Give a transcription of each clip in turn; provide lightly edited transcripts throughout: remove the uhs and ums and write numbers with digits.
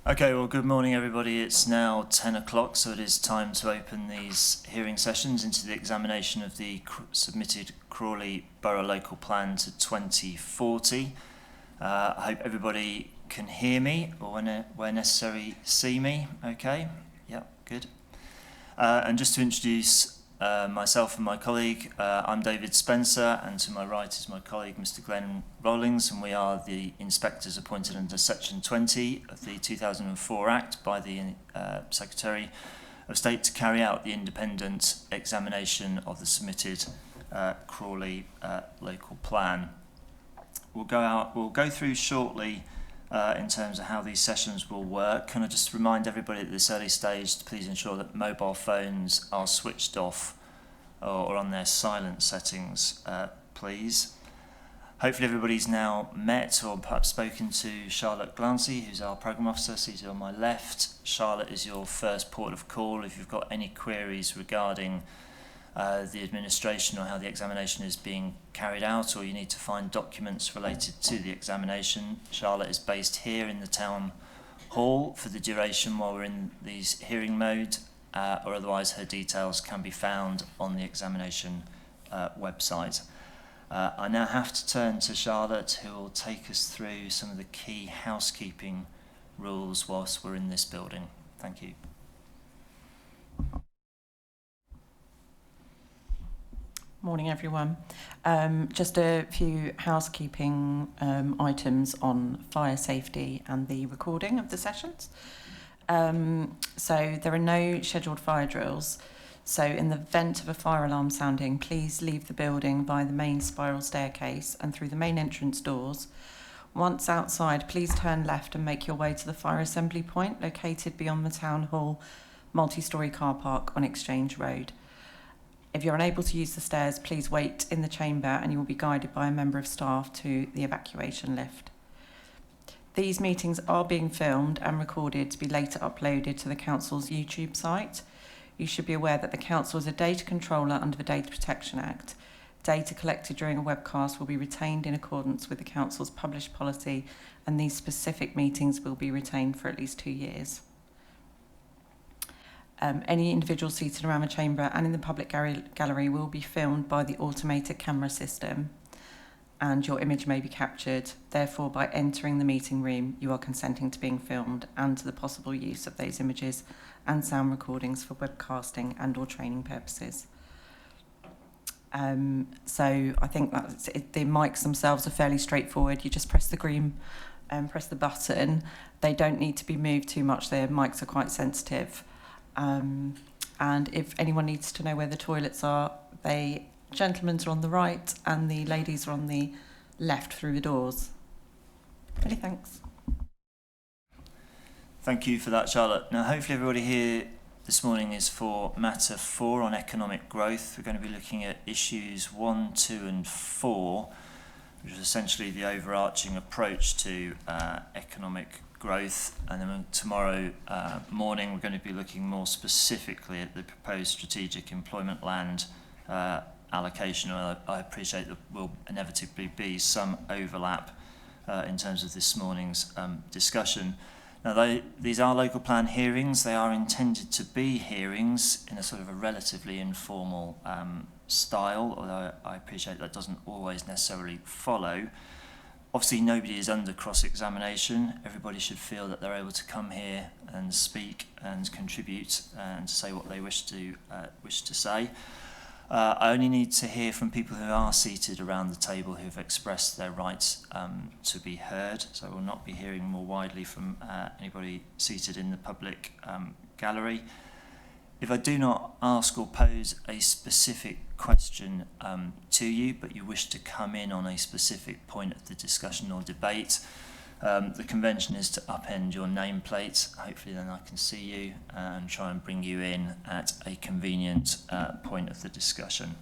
Okay, well, good morning, everybody. It's now 10 o'clock, so it is time to open these hearing sessions into the examination of the submitted Crawley Borough Local Plan to 2040. I hope everybody can hear me, or where necessary, see me. Okay, yep, good. And just to introduce myself and my colleague, I'm David Spencer, and to my right is my colleague, Mr. Glenn Rawlings, and we are the inspectors appointed under Section 20 of the 2004 Act by the Secretary of State to carry out the independent examination of the submitted Crawley local plan. We'll go through shortly in terms of how these sessions will work. Can I just remind everybody at this early stage to please ensure that mobile phones are switched off or on their silent settings, please. Hopefully everybody's now met or perhaps spoken to Charlotte Glancy, who's our programme officer, seated on my left. Charlotte is your first port of call if you've got any queries regarding the administration or how the examination is being carried out, or you need to find documents related to the examination. Charlotte is based here in the town hall for the duration while we're in these hearing mode, or otherwise her details can be found on the examination website. I now have to turn to Charlotte, who will take us through some of the key housekeeping rules whilst we're in this building. Thank you. Morning, everyone. Just a few housekeeping items on fire safety and the recording of the sessions. So there are no scheduled fire drills. So in the event of a fire alarm sounding, please leave the building via the main spiral staircase and through the main entrance doors. Once outside, please turn left and make your way to the fire assembly point located beyond the town hall multi-storey car park on Exchange Road. If you're unable to use the stairs, please wait in the chamber and you will be guided by a member of staff to the evacuation lift. These meetings are being filmed and recorded to be later uploaded to the Council's YouTube site. You should be aware that the Council is a data controller under the Data Protection Act. Data collected during a webcast will be retained in accordance with the Council's published policy, and these specific meetings will be retained for at least 2 years. Any individual seated around the chamber and in the public gallery will be filmed by the automated camera system, and your image may be captured. Therefore, by entering the meeting room, you are consenting to being filmed and to the possible use of those images and sound recordings for webcasting and or training purposes. So I think that's it. The mics themselves are fairly straightforward. You just press the green and press the button. They don't need to be moved too much. Their mics are quite sensitive. And if anyone needs to know where the toilets are, the gentlemen's are on the right and the ladies are on the left through the doors. Many thanks. Thank you for that, Charlotte. Now, hopefully everybody here this morning is for matter 4 on economic growth. We're going to be looking at issues 1, 2 and 4, which is essentially the overarching approach to economic growth, and then tomorrow morning we're going to be looking more specifically at the proposed strategic employment land allocation. I appreciate that will inevitably be some overlap in terms of this morning's discussion. Now, these are local plan hearings. They are intended to be hearings in a sort of a relatively informal style, although I appreciate that doesn't always necessarily follow. Obviously, nobody is under cross-examination. Everybody should feel that they're able to come here and speak and contribute and say what they wish to say. I only need to hear from people who are seated around the table who have expressed their rights to be heard. So I will not be hearing more widely from anybody seated in the public gallery. If I do not ask or pose a specific question to you, but you wish to come in on a specific point of the discussion or debate, the convention is to upend your nameplate. Hopefully then I can see you and try and bring you in at a convenient point of the discussion.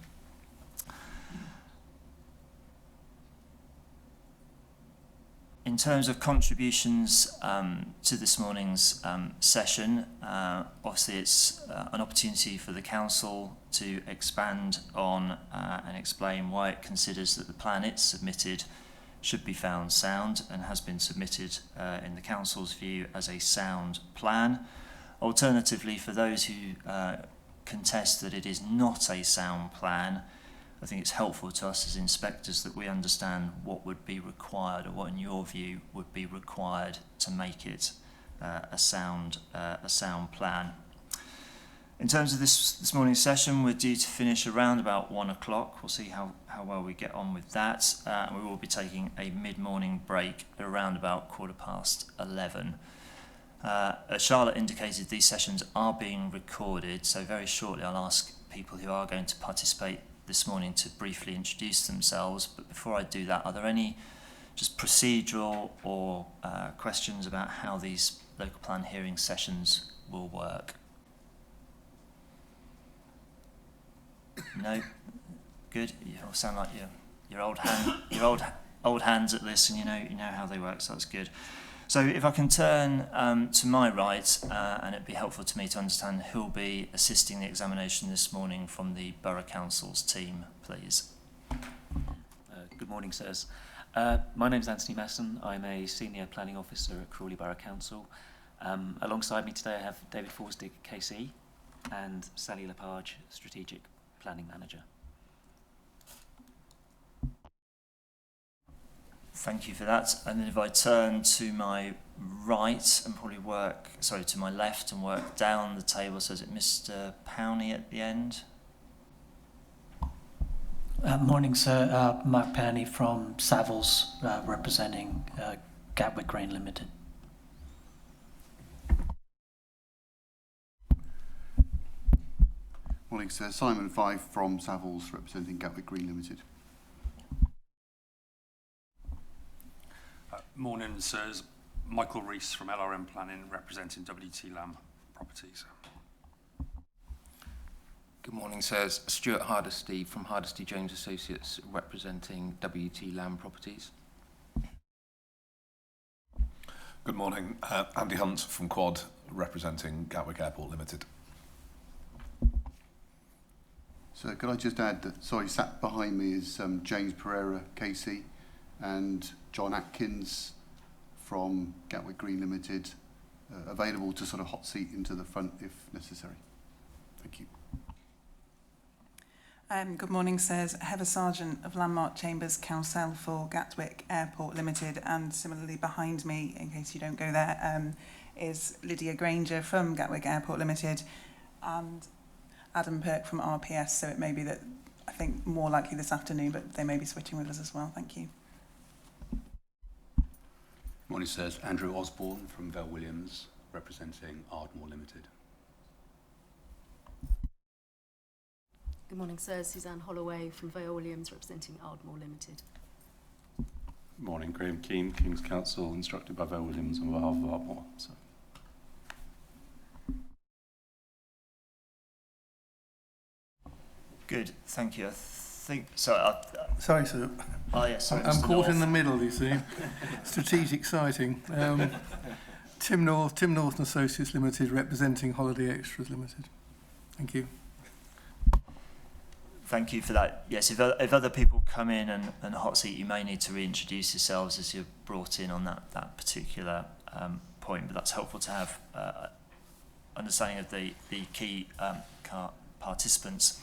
In terms of contributions to this morning's session, obviously it's an opportunity for the Council to expand on and explain why it considers that the plan it's submitted should be found sound and has been submitted in the Council's view as a sound plan. Alternatively, for those who contest that it is not a sound plan, I think it's helpful to us as inspectors that we understand what would be required, or what in your view would be required to make it a sound plan. In terms of this morning's session, we're due to finish around about 1 o'clock. We'll see how well we get on with that. And we will be taking a mid-morning break at around about 11:15. As Charlotte indicated, these sessions are being recorded, so very shortly I'll ask people who are going to participate this morning to briefly introduce themselves. But before I do that, are there any just procedural or questions about how these local plan hearing sessions will work? No? Good. You all sound like your old hands at this, and you know how they work, so that's good. So if I can turn to my right, and it'd be helpful to me to understand who'll be assisting the examination this morning from the Borough Council's team, please. Good morning, sirs. My name is Anthony Masson. I'm a Senior Planning Officer at Crawley Borough Council. Alongside me today I have David Forsdig, KC, and Sally Lepage, Strategic Planning Manager. Thank you for that. And then if I turn to my right and to my left and work down the table, so is it Mr. Powney at the end? Morning, sir. Mark Powney from Savills, representing Gatwick Grain Limited. Morning, sir. Simon Five from Savills, representing Gatwick Green Limited. Morning, sirs. Michael Rees from LRM Planning, representing WT Lamb Properties. Good morning, sirs. Stuart Hardesty from Hardesty Jones Associates, representing WT Lamb Properties. Good morning. Andy Hunt from Quad, representing Gatwick Airport Limited. So could I just add that, sat behind me is James Pereira, KC, and John Atkins from Gatwick Green Limited, available to sort of hot seat into the front if necessary. Thank you. Good morning, sirs. Heather Sargent of Landmark Chambers Council for Gatwick Airport Limited, and similarly behind me, in case you don't go there, is Lydia Granger from Gatwick Airport Limited and Adam Perk from RPS. So it may be that, I think, more likely this afternoon, but they may be switching with us as well. Thank you. Morning, sirs. Andrew Osborne from Vel Williams, representing Ardmore Limited. Good morning, sirs. Suzanne Holloway from Vale Williams, representing Ardmore Limited. Morning, Graham Keane, King's Counsel, instructed by Vale Williams on behalf of Ardmore. Good, thank you. I think so. Sorry, sir. Oh, yes. Sorry, I'm Mr. caught North. in the middle, you see. Strategic sighting. Tim North and Associates Limited, representing Holiday Extras Limited. Thank you. Thank you for that. Yes, if other people come in and hot seat, you may need to reintroduce yourselves as you're brought in on that particular point, but that's helpful to have understanding of the key participants.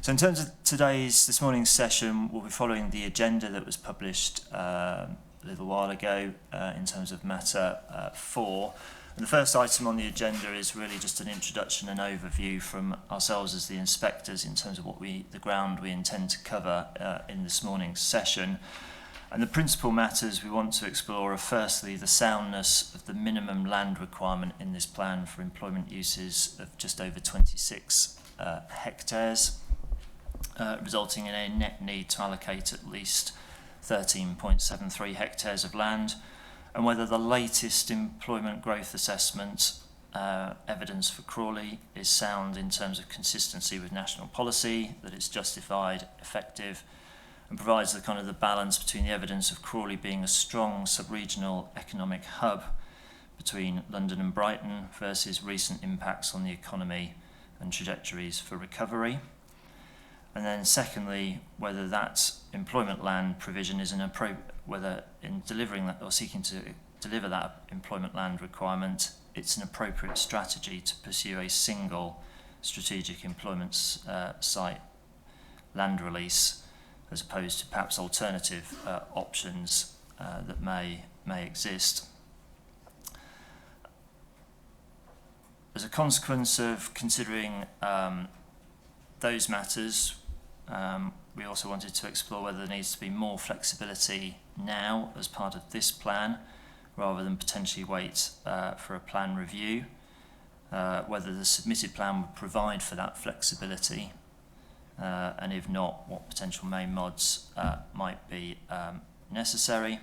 So in terms of this morning's session, we'll be following the agenda that was published a little while ago in terms of matter 4. And the first item on the agenda is really just an introduction and overview from ourselves as the inspectors in terms of the ground we intend to cover in this morning's session. And the principal matters we want to explore are firstly the soundness of the minimum land requirement in this plan for employment uses of just over 26 hectares, resulting in a net need to allocate at least 13.73 hectares of land, and whether the latest employment growth assessment evidence for Crawley is sound in terms of consistency with national policy, that it's justified, effective, and provides the balance between the evidence of Crawley being a strong sub-regional economic hub between London and Brighton versus recent impacts on the economy and trajectories for recovery. And then secondly, whether that employment land provision is whether in delivering that or seeking to deliver that employment land requirement, it's an appropriate strategy to pursue a single strategic employment site land release, as opposed to perhaps alternative options that may exist. As a consequence of considering those matters, we also wanted to explore whether there needs to be more flexibility now as part of this plan, rather than potentially wait for a plan review, whether the submitted plan would provide for that flexibility, and if not, what potential main mods might be necessary.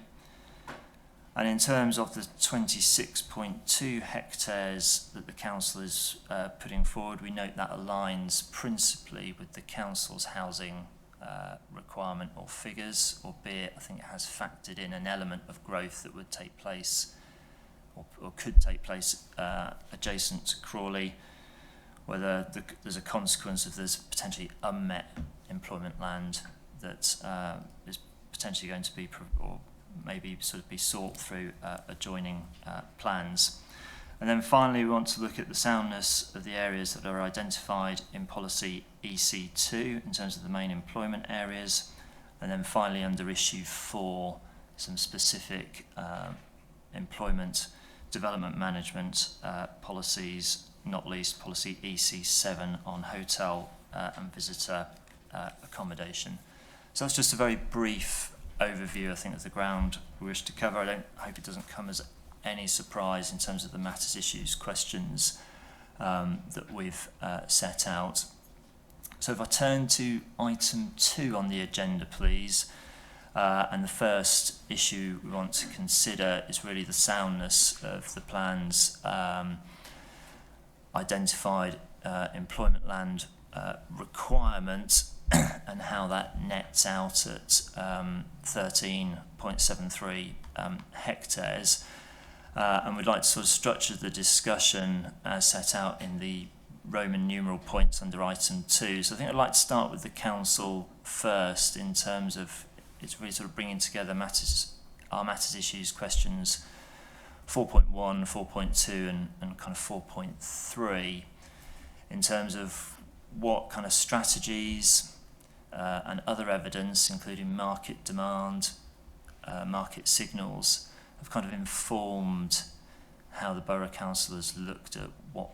And in terms of the 26.2 hectares that the council is putting forward, we note that aligns principally with the council's housing requirement or figures, albeit I think it has factored in an element of growth that would take place or could take place adjacent to Crawley, whether there's a consequence of there's potentially unmet employment land that is potentially going to be or maybe sort of be sought through adjoining plans. And then finally, we want to look at the soundness of the areas that are identified in policy EC2 in terms of the main employment areas. And then finally, under issue 4, some specific employment development management policies, not least policy EC7 on hotel and visitor accommodation. So that's just a very brief overview, I think, of the ground we wish to cover. I hope it doesn't come as any surprise in terms of the matters, issues, questions that we've set out. So if I turn to item 2 on the agenda, please, and the first issue we want to consider is really the soundness of the plan's identified employment land requirement and how that nets out at 13.73 hectares. And we'd like to sort of structure the discussion as set out in the Roman numeral points under item 2. So I think I'd like to start with the council first in terms of it's really sort of bringing together our matters, issues, questions 4.1, 4.2 and kind of 4.3 in terms of what kind of strategies and other evidence, including market demand, market signals, have kind of informed how the Borough Council has looked at what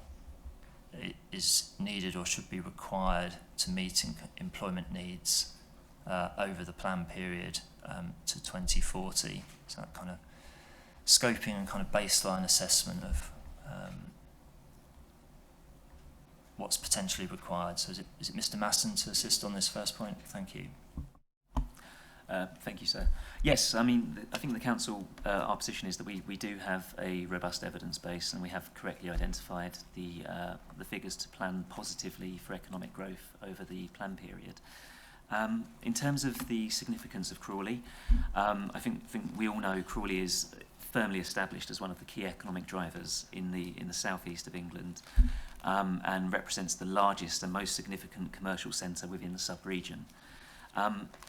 is needed or should be required to meet employment needs over the plan period to 2040. So that kind of scoping and kind of baseline assessment of what's potentially required. So is it Mr. Masson to assist on this first point? Thank you. Thank you, sir. Yes, I mean, I think the council, our position is that we do have a robust evidence base, and we have correctly identified the figures to plan positively for economic growth over the plan period. In terms of the significance of Crawley, I think we all know Crawley is firmly established as one of the key economic drivers in the southeast of England, and represents the largest and most significant commercial centre within the sub-region.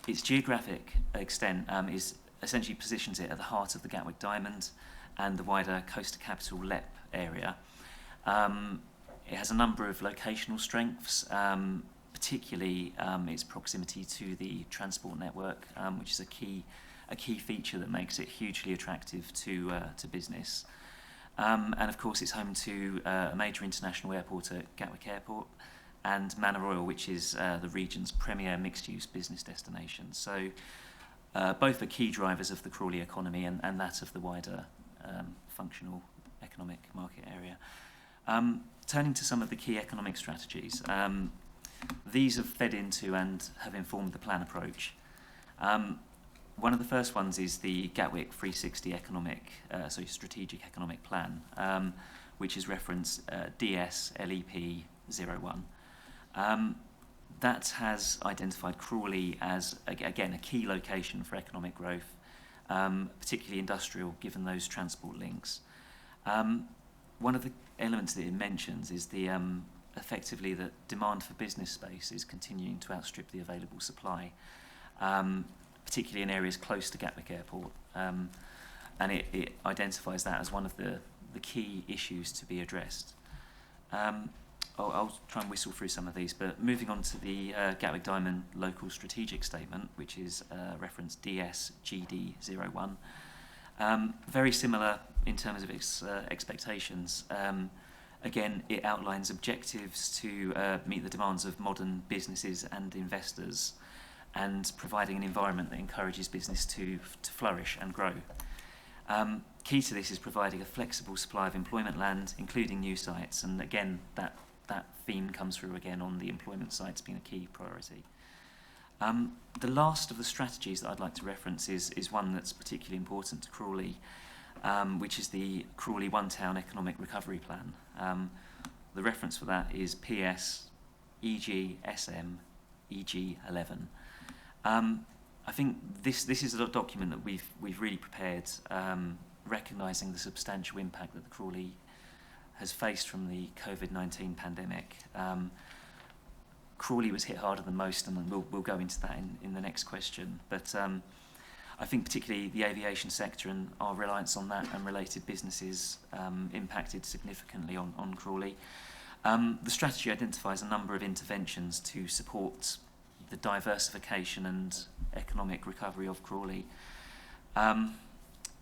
Its geographic extent is essentially positions it at the heart of the Gatwick Diamond and the wider coastal capital LEP area. It has a number of locational strengths, particularly its proximity to the transport network, which is a key feature that makes it hugely attractive to business. And of course, it's home to a major international airport at Gatwick Airport, and Manor Royal, which is the region's premier mixed-use business destination. So both are key drivers of the Crawley economy and that of the wider functional economic market area. Turning to some of the key economic strategies, these have fed into and have informed the plan approach. One of the first ones is the Gatwick 360 strategic economic plan, which is referenced DS LEP 01. That has identified Crawley as, again, a key location for economic growth, particularly industrial, given those transport links. One of the elements that it mentions is the effectively that demand for business space is continuing to outstrip the available supply, particularly in areas close to Gatwick Airport. And it identifies that as one of the key issues to be addressed. I'll try and whistle through some of these, but moving on to the Gatwick Diamond Local Strategic Statement, which is reference DSGD01. Very similar in terms of its expectations. Again, it outlines objectives to meet the demands of modern businesses and investors, and providing an environment that encourages business to flourish and grow. Key to this is providing a flexible supply of employment land, including new sites, and again, that theme comes through again on the employment sites being a key priority. The last of the strategies that I'd like to reference is one that's particularly important to Crawley, which is the Crawley One Town Economic Recovery Plan. The reference for that is PS EG SM EG 11. I think this is a document that we've really prepared, recognising the substantial impact that the Crawley has faced from the COVID-19 pandemic. Crawley was hit harder than most, and we'll go into that in the next question. But I think particularly the aviation sector and our reliance on that and related businesses impacted significantly on Crawley. The strategy identifies a number of interventions to support the diversification and economic recovery of Crawley.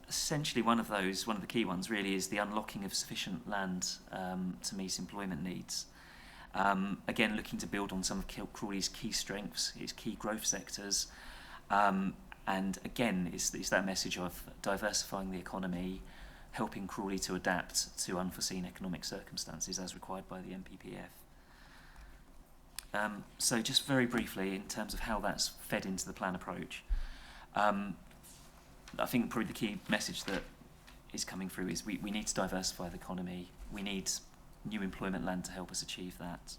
Essentially one of the key ones really is the unlocking of sufficient land to meet employment needs. Again, looking to build on some of Crawley's key strengths, its key growth sectors, and again, it's that message of diversifying the economy, helping Crawley to adapt to unforeseen economic circumstances as required by the NPPF. So just very briefly, in terms of how that's fed into the plan approach, I think probably the key message that is coming through is we need to diversify the economy. We need new employment land to help us achieve that.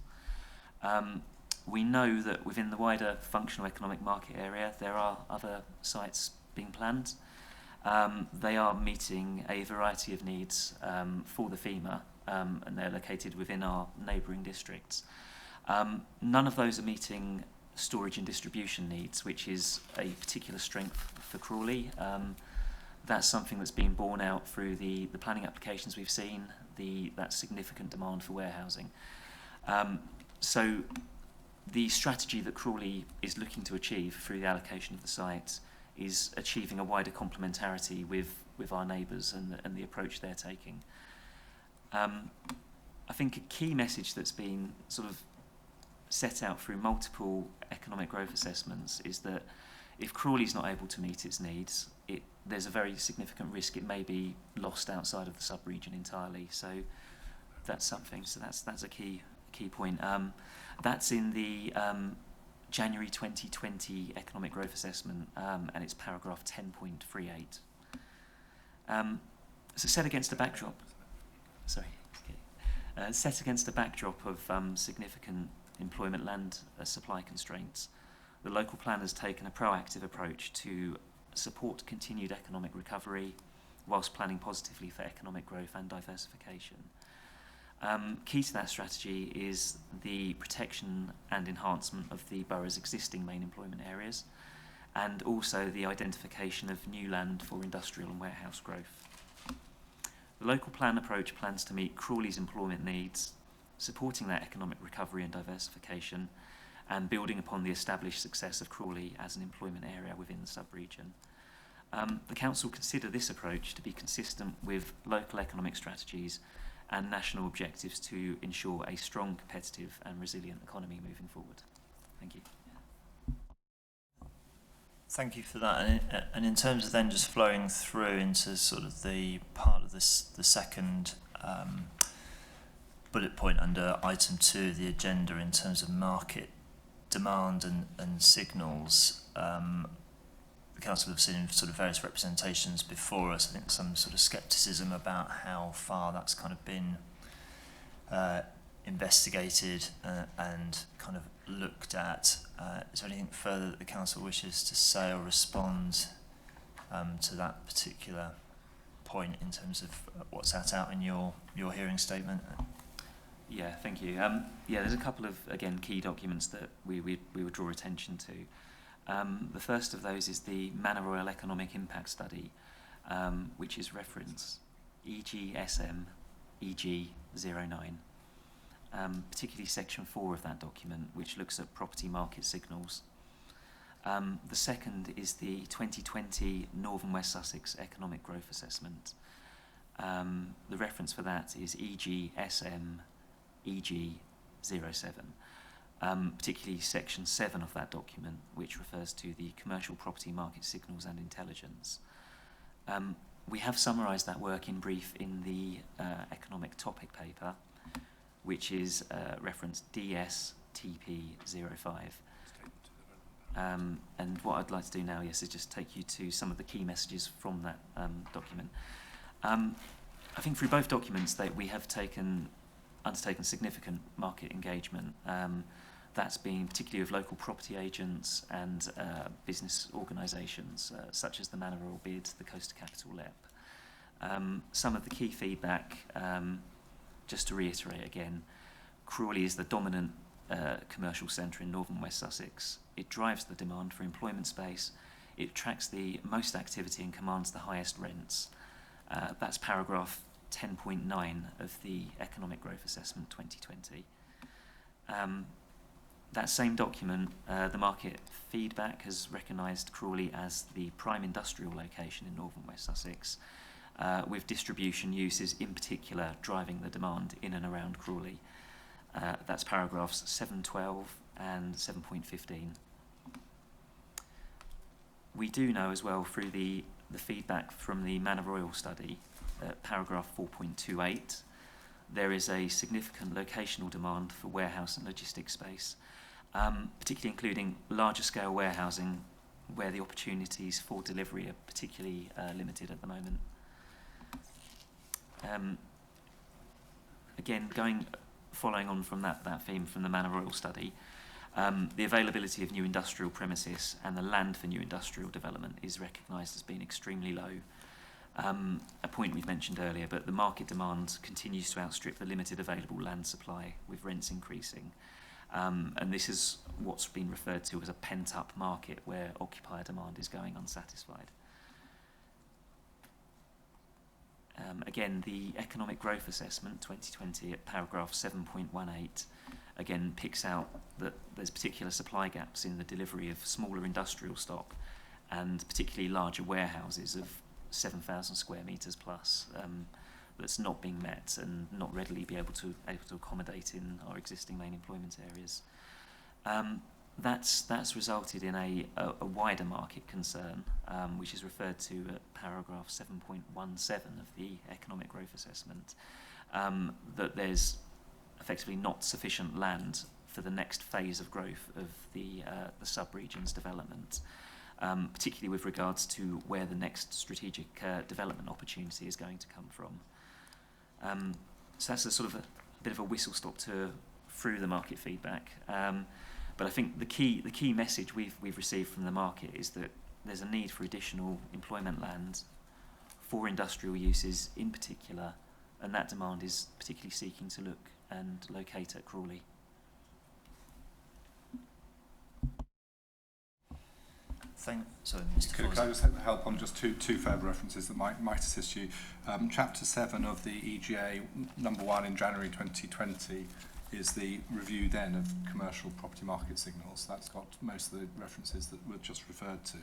We know that within the wider functional economic market area, there are other sites being planned. They are meeting a variety of needs for the FEMA, and they're located within our neighbouring districts. None of those are meeting storage and distribution needs, which is a particular strength for Crawley. That's something that's been borne out through the planning applications we've seen, that significant demand for warehousing. So the strategy that Crawley is looking to achieve through the allocation of the site is achieving a wider complementarity with our neighbours and the approach they're taking. I think a key message that's been sort of set out through multiple economic growth assessments is that if Crawley's not able to meet its needs, there's a very significant risk it may be lost outside of the sub-region entirely. So that's something. So that's a key point. That's in the January 2020 economic growth assessment, and it's paragraph 10.38. So set against a backdrop. Set against a backdrop of significant employment land supply constraints, the local plan has taken a proactive approach to support continued economic recovery whilst planning positively for economic growth and diversification. Key to that strategy is the protection and enhancement of the borough's existing main employment areas, and also the identification of new land for industrial and warehouse growth. The local plan approach plans to meet Crawley's employment needs, supporting that economic recovery and diversification, and building upon the established success of Crawley as an employment area within the sub-region. The Council consider this approach to be consistent with local economic strategies and national objectives to ensure a strong, competitive and resilient economy moving forward. Thank you. Thank you for that. And in terms of then just flowing through into sort of the part of this, the second bullet point under item 2 of the agenda in terms of market demand and signals, the Council have seen sort of various representations before us. I think some sort of scepticism about how far that's kind of been investigated and kind of looked at. Is there anything further that the Council wishes to say or respond to that particular point in terms of what's set out in your hearing statement? Yeah, thank you. Yeah, there's a couple of, again, key documents that we would draw attention to. The first of those is the Manor Royal Economic Impact Study, which is reference EGSM EG09, particularly section 4 of that document, which looks at property market signals. The second is the 2020 North and West Sussex Economic Growth Assessment. The reference for that is EGSM EG07, particularly section 7 of that document, which refers to the commercial property market signals and intelligence. We have summarised that work in brief in the economic topic paper, which is reference DSTP05. And what I'd like to do now, yes, is just take you to some of the key messages from that document. I think through both documents that we have undertaken significant market engagement. That's been particularly with local property agents and business organisations such as the Manor Royal Bid, the Coastal Capital LEP. Some of the key feedback, just to reiterate again, Crawley is the dominant commercial centre in North and West Sussex. It drives the demand for employment space. It attracts the most activity and commands the highest rents. That's paragraph 10.9 of the Economic Growth Assessment 2020. That same document, the market feedback has recognised Crawley as the prime industrial location in North and West Sussex, with distribution uses in particular driving the demand in and around Crawley. That's paragraphs 7.12 and 7.15. We do know as well through the feedback from the Manor Royal study, paragraph 4.28, there is a significant locational demand for warehouse and logistics space, particularly including larger scale warehousing where the opportunities for delivery are particularly limited at the moment. Again, following on from that theme from the Manor Royal study, the availability of new industrial premises and the land for new industrial development is recognised as being extremely low. A point we've mentioned earlier, but the market demand continues to outstrip the limited available land supply, with rents increasing. And this is what's been referred to as a pent-up market where occupier demand is going unsatisfied. Again, the Economic Growth Assessment 2020 at paragraph 7.18 again picks out that there's particular supply gaps in the delivery of smaller industrial stock and particularly larger warehouses of 7,000 square metres plus that's not being met and not readily able to accommodate in our existing main employment areas. That's resulted in a wider market concern, which is referred to at paragraph 7.17 of the Economic Growth Assessment, that there's effectively not sufficient land for the next phase of growth of the sub-region's development, particularly with regards to where the next strategic development opportunity is going to come from. So that's a sort of a bit of a whistle-stop tour through the market feedback. But I think the key message we've received from the market is that there's a need for additional employment land for industrial uses in particular, and that demand is particularly seeking to look and locate at Crawley. Sorry, Mr. Could I just help on just two further references that might assist you? Chapter 7 of the EGA, number 1 in January 2020, is the review then of commercial property market signals. That's got most of the references that were just referred to.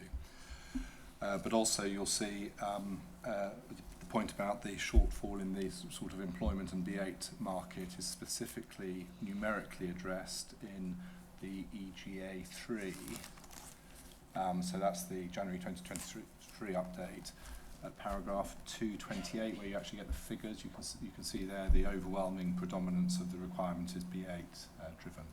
But also you'll see the point about the shortfall in the sort of employment and B8 market is specifically numerically addressed in the EGA 3. So that's the January 2023 update. At paragraph 228, where you actually get the figures, you can see there the overwhelming predominance of the requirement is B8 driven.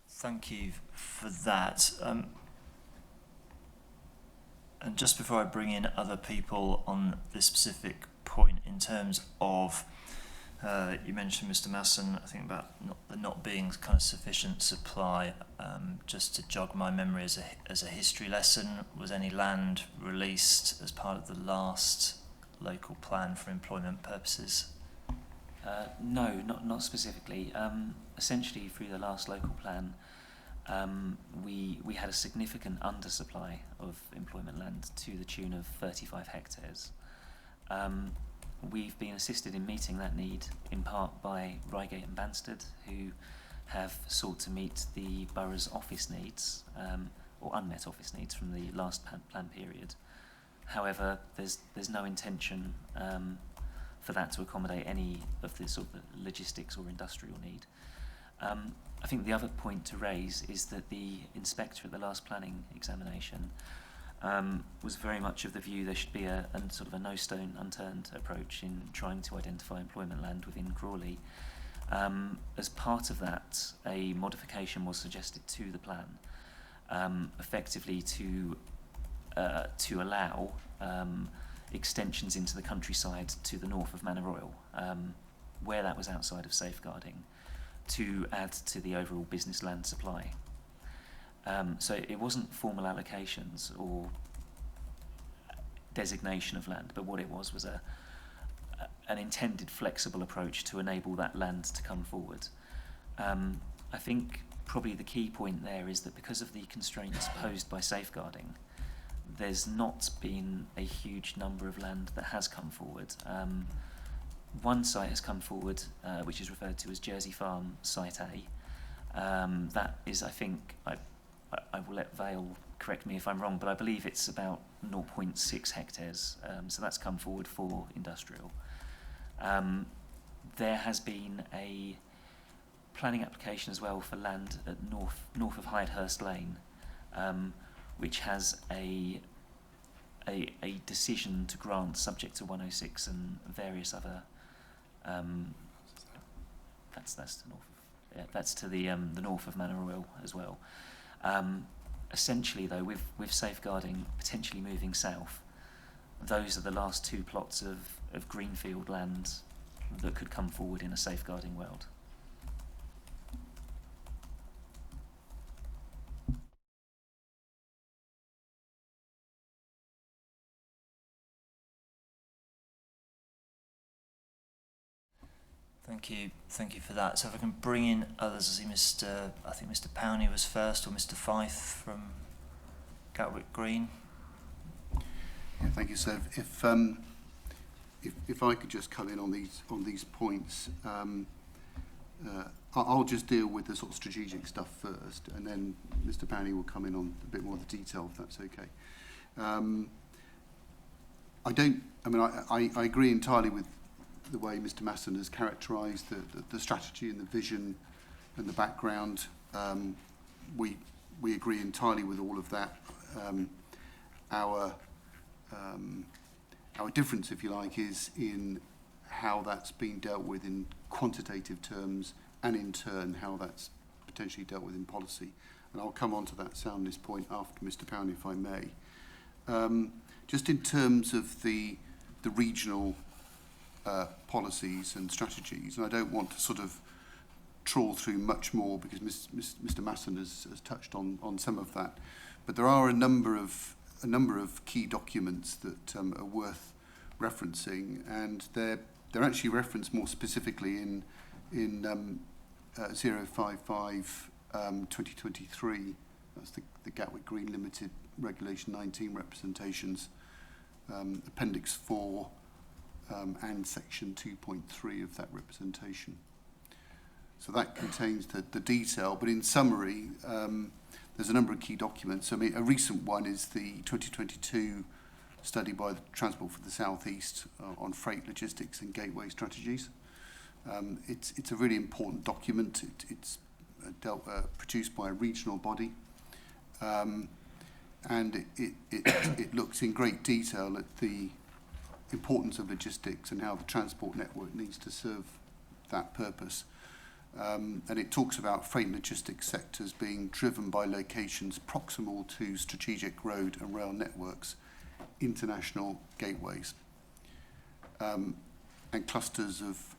Thank you for that. And just before I bring in other people on this specific point, in terms of you mentioned, Mr. Masson, I think about not being kind of sufficient supply. Just to jog my memory as a history lesson, was any land released as part of the last local plan for employment purposes? No, not specifically. Essentially, through the last local plan, we had a significant undersupply of employment land to the tune of 35 hectares. We've been assisted in meeting that need in part by Reigate and Banstead, who have sought to meet the borough's office needs, or unmet office needs from the last plan period. However, there's no intention for that to accommodate any of the sort of logistics or industrial need. I think the other point to raise is that the inspector at the last planning examination was very much of the view there should be a sort of a no stone unturned approach in trying to identify employment land within Crawley. As part of that, a modification was suggested to the plan, effectively to allow extensions into the countryside to the north of Manor Royal, where that was outside of safeguarding, to add to the overall business land supply. So it wasn't formal allocations or designation of land, but what it was an intended flexible approach to enable that land to come forward. I think probably the key point there is that because of the constraints posed by safeguarding, there's not been a huge number of land that has come forward. One site has come forward, which is referred to as Jersey Farm Site A. That is, I think, I will let Vale correct me if I'm wrong, but I believe it's about 0.6 hectares, so that's come forward for industrial. There has been a planning application as well for land at north of Hydehurst Lane, which has a decision to grant subject to 106 and various other. That's to north. Yeah, that's to the north of Manor Royal as well. Essentially, though, with safeguarding potentially moving south, those are the last two plots of greenfield land that could come forward in a safeguarding world. Thank you for that. So if I can bring in others, I see I think Mr. Powney was first, or Mr. Fife from Gatwick Green. Yeah, thank you, sir. If I could just come in on these points, I'll just deal with the sort of strategic stuff first, and then Mr. Powney will come in on a bit more of the detail, if that's okay. I agree entirely with the way Mr. Masson has characterised the strategy and the vision and the background. We agree entirely with all of that. Our difference, if you like, is in how that's been dealt with in quantitative terms, and in turn how that's potentially dealt with in policy. And I'll come on to that soundness point after Mr. Powney, if I may. Just in terms of the regional policies and strategies, and I don't want to sort of trawl through much more because Mr. Masson has touched on some of that, but there are a number of key documents that are worth referencing, and they're actually referenced more specifically in 055 2023. That's the Gatwick Green Limited Regulation 19 representations, Appendix 4. And section 2.3 of that representation. So that contains the detail, but in summary, there's a number of key documents. I mean, a recent one is the 2022 study by the Transport for the South East on freight logistics and gateway strategies. It's a really important document. It's produced by a regional body, and it looks in great detail at the importance of logistics and how the transport network needs to serve that purpose. And it talks about freight and logistics sectors being driven by locations proximal to strategic road and rail networks, international gateways, and clusters of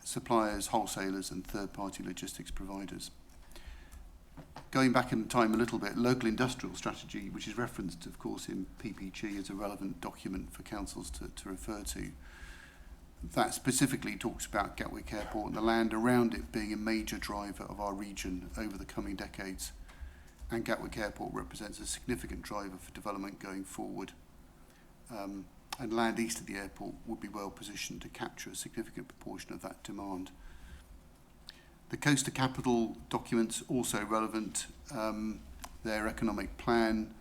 suppliers, wholesalers and third-party logistics providers. Going back in time a little bit, local industrial strategy, which is referenced, of course, in PPG as a relevant document for councils to refer to. that specifically talks about Gatwick Airport and the land around it being a major driver of our region over the coming decades. And Gatwick Airport represents a significant driver for development going forward. And land east of the airport would be well positioned to capture a significant proportion of that demand. The Coast to Capital documents also relevant. Their economic plan,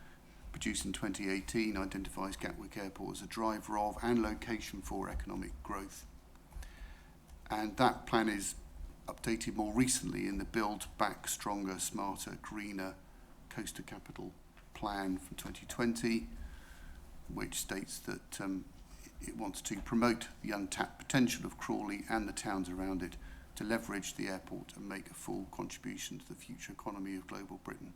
produced in 2018, identifies Gatwick Airport as a driver of and location for economic growth. And that plan is updated more recently in the Build Back Stronger, Smarter, Greener Coast to Capital plan from 2020, which states that it wants to promote the untapped potential of Crawley and the towns around it to leverage the airport and make a full contribution to the future economy of global Britain.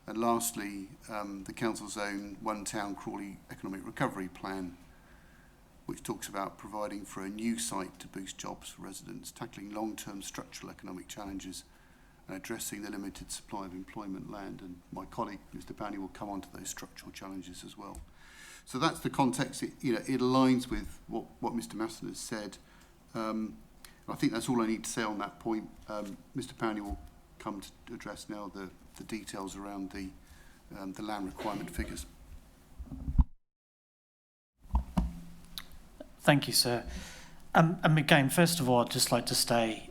And lastly, the Council's own One Town Crawley Economic Recovery Plan, which talks about providing for a new site to boost jobs for residents, tackling long-term structural economic challenges and addressing the limited supply of employment land. And my colleague, Mr. Powney, will come on to those structural challenges as well. So that's the context. It aligns with what Mr. Masson has said. I think that's all I need to say on that point. Mr. Powney will come to address now the details around the land requirement figures. Thank you, sir. And again, first of all, I'd just like to say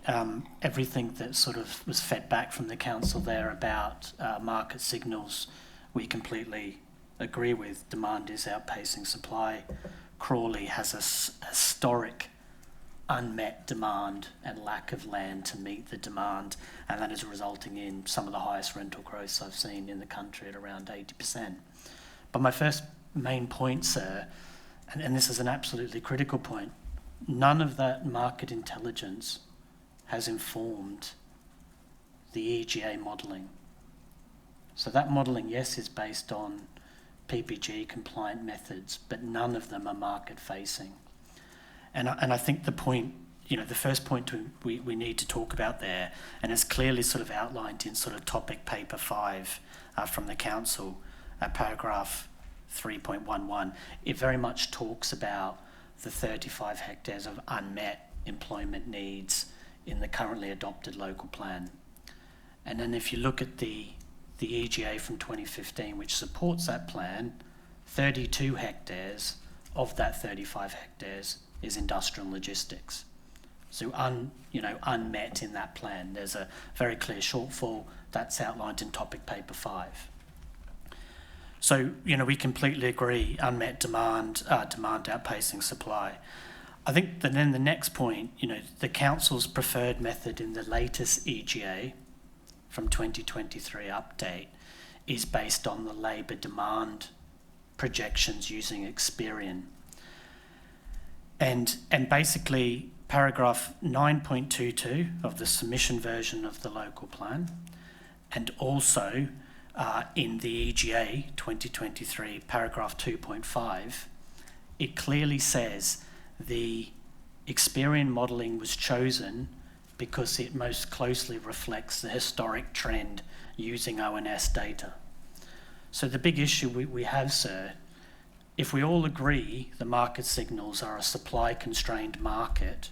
everything that sort of was fed back from the council there about market signals, we completely agree with. Demand is outpacing supply. Crawley has a historic unmet demand and lack of land to meet the demand, and that is resulting in some of the highest rental growths I've seen in the country at around 80%. But my first main point, sir, and this is an absolutely critical point, none of that market intelligence has informed the EGA modelling. So that modelling, yes, is based on PPG compliant methods, but none of them are market facing. And I think the point, the first point we need to talk about there, and it's clearly sort of outlined in sort of topic paper 5 from the council, paragraph 3.11, it very much talks about the 35 hectares of unmet employment needs in the currently adopted local plan. And then if you look at the EGA from 2015, which supports that plan, 32 hectares of that 35 hectares is industrial and logistics. So unmet in that plan. There's a very clear shortfall that's outlined in topic paper 5. So, we completely agree, unmet demand, demand outpacing supply. I think that then the next point, the council's preferred method in the latest EGA from 2023 update is based on the labour demand projections using Experian. And basically, paragraph 9.22 of the submission version of the local plan, and also in the EGA 2023, paragraph 2.5, it clearly says the Experian modelling was chosen because it most closely reflects the historic trend using ONS data. So the big issue we have, sir, if we all agree the market signals are a supply-constrained market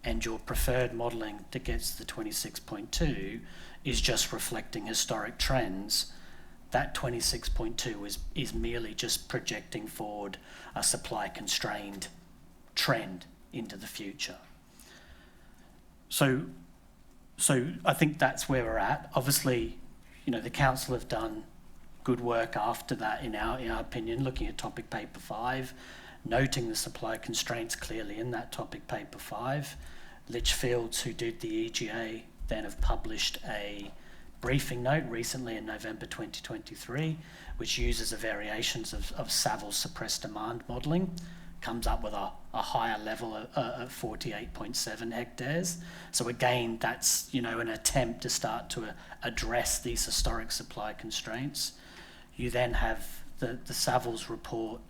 and your preferred modelling that gets the 26.2 is just reflecting historic trends, that 26.2 is merely just projecting forward a supply-constrained trend into the future. So I think that's where we're at. Obviously, the council have done good work after that, in our opinion, looking at topic paper 5, noting the supply constraints clearly in that topic paper 5. Lichfields, who did the EGA, then have published a briefing note recently in November 2023, which uses a variations of Savills suppressed demand modelling, comes up with a higher level of 48.7 hectares. So again, that's an attempt to start to address these historic supply constraints. You then have the Savills report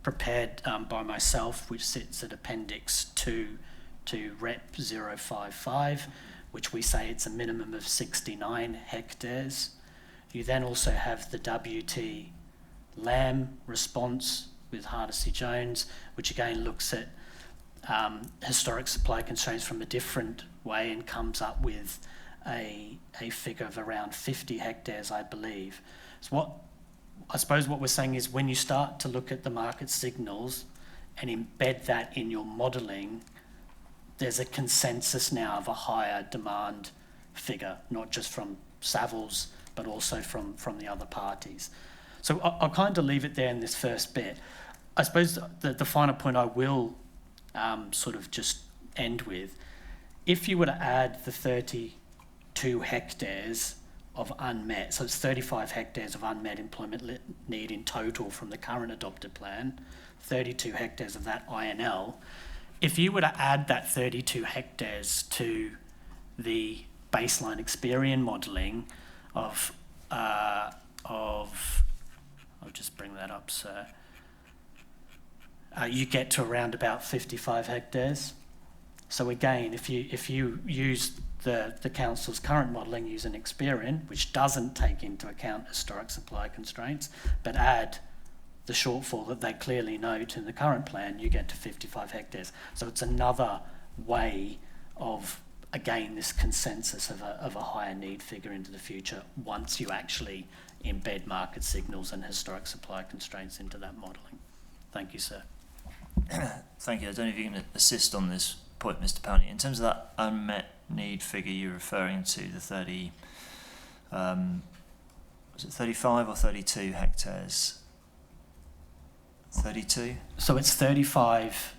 prepared by myself, which sits at Appendix 2 to Rep 055, which we say it's a minimum of 69 hectares. You then also have the WT Lamb response with Hardesty Jones, which again looks at historic supply constraints from a different way and comes up with a figure of around 50 hectares, I believe. So I suppose what we're saying is when you start to look at the market signals and embed that in your modelling, there's a consensus now of a higher demand figure, not just from Savills, but also from the other parties. So I'll kind of leave it there in this first bit. I suppose the final point I will sort of just end with, if you were to add the 32 hectares of unmet, so it's 35 hectares of unmet employment need in total from the current adopted plan, 32 hectares of that INL, if you were to add that 32 hectares to the baseline Experian modelling of I'll just bring that up, sir. You get to around about 55 hectares. So again, if you use the council's current modelling using Experian, which doesn't take into account historic supply constraints, but add the shortfall that they clearly note in the current plan, you get to 55 hectares. So it's another way of, again, this consensus of a higher need figure into the future once you actually embed market signals and historic supply constraints into that modelling. Thank you, sir. Thank you. I don't know if you can assist on this point, Mr. Powney. In terms of that unmet need figure you're referring to, the 30, was it 35 or 32 hectares? 32? So it's 35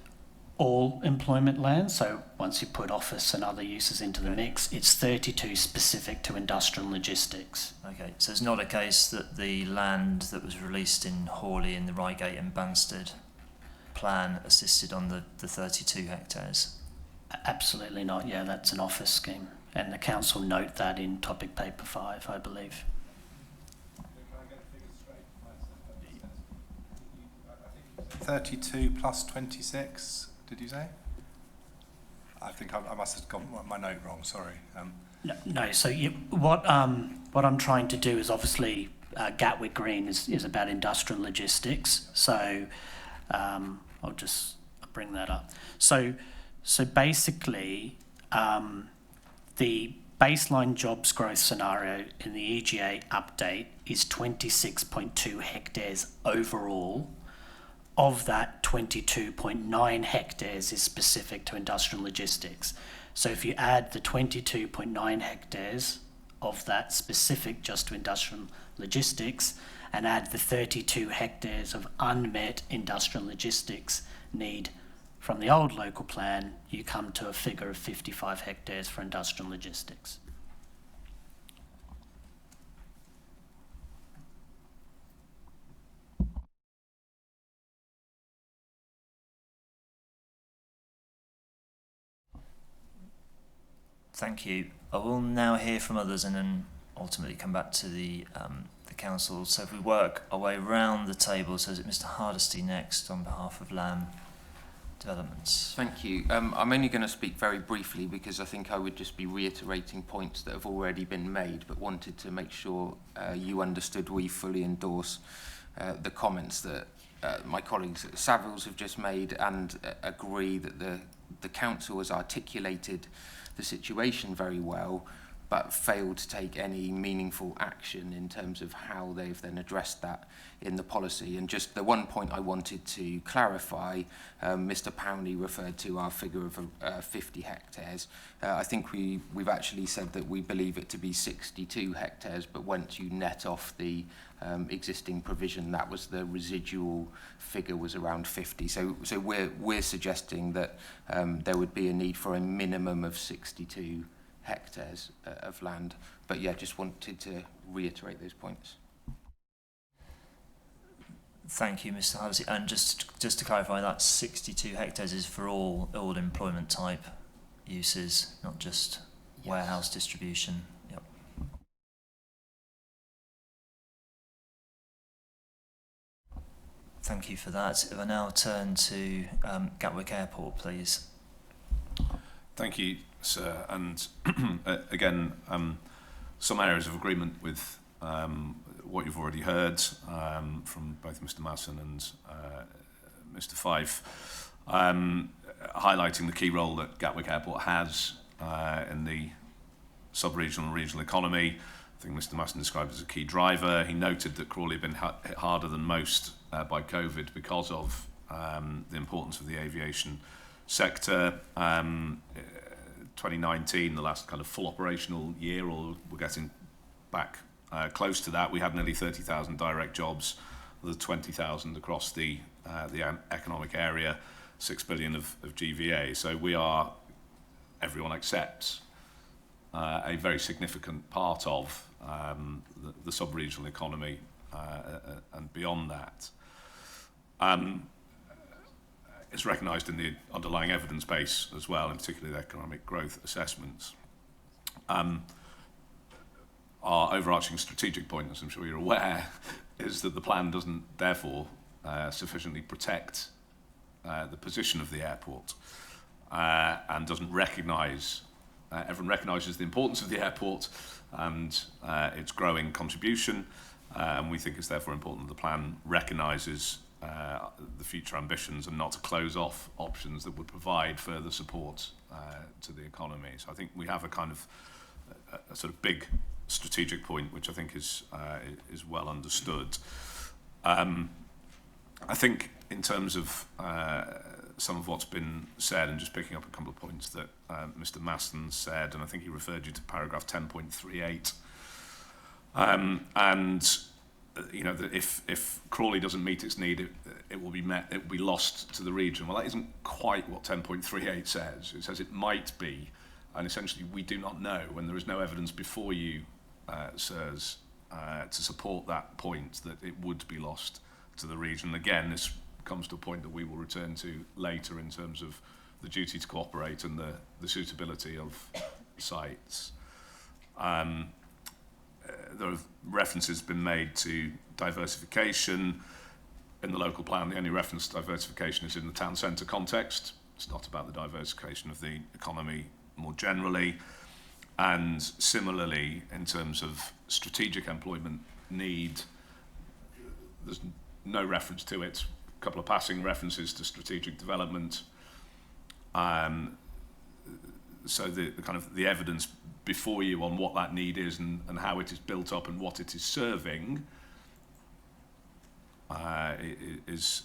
all employment land. So once you put office and other uses into the mix, it's 32 specific to industrial and logistics. Okay, so it's not a case that the land that was released in Hawley in the Reigate and Banstead plan assisted on the 32 hectares? Absolutely not. Yeah, that's an office scheme. And the council note that in topic paper 5, I believe. 32 plus 26, did you say? I think I must have got my note wrong, sorry. No, so what I'm trying to do is obviously Gatwick Green is about industrial logistics. So I'll just bring that up. So basically the baseline jobs growth scenario in the EGA update is 26.2 hectares overall. Of that, 22.9 hectares is specific to industrial logistics. So if you add the 22.9 hectares of that specific just to industrial logistics and add the 32 hectares of unmet industrial logistics need from the old local plan, you come to a figure of 55 hectares for industrial logistics. Thank you. I will now hear from others and then ultimately come back to the council. So if we work our way round the table, so is it Mr. Hardesty next on behalf of Lamb Developments? Thank you. I'm only going to speak very briefly because I think I would just be reiterating points that have already been made, but wanted to make sure you understood we fully endorse the comments that my colleagues at Savills have just made and agree that the council has articulated the situation very well, but failed to take any meaningful action in terms of how they've then addressed that in the policy. And just the one point I wanted to clarify, Mr. Powney referred to our figure of 50 hectares. I think we've actually said that we believe it to be 62 hectares, but once you net off the existing provision, that was the residual figure was around 50. So we're suggesting that there would be a need for a minimum of 62 hectares of land. But yeah, just wanted to reiterate those points. Thank you, Mr. Hardesty. And just to clarify, that 62 hectares is for all employment type uses, not just warehouse distribution. Yep. Thank you for that. If I now turn to Gatwick Airport, please. Thank you, sir. And again, some areas of agreement with what you've already heard from both Mr. Masson and Mr. Fife. highlighting the key role that Gatwick Airport has in the sub-regional and regional economy. I think Mr Masson described it as a key driver. He noted that Crawley had been hit harder than most by COVID because of the importance of the aviation sector. 2019, the last kind of full operational year, or we're getting back close to that, we had nearly 30,000 direct jobs, the 20,000 across the economic area, 6 billion of GVA. So we are, everyone accepts, a very significant part of the sub-regional economy and beyond that. It's recognised in the underlying evidence base as well, and particularly the economic growth assessments. Our overarching strategic point, as I'm sure you're aware, is that the plan doesn't therefore sufficiently protect the position of the airport and doesn't recognise, everyone recognises the importance of the airport and its growing contribution, and we think it's therefore important that the plan recognises the future ambitions and not to close off options that would provide further support to the economy. So I think we have a kind of a sort of big strategic point, which I think is well understood. I think in terms of some of what's been said, and just picking up a couple of points that Mr Maston said, and I think he referred you to paragraph 10.38, and you know, that if Crawley doesn't meet its need, it will be lost to the region. Well, that isn't quite what 10.38 says. It says it might be, and essentially we do not know when there is no evidence before you, sirs, to support that point that it would be lost to the region. Again, this comes to a point that we will return to later in terms of the duty to cooperate and the suitability of sites. There have references been made to diversification. In the local plan, the only reference to diversification is in the town centre context. It's not about the diversification of the economy more generally. And similarly, in terms of strategic employment need, there's no reference to it. A couple of passing references to strategic development. So the kind of the evidence before you on what that need is and how it is built up and what it is serving is,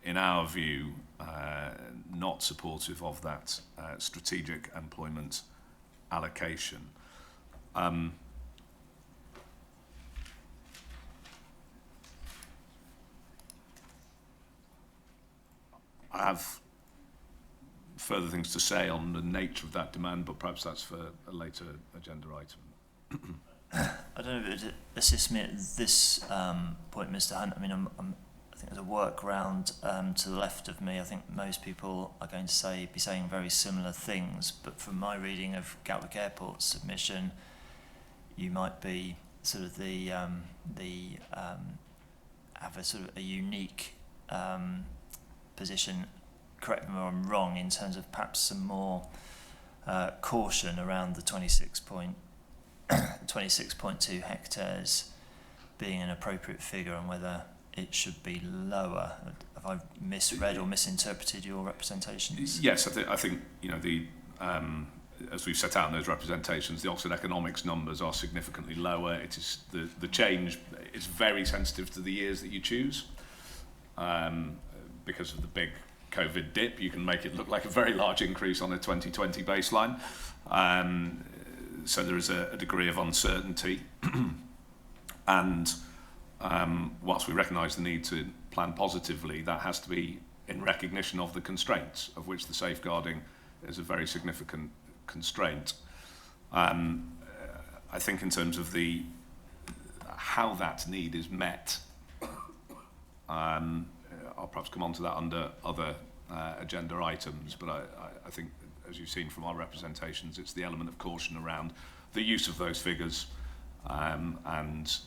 in our view, not supportive of that strategic employment allocation. I have further things to say on the nature of that demand, but perhaps that's for a later agenda item. I don't know if it assists me at this point, Mr Hunt. I mean, I think there's a workaround to the left of me. I think most people are going to be saying very similar things, but from my reading of Gatwick Airport's submission, you might be sort of have a sort of a unique position. Correct me if I'm wrong, in terms of perhaps some more caution around the 26.2 hectares being an appropriate figure and whether it should be lower. Have I misread or misinterpreted your representations? Yes, I think you know as we've set out in those representations, the Oxford Economics numbers are significantly lower. It is the change is very sensitive to the years that you choose, because of the big COVID dip. You can make it look like a very large increase on a 2020 baseline. So there is a degree of uncertainty. And whilst we recognise the need to plan positively, that has to be in recognition of the constraints, of which the safeguarding is a very significant constraint. I think in terms of how that need is met, I'll perhaps come on to that under other agenda items, but I think, as you've seen from our representations, it's the element of caution around the use of those figures and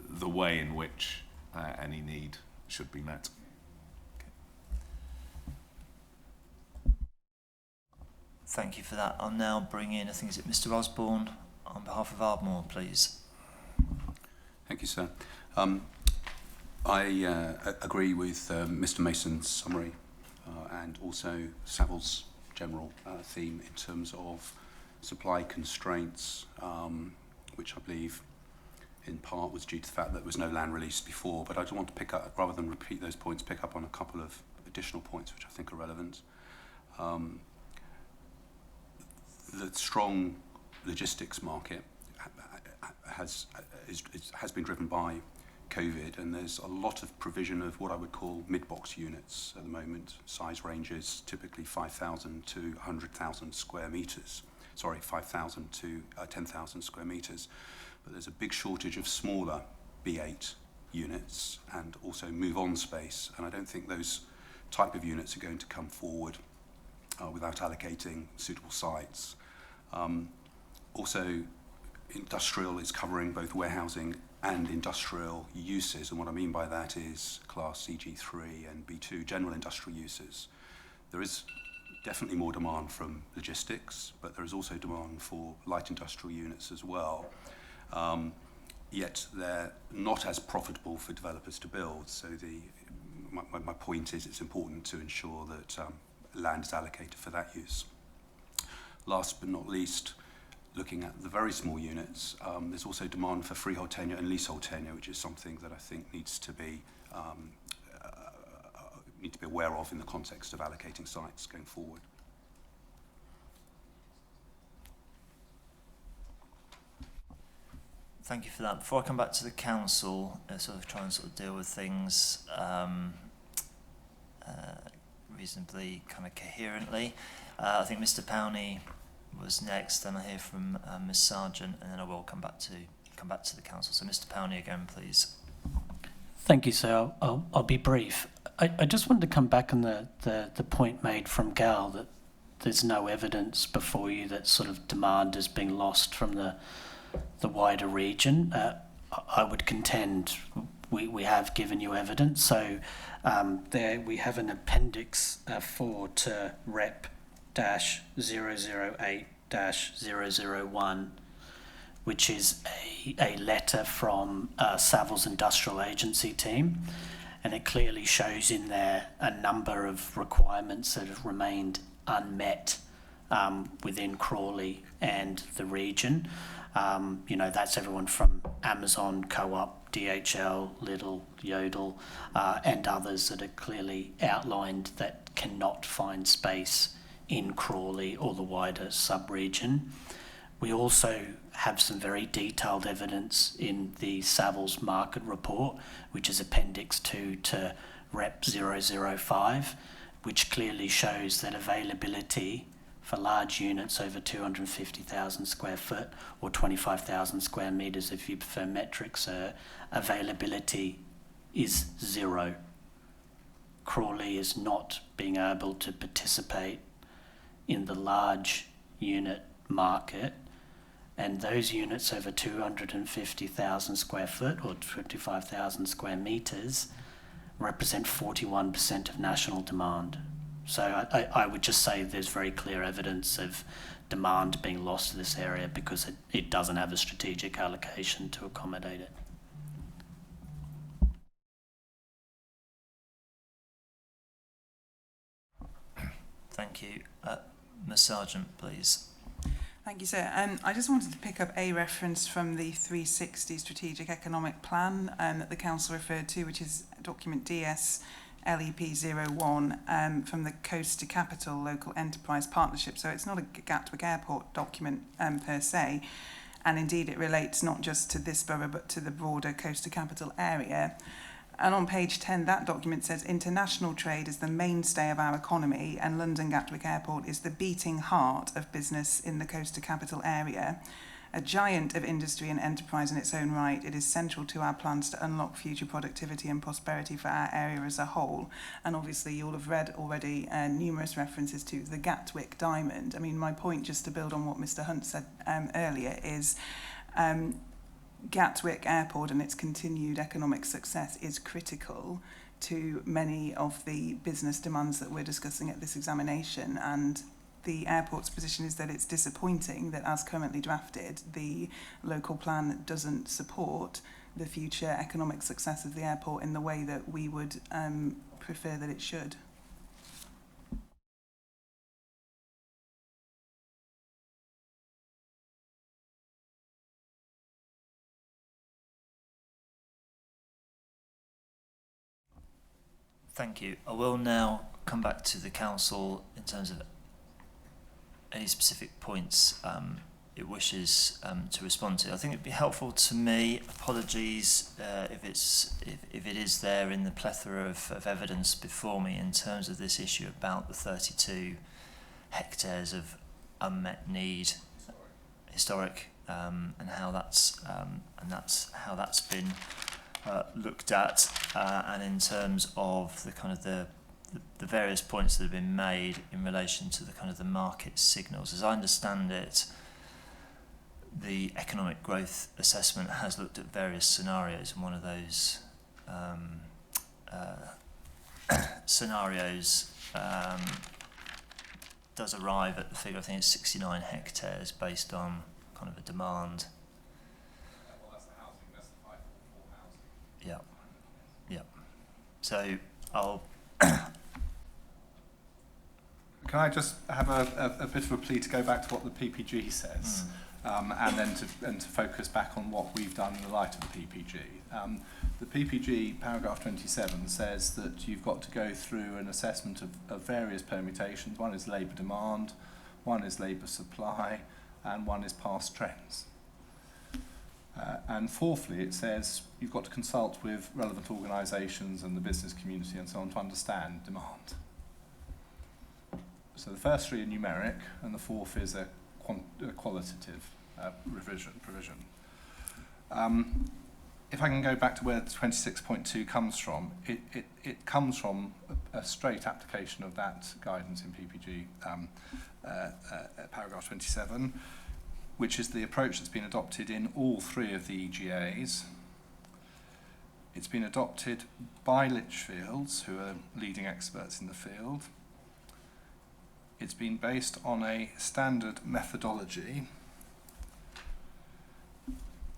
the way in which any need should be met. Thank you for that. I'll now bring in, I think, is it Mr Osborne on behalf of Ardmore, please. Thank you, sir. I agree with Mr Mason's summary and also Savills' general theme in terms of supply constraints, which I believe in part was due to the fact that there was no land released before. But I just want to pick up, rather than repeat those points, pick up on a couple of additional points which I think are relevant. The strong logistics market has been driven by COVID, and there's a lot of provision of what I would call mid-box units at the moment. Size ranges typically 5,000 to 100,000 square metres. Sorry, 5,000 to 10,000 square metres. But there's a big shortage of smaller B8 units and also move-on space, and I don't think those type of units are going to come forward without allocating suitable sites. Also, industrial is covering both warehousing and industrial uses, and what I mean by that is class CG3 and B2 general industrial uses. There is definitely more demand from logistics, but there is also demand for light industrial units as well. Yet they're not as profitable for developers to build, so my point is it's important to ensure that land is allocated for that use. Last but not least, looking at the very small units, there's also demand for freehold tenure and leasehold tenure, which is something that I think needs to be aware of in the context of allocating sites going forward. Thank you for that. Before I come back to the council, sort of try and sort of deal with things reasonably kind of coherently. I think Mr. Powney was next, then I hear from Ms. Sargent, and then I will come back to the council. So Mr. Powney again, please. Thank you, sir. I'll be brief. I just wanted to come back on the point made from Gal that there's no evidence before you that sort of demand is being lost from the wider region. I would contend we have given you evidence. So there we have an appendix 4 to Rep-008-001, which is a letter from Savills Industrial Agency team, and it clearly shows in there a number of requirements that have remained unmet within Crawley and the region. That's everyone from Amazon, Co-op, DHL, Lidl, Yodel, and others that are clearly outlined that cannot find space in Crawley or the wider sub-region. We also have some very detailed evidence in the Savills market report, which is Appendix 2 to Rep 005, which clearly shows that availability for large units over 250,000 square foot or 25,000 square metres if you prefer metrics, availability is zero. Crawley is not being able to participate in the large unit market, and those units over 250,000 square foot or 25,000 square metres represent 41% of national demand. So I would just say there's very clear evidence of demand being lost to this area because it doesn't have a strategic allocation to accommodate it. Thank you. Ms. Sargent, please. Thank you, sir. I just wanted to pick up a reference from the 360 Strategic Economic Plan that the Council referred to, which is document DS LEP01 from the Coast to Capital Local Enterprise Partnership. So it's not a Gatwick Airport document per se, and indeed it relates not just to this borough but to the broader Coast to Capital area. And on page 10, that document says international trade is the mainstay of our economy, and London Gatwick Airport is the beating heart of business in the Coast to Capital area. A giant of industry and enterprise in its own right, it is central to our plans to unlock future productivity and prosperity for our area as a whole. And obviously you'll have read already numerous references to the Gatwick Diamond. I mean, my point, just to build on what Mr. Hunt said earlier, is Gatwick Airport and its continued economic success is critical to many of the business demands that we're discussing at this examination, and the airport's position is that it's disappointing that, as currently drafted, the local plan doesn't support the future economic success of the airport in the way that we would prefer that it should. Thank you. I will now come back to the council in terms of any specific points it wishes to respond to. I think it'd be helpful to me. Apologies if it is there in the plethora of evidence before me in terms of this issue about the 32 hectares of unmet need, historic, and how that's been looked at, and in terms of the kind of the various points that have been made in relation to the kind of the market signals. As I understand it, the economic growth assessment has looked at various scenarios, and one of those scenarios does arrive at the figure, I think it's 69 hectares, based on kind of a demand. Well, that's the housing, that's the 544 housing. Yeah. Yeah. So I'll... Can I just have a bit of a plea to go back to what the PPG says, and then to focus back on what we've done in the light of the PPG. The PPG, paragraph 27, says that you've got to go through an assessment of various permutations. One is labour demand, one is labour supply, and one is past trends. And fourthly, it says you've got to consult with relevant organisations and the business community and so on to understand demand. So the first three are numeric, and the fourth is a qualitative provision. If I can go back to where the 26.2 comes from, it comes from a straight application of that guidance in PPG, paragraph 27, which is the approach that's been adopted in all three of the EGAs. It's been adopted by Lichfields, who are leading experts in the field. It's been based on a standard methodology,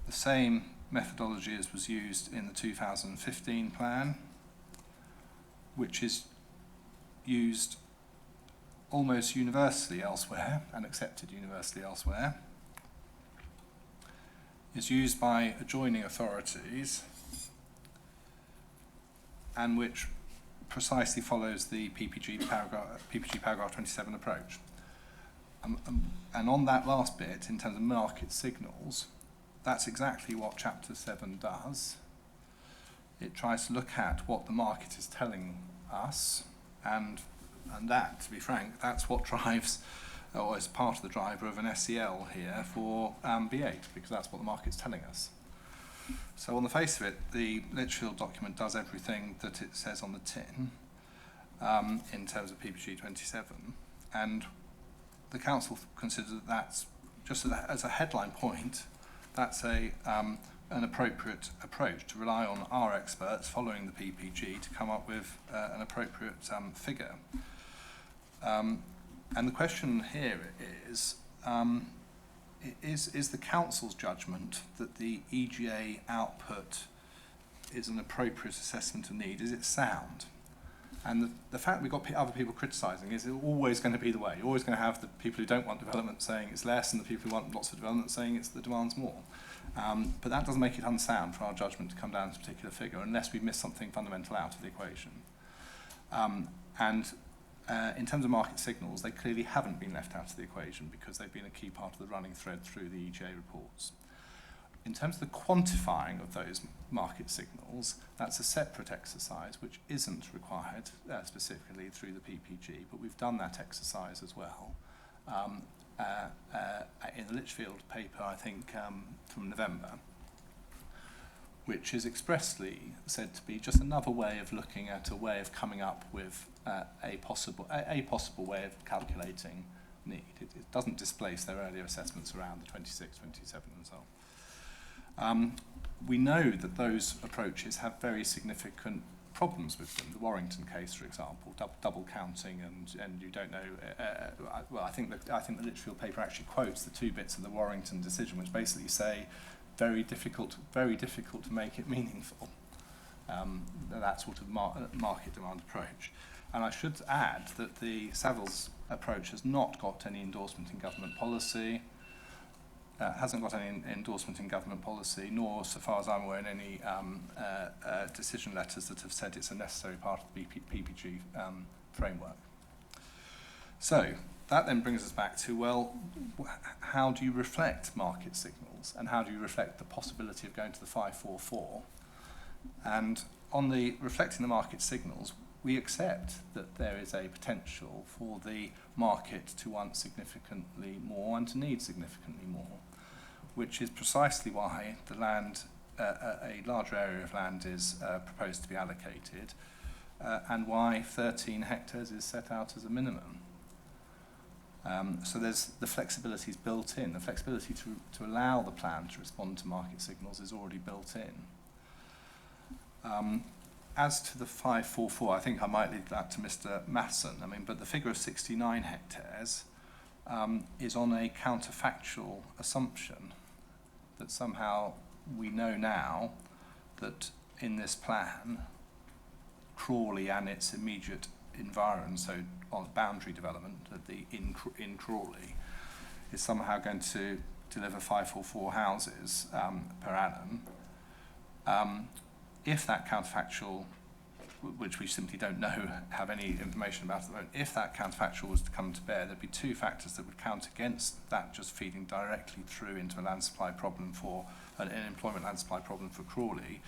the same methodology as was used in the 2015 plan, which is used almost universally elsewhere and accepted universally elsewhere, is used by adjoining authorities, and which precisely follows the PPG paragraph 27 approach. And on that last bit, in terms of market signals, that's exactly what Chapter 7 does. It tries to look at what the market is telling us, and that, to be frank, that's what drives, or is part of the driver of an SEL here for B8, because that's what the market's telling us. So on the face of it, the Litchfield document does everything that it says on the tin in terms of PPG 27, and the council considers that that's, just as a headline point, that's an appropriate approach to rely on our experts following the PPG to come up with an appropriate figure. And the question here is the council's judgment that the EGA output is an appropriate assessment of need? Is it sound? And the fact we've got other people criticising is always going to be the way. You're always going to have the people who don't want development saying it's less, and the people who want lots of development saying it's the demand's more. But that doesn't make it unsound for our judgment to come down to a particular figure unless we miss something fundamental out of the equation. In terms of market signals, they clearly haven't been left out of the equation because they've been a key part of the running thread through the EGA reports. In terms of the quantifying of those market signals, that's a separate exercise which isn't required specifically through the PPG, but we've done that exercise as well. In the Litchfield paper, I think, from November, which is expressly said to be just another way of looking at a way of coming up with a possible way of calculating need. It doesn't displace their earlier assessments around the 26, 27 and so on. We know that those approaches have very significant problems with them. The Warrington case, for example, double counting, and you don't know. Well, I think the Litchfield paper actually quotes the two bits of the Warrington decision, which basically say very difficult to make it meaningful. That sort of market demand approach. And I should add that the Savills approach has not got any endorsement in government policy. hasn't got any endorsement in government policy, nor, so far as I'm aware, in any decision letters that have said it's a necessary part of the PPG framework. So that then brings us back to, well, how do you reflect market signals, and how do you reflect the possibility of going to the 544? And on the reflecting the market signals, we accept that there is a potential for the market to want significantly more and to need significantly more, which is precisely why the land, a larger area of land is proposed to be allocated, and why 13 hectares is set out as a minimum. So there's the flexibility is built in. The flexibility to allow the plan to respond to market signals is already built in. As to the 544, I think I might leave that to Mr. Masson. I mean, but the figure of 69 hectares is on a counterfactual assumption that somehow we know now that in this plan, Crawley and its immediate environment, so on boundary development in Crawley, is somehow going to deliver 544 houses per annum. If that counterfactual, which we simply don't know, have any information about at the moment, if that counterfactual was to come to bear, there'd be two factors that would count against that just feeding directly through into a land supply problem for an employment land supply problem for Crawley.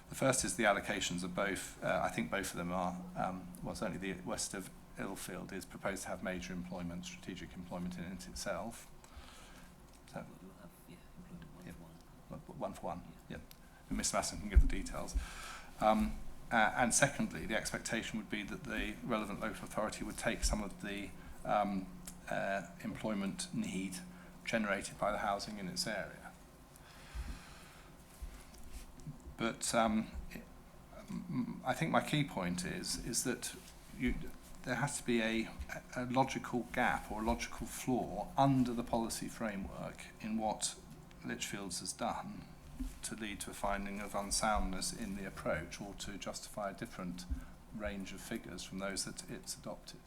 The first is the allocations of both. I think both of them are, well, certainly the west of Ilfield is proposed to have major employment, strategic employment in it itself. So, one for one, yeah. And Mr. Masson can give the details. And secondly, the expectation would be that the relevant local authority would take some of the employment need generated by the housing in its area. But I think my key point is that there has to be a logical gap or a logical flaw under the policy framework in what Lichfields has done to lead to a finding of unsoundness in the approach, or to justify a different range of figures from those that it's adopted.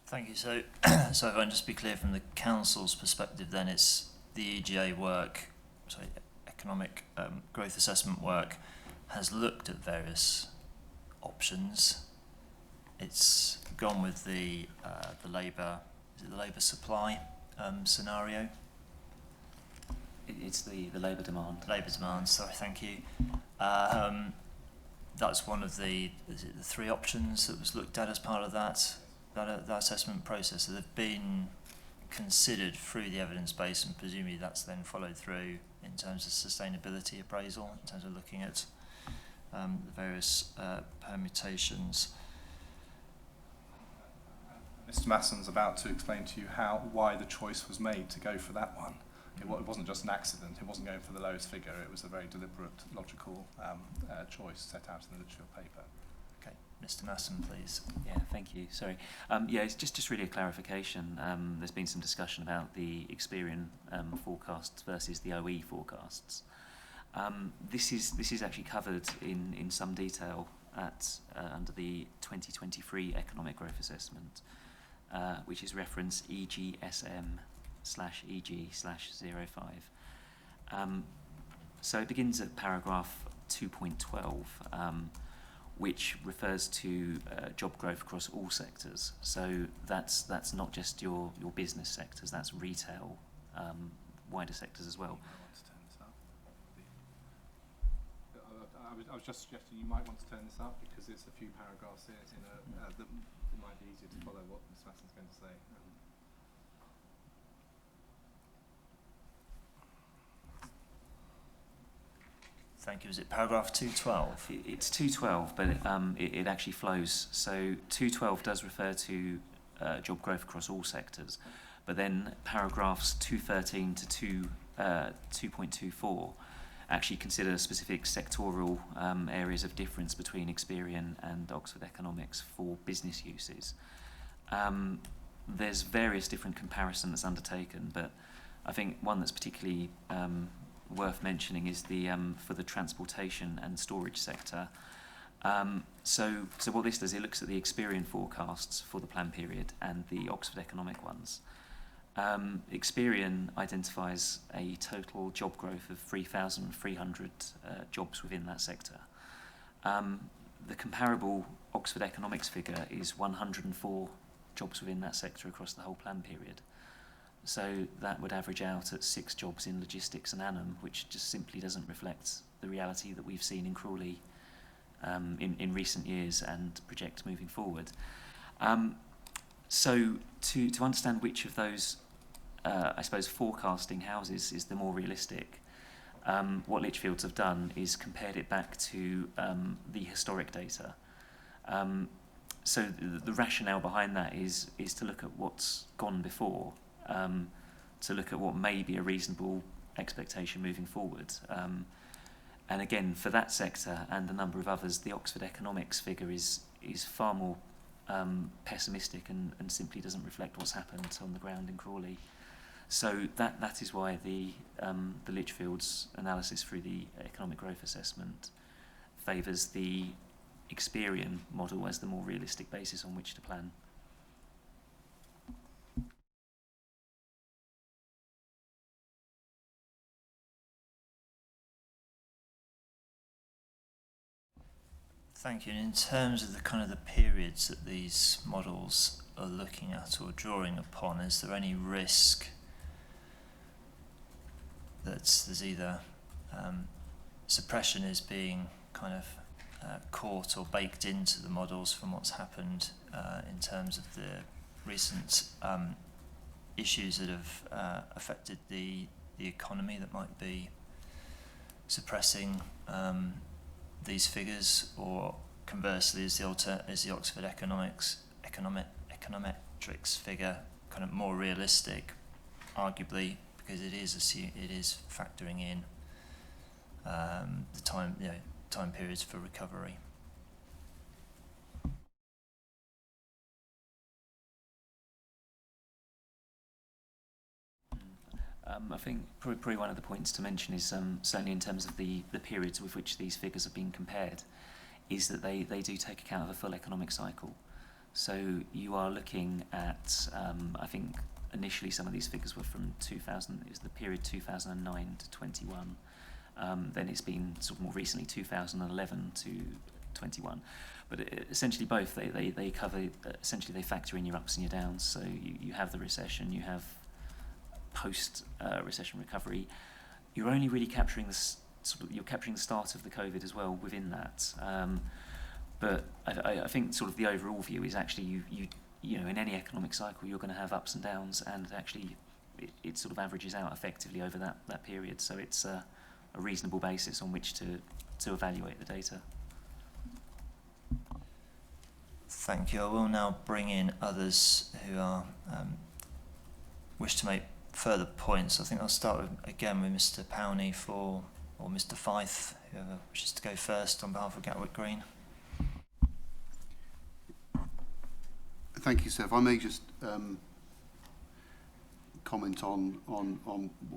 Thank you. So, so if I can just be clear from the council's perspective, then it's the EGA work, sorry, economic growth assessment work, has looked at various options. It's gone with the labour, is it the labour supply scenario? It's the labour demand. Labour demand, sorry, thank you. That's one of the three options that was looked at as part of that assessment process. So they've been considered through the evidence base, and presumably that's then followed through in terms of sustainability appraisal, in terms of looking at the various permutations. Mr. Masson's about to explain to you why the choice was made to go for that one. It wasn't just an accident. It wasn't going for the lowest figure. It was a very deliberate, logical choice set out in the Lichfield paper. Okay, Mr. Masson, please. Yeah, thank you. Sorry. Yeah, it's just really a clarification. There's been some discussion about the Experian forecasts versus the OE forecasts. This is actually covered in some detail under the 2023 Economic Growth Assessment, which is reference EGSM/EG/05. So it begins at paragraph 2.12, which refers to job growth across all sectors. So that's not just your business sectors, that's retail, wider sectors as well. I was just suggesting you might want to turn this up because it's a few paragraphs here that it might be easier to follow what Ms. Masson's going to say. Thank you. Is it paragraph 212? It's 212, but it actually flows. So 212 does refer to job growth across all sectors, but then paragraphs 213 to 2.24 actually consider specific sectoral areas of difference between Experian and Oxford Economics for business uses. There's various different comparisons that's undertaken, but I think one that's particularly worth mentioning is the for the transportation and storage sector. So what this does, it looks at the Experian forecasts for the plan period and the Oxford economic ones. Experian identifies a total job growth of 3,300 jobs within that sector. The comparable Oxford economics figure is 104 jobs within that sector across the whole plan period. So that would average out at 6 jobs in logistics and annum, which just simply doesn't reflect the reality that we've seen in Crawley in recent years and project moving forward. So to understand which of those, I suppose, forecasting houses is the more realistic, what Lichfields have done is compared it back to the historic data. So the rationale behind that is to look at what's gone before, to look at what may be a reasonable expectation moving forward. And again, for that sector and a number of others, the Oxford economics figure is far more pessimistic and simply doesn't reflect what's happened on the ground in Crawley. So that is why the Lichfields analysis through the economic growth assessment favours the Experian model as the more realistic basis on which to plan. Thank you. And in terms of the kind of the periods that these models are looking at or drawing upon, is there any risk that there's either suppression is being kind of caught or baked into the models from what's happened in terms of the recent issues that have affected the economy that might be suppressing these figures, or conversely, is the Oxford econometrics figure kind of more realistic, arguably because it is factoring in the time periods for recovery. I think probably one of the points to mention is certainly in terms of the periods with which these figures have been compared, is that they do take account of a full economic cycle. So you are looking at, I think initially some of these figures were from 2000, it was the period 2009 to 21. Then it's been sort of more recently 2011 to 21. But essentially both, they cover, essentially they factor in your ups and your downs. So you have the recession, you have post-recession recovery. You're only really capturing you're capturing the start of the COVID as well within that. But I think sort of the overall view is actually you know, in any economic cycle you're going to have ups and downs, and actually it sort of averages out effectively over that period. So it's a reasonable basis on which to evaluate the data. Thank you. I will now bring in others who are wish to make further points. I think I'll start with Mr. Powney or Mr. Fife, whoever wishes to go first on behalf of Gatwick Green. Thank you, sir. If I may just comment on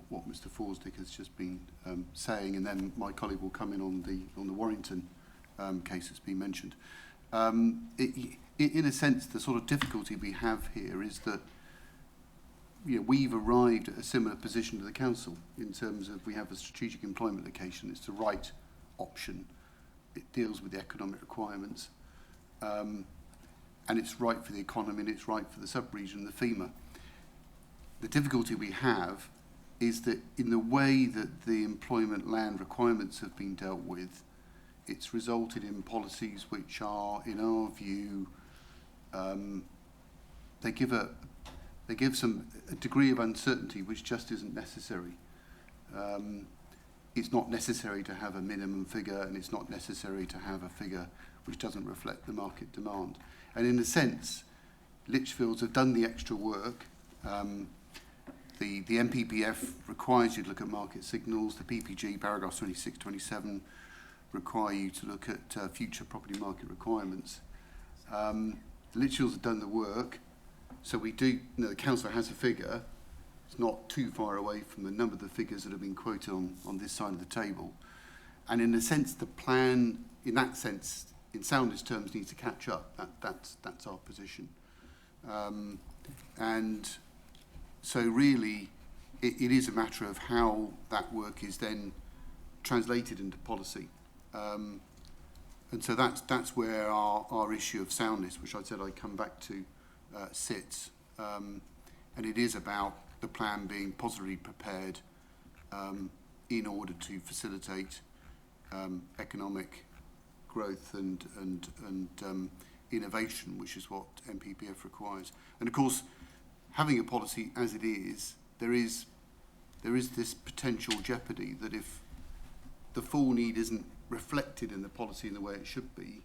what Mr. Forsdick has just been saying, and then my colleague will come in on the Warrington case that's been mentioned. In a sense, the sort of difficulty we have here is that we've arrived at a similar position to the council in terms of we have a strategic employment location. It's the right option. It deals with the economic requirements. And it's right for the economy, and it's right for the sub-region, the FEMA. The difficulty we have is that in the way that the employment land requirements have been dealt with, it's resulted in policies which are, in our view, they give a degree of uncertainty which just isn't necessary. It's not necessary to have a minimum figure, and it's not necessary to have a figure which doesn't reflect the market demand. And in a sense, Lichfields have done the extra work. The MPPF requires you to look at market signals. The PPG, paragraphs 26, 27, require you to look at future property market requirements. Lichfields have done the work, so we do, the council has a figure. It's not too far away from the number of the figures that have been quoted on this side of the table. And in a sense, the plan, in that sense, in soundness terms, needs to catch up. That's our position. And so really, it is a matter of how that work is then translated into policy. And so that's where our issue of soundness, which I said I'd come back to, sits. And it is about the plan being positively prepared in order to facilitate economic growth and innovation, which is what MPPF requires. And of course, having a policy as it is, there is this potential jeopardy that if the full need isn't reflected in the policy in the way it should be,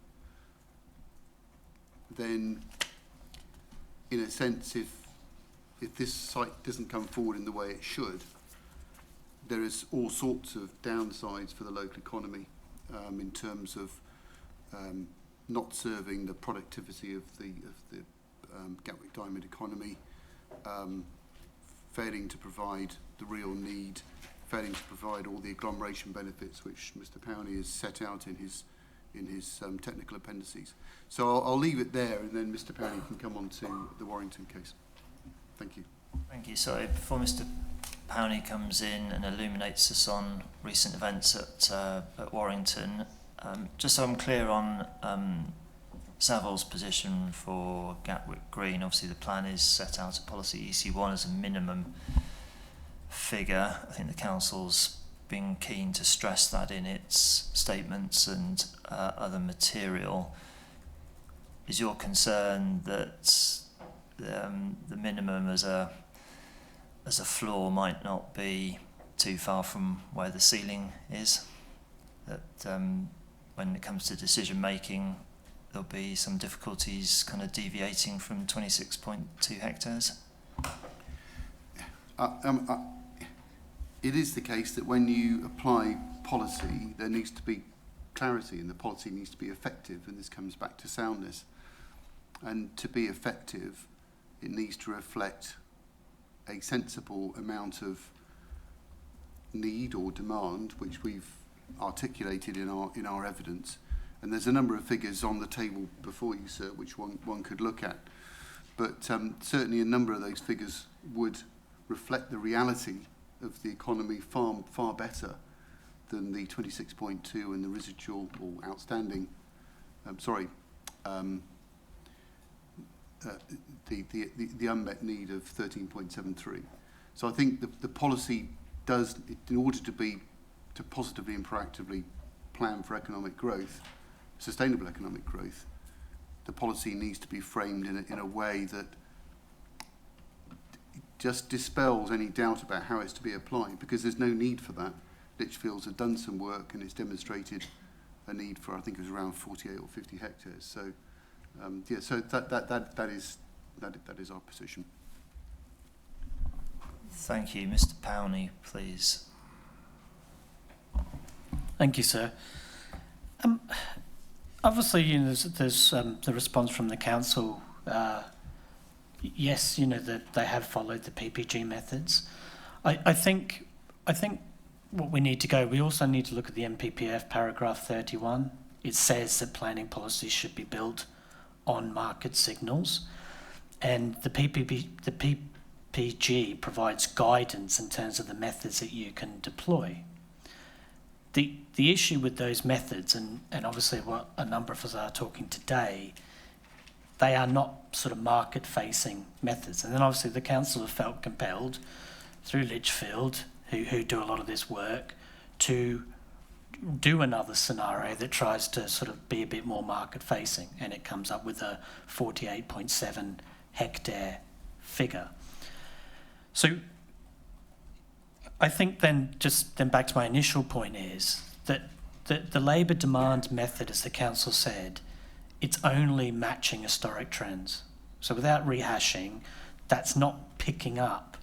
then in a sense, if this site doesn't come forward in the way it should, there is all sorts of downsides for the local economy in terms of not serving the productivity of the Gatwick Diamond economy, failing to provide the real need, failing to provide all the agglomeration benefits which Mr. Powney has set out in his technical appendices. So I'll leave it there, and then Mr. Powney can come on to the Warrington case. Thank you. Thank you. So before Mr. Powney comes in and illuminates us on recent events at Warrington, just so I'm clear on Savills' position for Gatwick Green, obviously the plan is set out a policy EC1 as a minimum figure. I think the council's been keen to stress that in its statements and other material. Is your concern that the minimum as a floor might not be too far from where the ceiling is? That when it comes to decision making, there'll be some difficulties kind of deviating from 26.2 hectares? It is the case that when you apply policy, there needs to be clarity, and the policy needs to be effective, and this comes back to soundness. And to be effective, it needs to reflect a sensible amount of need or demand, which we've articulated in our evidence. And there's a number of figures on the table before you, sir, which one could look at. But certainly a number of those figures would reflect the reality of the economy far better than the 26.2 and the residual or outstanding, the unmet need of 13.73. So I think the policy does, in order to positively and proactively plan for economic growth, sustainable economic growth, the policy needs to be framed in a way that just dispels any doubt about how it's to be applied, because there's no need for that. Litchfields have done some work and it's demonstrated a need for, I think it was around 48 or 50 hectares. So yeah, so that is our position. Thank you. Mr. Powney, please. Thank you, sir. Obviously, there's the response from the council. Yes, that they have followed the PPG methods. I think what we need to go, we also need to look at the MPPF paragraph 31. It says that planning policies should be built on market signals, and the PPG provides guidance in terms of the methods that you can deploy. The issue with those methods, and obviously what a number of us are talking today, they are not sort of market-facing methods. And then obviously the council have felt compelled through Litchfield, who do a lot of this work, to do another scenario that tries to sort of be a bit more market-facing, and it comes up with a 48.7 hectare figure. So I think then back to my initial point is that the labour demand method, as the council said, it's only matching historic trends. So without rehashing, that's not picking up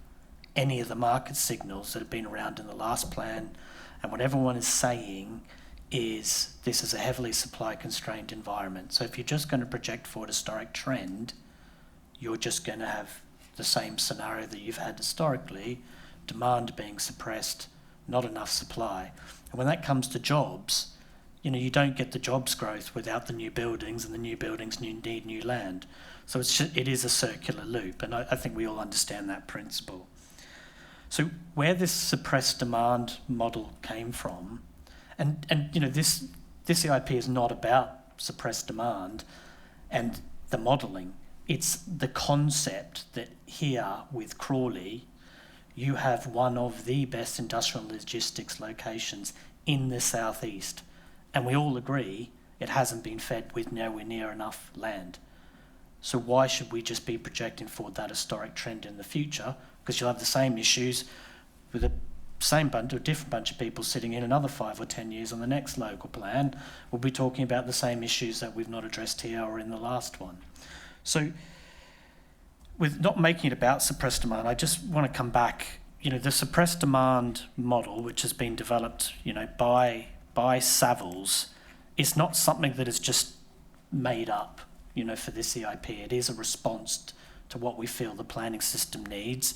any of the market signals that have been around in the last plan, and what everyone is saying is this is a heavily supply constrained environment. So if you're just going to project forward historic trend, you're just going to have the same scenario that you've had historically, demand being suppressed, not enough supply. And when that comes to jobs, you don't get the jobs growth without the new buildings, and the new buildings need new land. So it is a circular loop, and I think we all understand that principle. So where this suppressed demand model came from, and this EIP is not about suppressed demand and the modelling. It's the concept that here with Crawley, you have one of the best industrial logistics locations in the southeast. And we all agree it hasn't been fed with nowhere near enough land. So why should we just be projecting forward that historic trend in the future? Because you'll have the same issues with a different bunch of people sitting in another 5 or 10 years on the next local plan. We'll be talking about the same issues that we've not addressed here or in the last one. So with not making it about suppressed demand, I just want to come back, the suppressed demand model, which has been developed, by Savills, is not something that is just made up, for this EIP. It is a response to what we feel the planning system needs.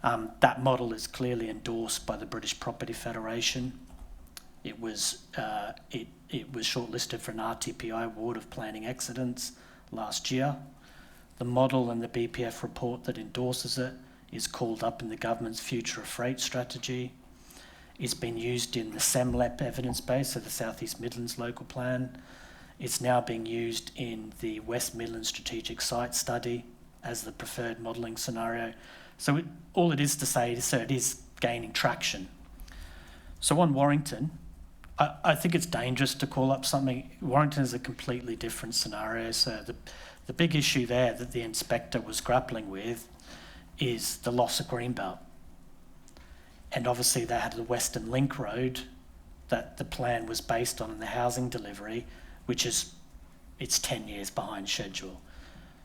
That model is clearly endorsed by the British Property Federation. It was shortlisted for an RTPI Award of Planning Excellence last year. The model and the BPF report that endorses it is called up in the government's Future of Freight strategy. It's been used in the SEMLEP evidence base, so the South East Midlands local plan. It's now being used in the West Midlands strategic site study as the preferred modelling scenario. So all it is to say is it is gaining traction. So on Warrington, I think it's dangerous to call up something. Warrington is a completely different scenario. So the big issue there that the inspector was grappling with is the loss of Greenbelt. And obviously they had the Western Link Road that the plan was based on in the housing delivery, which it's 10 years behind schedule.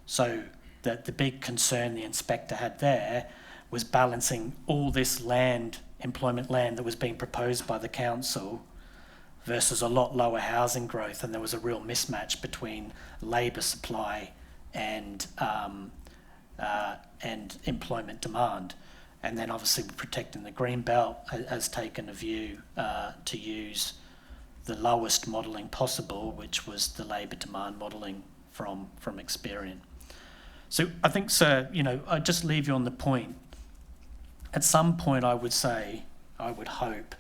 So that the big concern the inspector had there was balancing all this land, employment land that was being proposed by the council versus a lot lower housing growth, and there was a real mismatch between labour supply and employment demand. And then obviously protecting the green belt has taken a view to use the lowest modelling possible, which was the labour demand modelling from Experian. So I think, sir, I just leave you on the point. At some point, I would hope,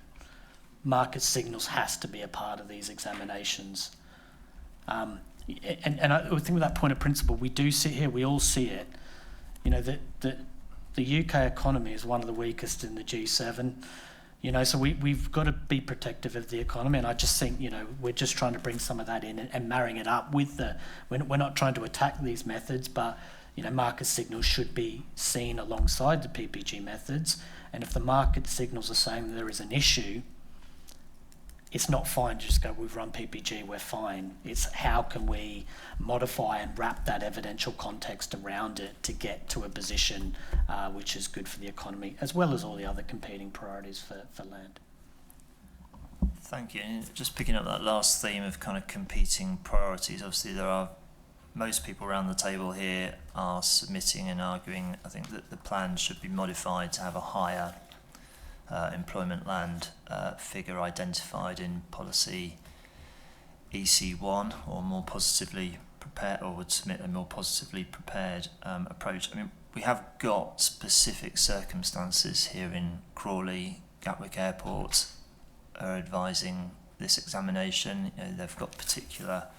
market signals has to be a part of these examinations. And I would think with that point of principle, we do sit here, we all see it. That the UK economy is one of the weakest in the G7. So we've got to be protective of the economy, and I just think, we're just trying to bring some of that in and marrying it up with we're not trying to attack these methods, but, market signals should be seen alongside the PPG methods. And if the market signals are saying that there is an issue, it's not fine to just go, we've run PPG, we're fine. It's how can we modify and wrap that evidential context around it to get to a position which is good for the economy, as well as all the other competing priorities for land. Thank you. And just picking up that last theme of kind of competing priorities, obviously most people around the table here are submitting and arguing, I think, that the plan should be modified to have a higher employment land figure identified in policy EC1, or more positively prepared, or would submit a more positively prepared approach. I mean, we have got specific circumstances here in Crawley. Gatwick Airport are advising this examination. They've got particular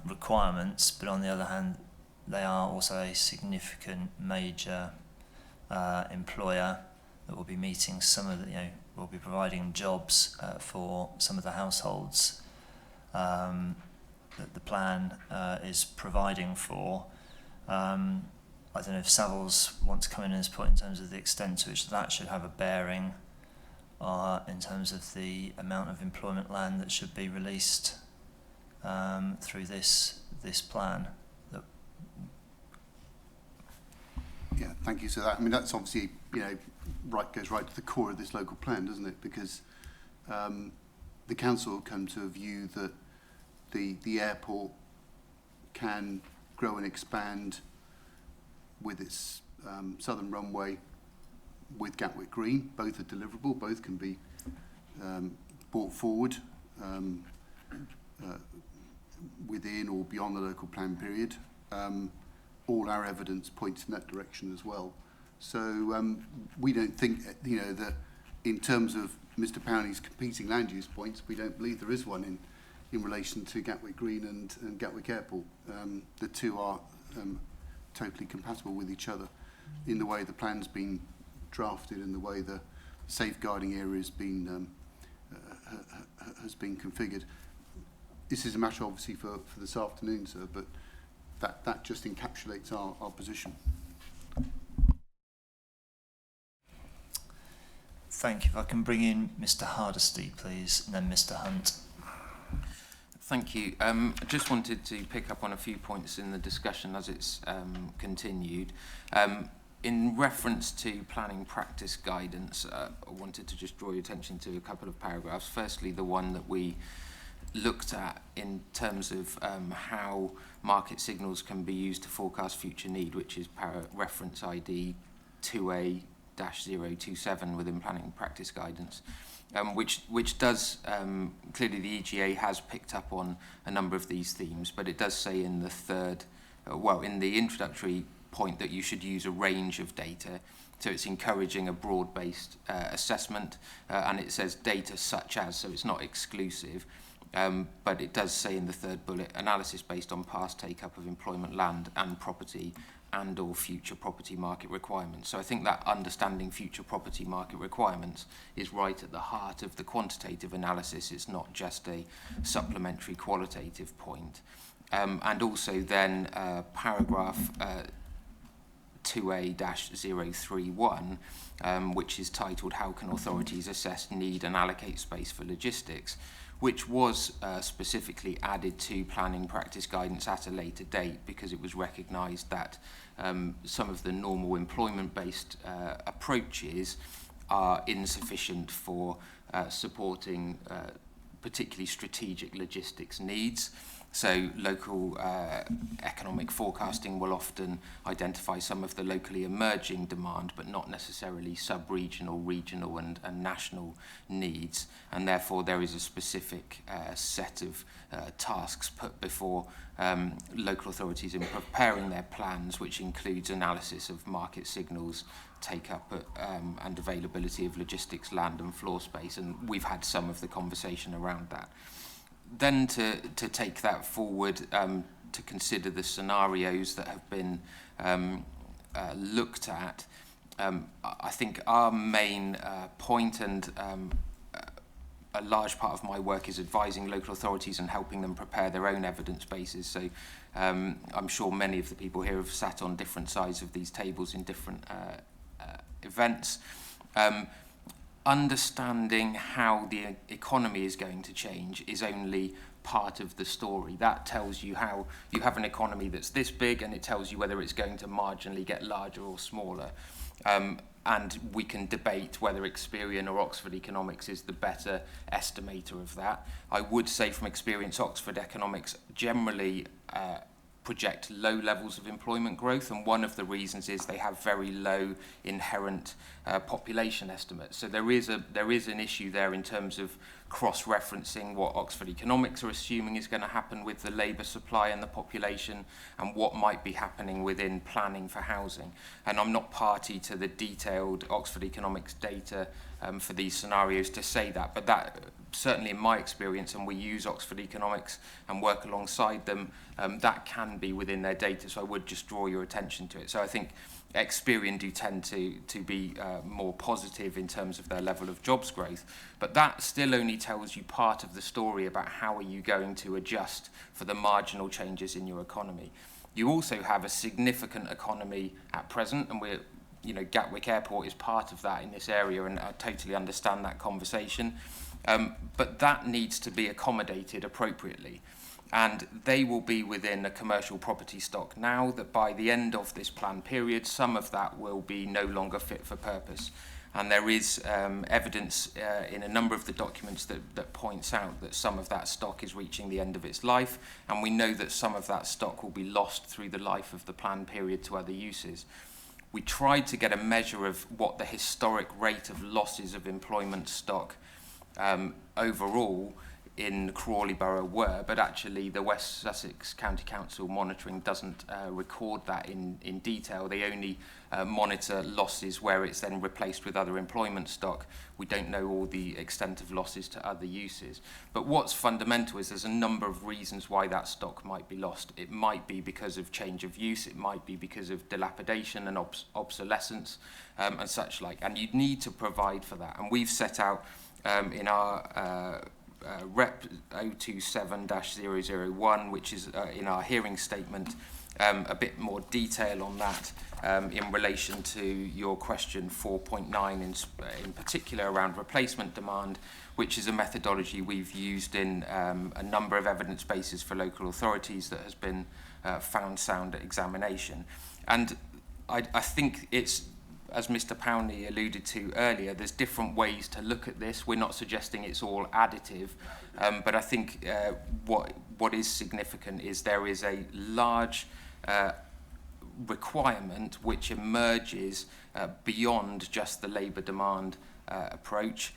requirements, but on the other hand, they are also a significant major employer that will be meeting some of the, will be providing jobs for some of the households that the plan is providing for. I don't know if Savills want to come in at this point in terms of the extent to which that should have a bearing in terms of the amount of employment land that should be released through this plan. Yeah, thank you. So that, I mean, that's obviously, goes right to the core of this local plan, doesn't it? Because the council come to a view that the airport can grow and expand with its southern runway with Gatwick Green. Both are deliverable, both can be brought forward. within or beyond the local plan period. All our evidence points in that direction as well. So we don't think, that in terms of Mr. Powney's competing land use points, we don't believe there is one in relation to Gatwick Green and Gatwick Airport. The two are totally compatible with each other in the way the plan's been drafted and the way the safeguarding area has been configured. This is a matter obviously for this afternoon, sir, but that just encapsulates our position. Thank you. If I can bring in Mr. Hardesty, please, and then Mr. Hunt. Thank you. I just wanted to pick up on a few points in the discussion as it's continued. In reference to planning practice guidance, I wanted to just draw your attention to a couple of paragraphs. Firstly, the one that we looked at in terms of how market signals can be used to forecast future need, which is reference ID 2A-027 within planning practice guidance, which does, clearly the EGA has picked up on a number of these themes, but it does say in the third, in the introductory point that you should use a range of data. So it's encouraging a broad-based assessment, and it says data such as, so it's not exclusive. But it does say in the third bullet, analysis based on past take-up of employment land and property and or future property market requirements. So I think that understanding future property market requirements is right at the heart of the quantitative analysis. It's not just a supplementary qualitative point. And also then paragraph 2A-031, which is titled How Can Authorities Assess Need and Allocate Space for Logistics, which was specifically added to planning practice guidance at a later date because it was recognised that some of the normal employment-based approaches are insufficient for supporting particularly strategic logistics needs. So local economic forecasting will often identify some of the locally emerging demand, but not necessarily sub-regional, regional and national needs. And therefore there is a specific set of tasks put before local authorities in preparing their plans, which includes analysis of market signals, take-up and availability of logistics, land and floor space. And we've had some of the conversation around that. Then to take that forward, to consider the scenarios that have been looked at, I think our main point and a large part of my work is advising local authorities and helping them prepare their own evidence bases. So I'm sure many of the people here have sat on different sides of these tables in different events. Understanding how the economy is going to change is only part of the story. That tells you how you have an economy that's this big, and it tells you whether it's going to marginally get larger or smaller. And we can debate whether Experian or Oxford Economics is the better estimator of that. I would say from experience, Oxford Economics generally project low levels of employment growth, and one of the reasons is they have very low inherent population estimates. So there is an issue there in terms of cross-referencing what Oxford Economics are assuming is going to happen with the labour supply and the population, and what might be happening within planning for housing. And I'm not party to the detailed Oxford Economics data for these scenarios to say that, but that certainly in my experience, and we use Oxford Economics and work alongside them, that can be within their data, so I would just draw your attention to it. So I think Experian do tend to be more positive in terms of their level of jobs growth, but that still only tells you part of the story about how are you going to adjust for the marginal changes in your economy. You also have a significant economy at present, and Gatwick Airport is part of that in this area, and I totally understand that conversation. But that needs to be accommodated appropriately. And they will be within a commercial property stock now that by the end of this plan period, some of that will be no longer fit for purpose. And there is evidence in a number of the documents that points out that some of that stock is reaching the end of its life. And we know that some of that stock will be lost through the life of the plan period to other uses. We tried to get a measure of what the historic rate of losses of employment stock overall in Crawley Borough were, but actually the West Sussex County Council monitoring doesn't record that in detail. They only monitor losses where it's then replaced with other employment stock. We don't know all the extent of losses to other uses. But what's fundamental is there's a number of reasons why that stock might be lost. It might be because of change of use, it might be because of dilapidation and obsolescence and such like, and you need to provide for that. And we've set out in our Rep 027-001, which is in our hearing statement, a bit more detail on that in relation to your question 4.9 in particular around replacement demand, which is a methodology we've used in a number of evidence bases for local authorities that has been found sound at examination. And I think it's, as Mr. Pownley alluded to earlier, there's different ways to look at this. We're not suggesting it's all additive, but I think what is significant is there is a large requirement which emerges beyond just the labour demand approach.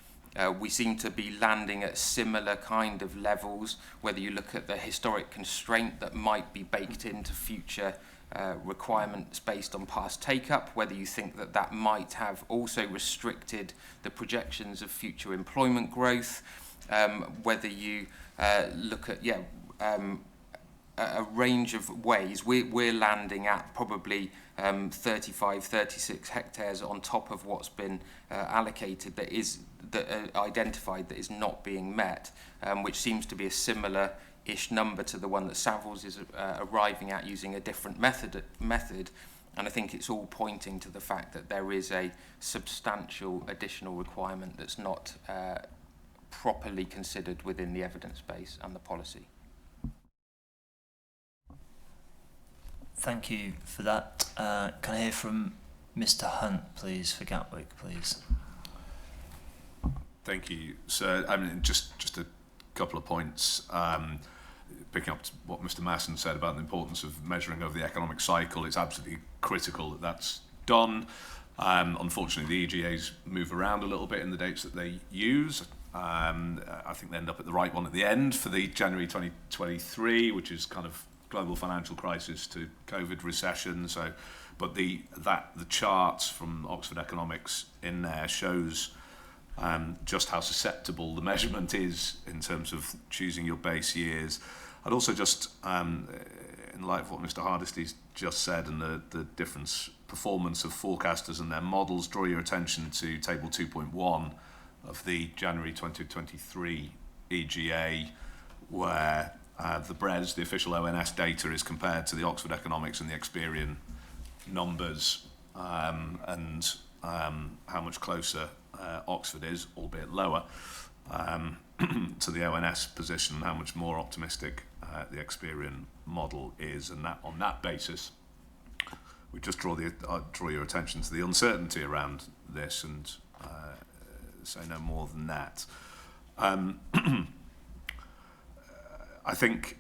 We seem to be landing at similar kind of levels, whether you look at the historic constraint that might be baked into future requirements based on past take-up, whether you think that that might have also restricted the projections of future employment growth, whether you look at a range of ways. We're landing at probably 35, 36 hectares on top of what's been allocated identified that is not being met, which seems to be a similar-ish number to the one that Savills is arriving at using a different method. And I think it's all pointing to the fact that there is a substantial additional requirement that's not properly considered within the evidence base and the policy. Thank you for that. Can I hear from Mr. Hunt, please, for Gatwick, please? Thank you. So, I mean, just a couple of points. Picking up what Mr. Masson said about the importance of measuring over the economic cycle, it's absolutely critical that that's done. Unfortunately, the EGAs move around a little bit in the dates that they use. I think they end up at the right one at the end for the January 2023, which is kind of global financial crisis to COVID recession. So, but the chart from Oxford Economics in there shows just how susceptible the measurement is in terms of choosing your base years. I'd also just, in light of what Mr. Hardisty's just said and the different performance of forecasters and their models, draw your attention to table 2.1 of the January 2023 EGA, where the BRES, the official ONS data, is compared to the Oxford Economics and the Experian numbers, and how much closer Oxford is, albeit lower, to the ONS position, how much more optimistic the Experian model is, and that on that basis, we just draw your attention to the uncertainty around this and say no more than that. I think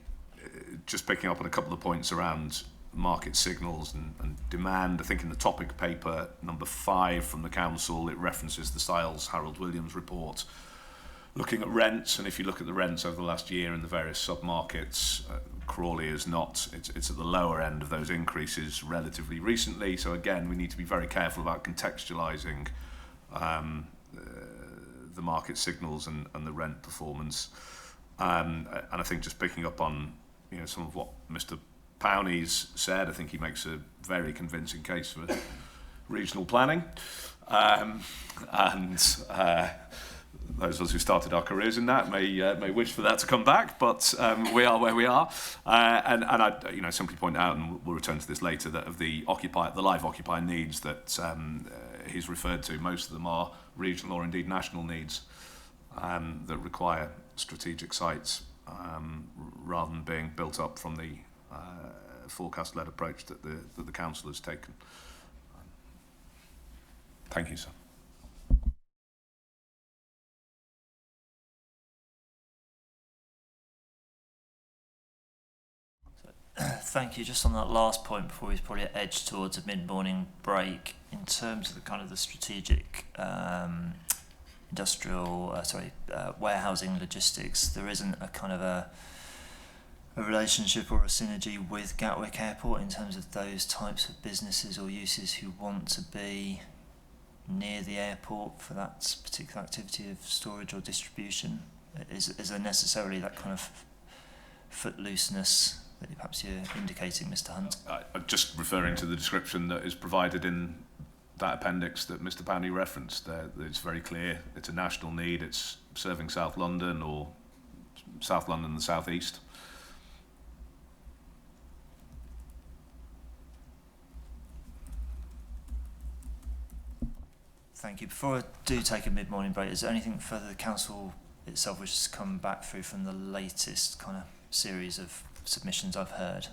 just picking up on a couple of points around market signals and demand, I think in the topic paper number 5 from the council, it references the Stiles Harold Williams report looking at rents, and if you look at the rents over the last year in the various sub-markets, Crawley is not, it's at the lower end of those increases relatively recently. So again, we need to be very careful about contextualising the market signals and the rent performance. And I think just picking up on some of what Mr. Powney's said, I think he makes a very convincing case for regional planning. Those of us who started our careers in that may wish for that to come back, but we are where we are. And I simply point out, and we'll return to this later, that of the live occupier needs that he's referred to, most of them are regional or indeed national needs that require strategic sites rather than being built up from the forecast-led approach that the council has taken. Thank you, sir. Thank you. Just on that last point, before we probably edge towards a mid-morning break, in terms of the kind of the strategic warehousing logistics, there isn't a kind of a relationship or a synergy with Gatwick Airport in terms of those types of businesses or uses who want to be near the airport for that particular activity of storage or distribution? Is there necessarily that kind of footlooseness that perhaps you're indicating, Mr. Hunt? I'm just referring to the description that is provided in that appendix that Mr. Powney referenced. It's very clear. It's a national need. It's serving South London or South London and the South East. Thank you. Before I do take a mid-morning break, is there anything further the council itself which has come back through from the latest kind of series of submissions I've heard?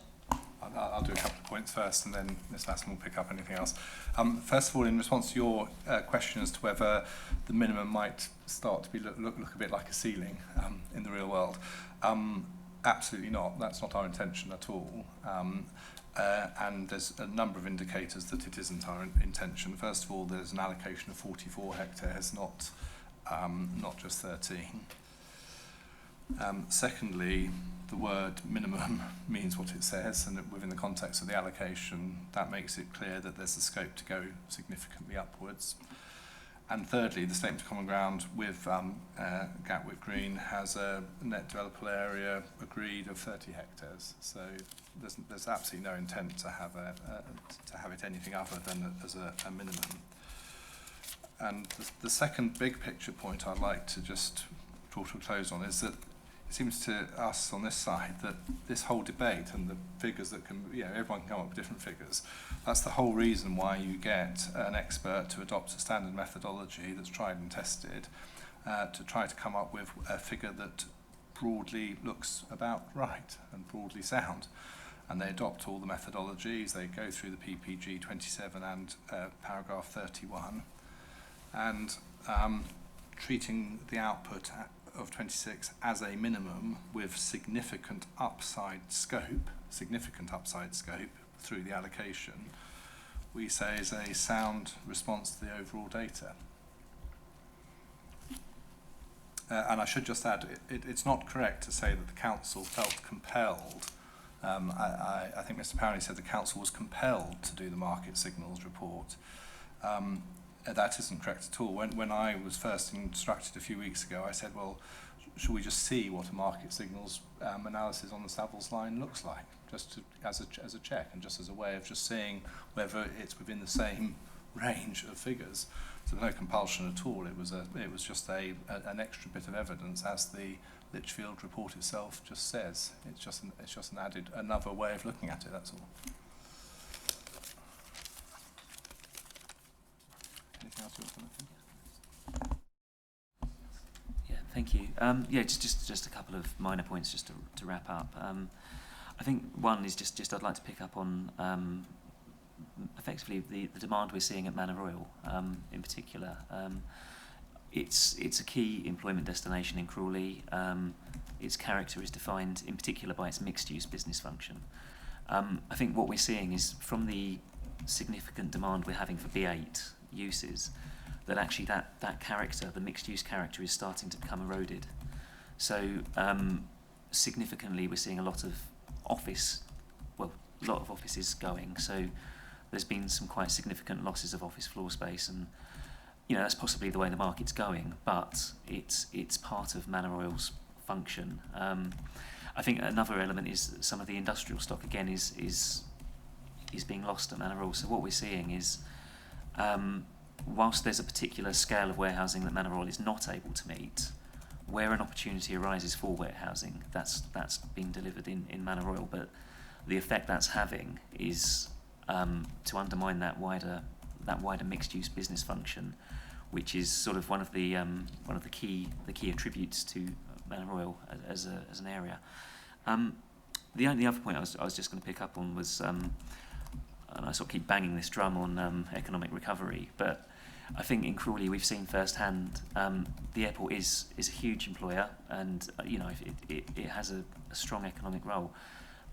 I'll do a couple of points first, and then Ms. Masson will pick up anything else. First of all, in response to your question as to whether the minimum might start to be look a bit like a ceiling in the real world, absolutely not. That's not our intention at all. And there's a number of indicators that it isn't our intention. First of all, there's an allocation of 44 hectares, not just 13. Secondly, the word minimum means what it says, and within the context of the allocation, that makes it clear that there's a scope to go significantly upwards. And thirdly, the Statement of Common Ground with Gatwick Green has a net developable area agreed of 30 hectares. So there's absolutely no intent to have it anything other than as a minimum. And the second big picture point I'd like to just draw to a close on is that it seems to us on this side that this whole debate and the figures that can, everyone can come up with different figures. That's the whole reason why you get an expert to adopt a standard methodology that's tried and tested to try to come up with a figure that broadly looks about right and broadly sound. And they adopt all the methodologies, they go through the PPG 27 and paragraph 31, and treating the output of 26 as a minimum with significant upside scope through the allocation, we say is a sound response to the overall data. And I should just add, it's not correct to say that the council felt compelled. I think Mr. Powney said the council was compelled to do the market signals report. That isn't correct at all. When I was first instructed a few weeks ago, I said, well, should we just see what a market signals analysis on the Savills line looks like, just as a check and just as a way of just seeing whether it's within the same range of figures. So no compulsion at all. It was just an extra bit of evidence, as the Litchfield report itself just says. It's just another way of looking at it. That's all. Anything else you want to look at? Yeah, thank you. Just a couple of minor points just to wrap up. I think one is just I'd like to pick up on effectively the demand we're seeing at Manor Royal in particular. It's a key employment destination in Crawley. Its character is defined in particular by its mixed-use business function. I think what we're seeing is, from the significant demand we're having for B8 uses, that actually that character, the mixed-use character, is starting to become eroded. So significantly, we're seeing a lot of offices going. So there's been some quite significant losses of office floor space, and that's possibly the way the market's going, but it's part of Manor Royal's function. I think another element is that some of the industrial stock again is being lost at Manor Royal. So what we're seeing is, whilst there's a particular scale of warehousing that Manor Royal is not able to meet, where an opportunity arises for warehousing, that's being delivered in Manor Royal. But the effect that's having is to undermine that wider mixed-use business function, which is sort of one of the key attributes to Manor Royal as an area. The only other point I was just going to pick up on was, and I sort of keep banging this drum on economic recovery, but I think in Crawley we've seen firsthand the airport is a huge employer, and it has a strong economic role.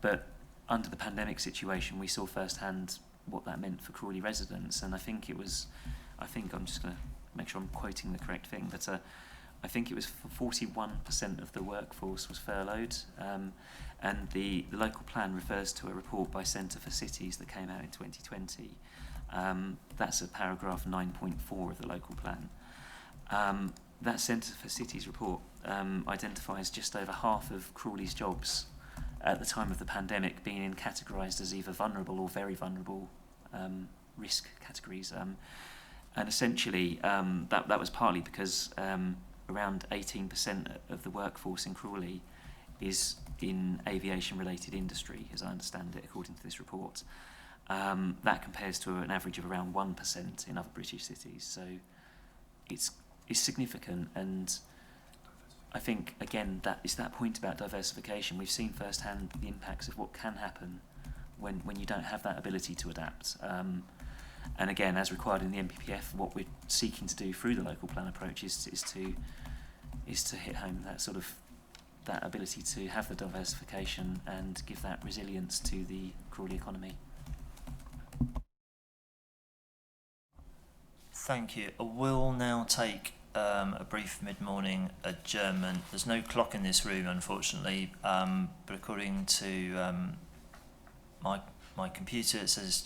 But under the pandemic situation, we saw firsthand what that meant for Crawley residents, and I think I'm just going to make sure I'm quoting the correct thing, but I think it was 41% of the workforce was furloughed, and the local plan refers to a report by Centre for Cities that came out in 2020. That's a paragraph 9.4 of the local plan. That Centre for Cities report identifies just over half of Crawley's jobs at the time of the pandemic being categorised as either vulnerable or very vulnerable risk categories. And essentially, that was partly because around 18% of the workforce in Crawley is in aviation-related industry, as I understand it, according to this report. That compares to an average of around 1% in other British cities. So it's significant, and I think, again, that is that point about diversification. We've seen firsthand the impacts of what can happen when you don't have that ability to adapt. And again, as required in the NPPF, what we're seeking to do through the local plan approach is to hit home that ability to have the diversification and give that resilience to the Crawley economy. Thank you. We'll now take a brief mid-morning adjournment. There's no clock in this room, unfortunately, but according to my computer, it says it's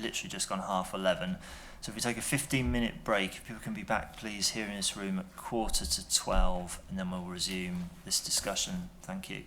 literally just gone 11:30. So if we take a 15-minute break, if people can be back, please, here in this room at 11:45, and then we'll resume this discussion. Thank you.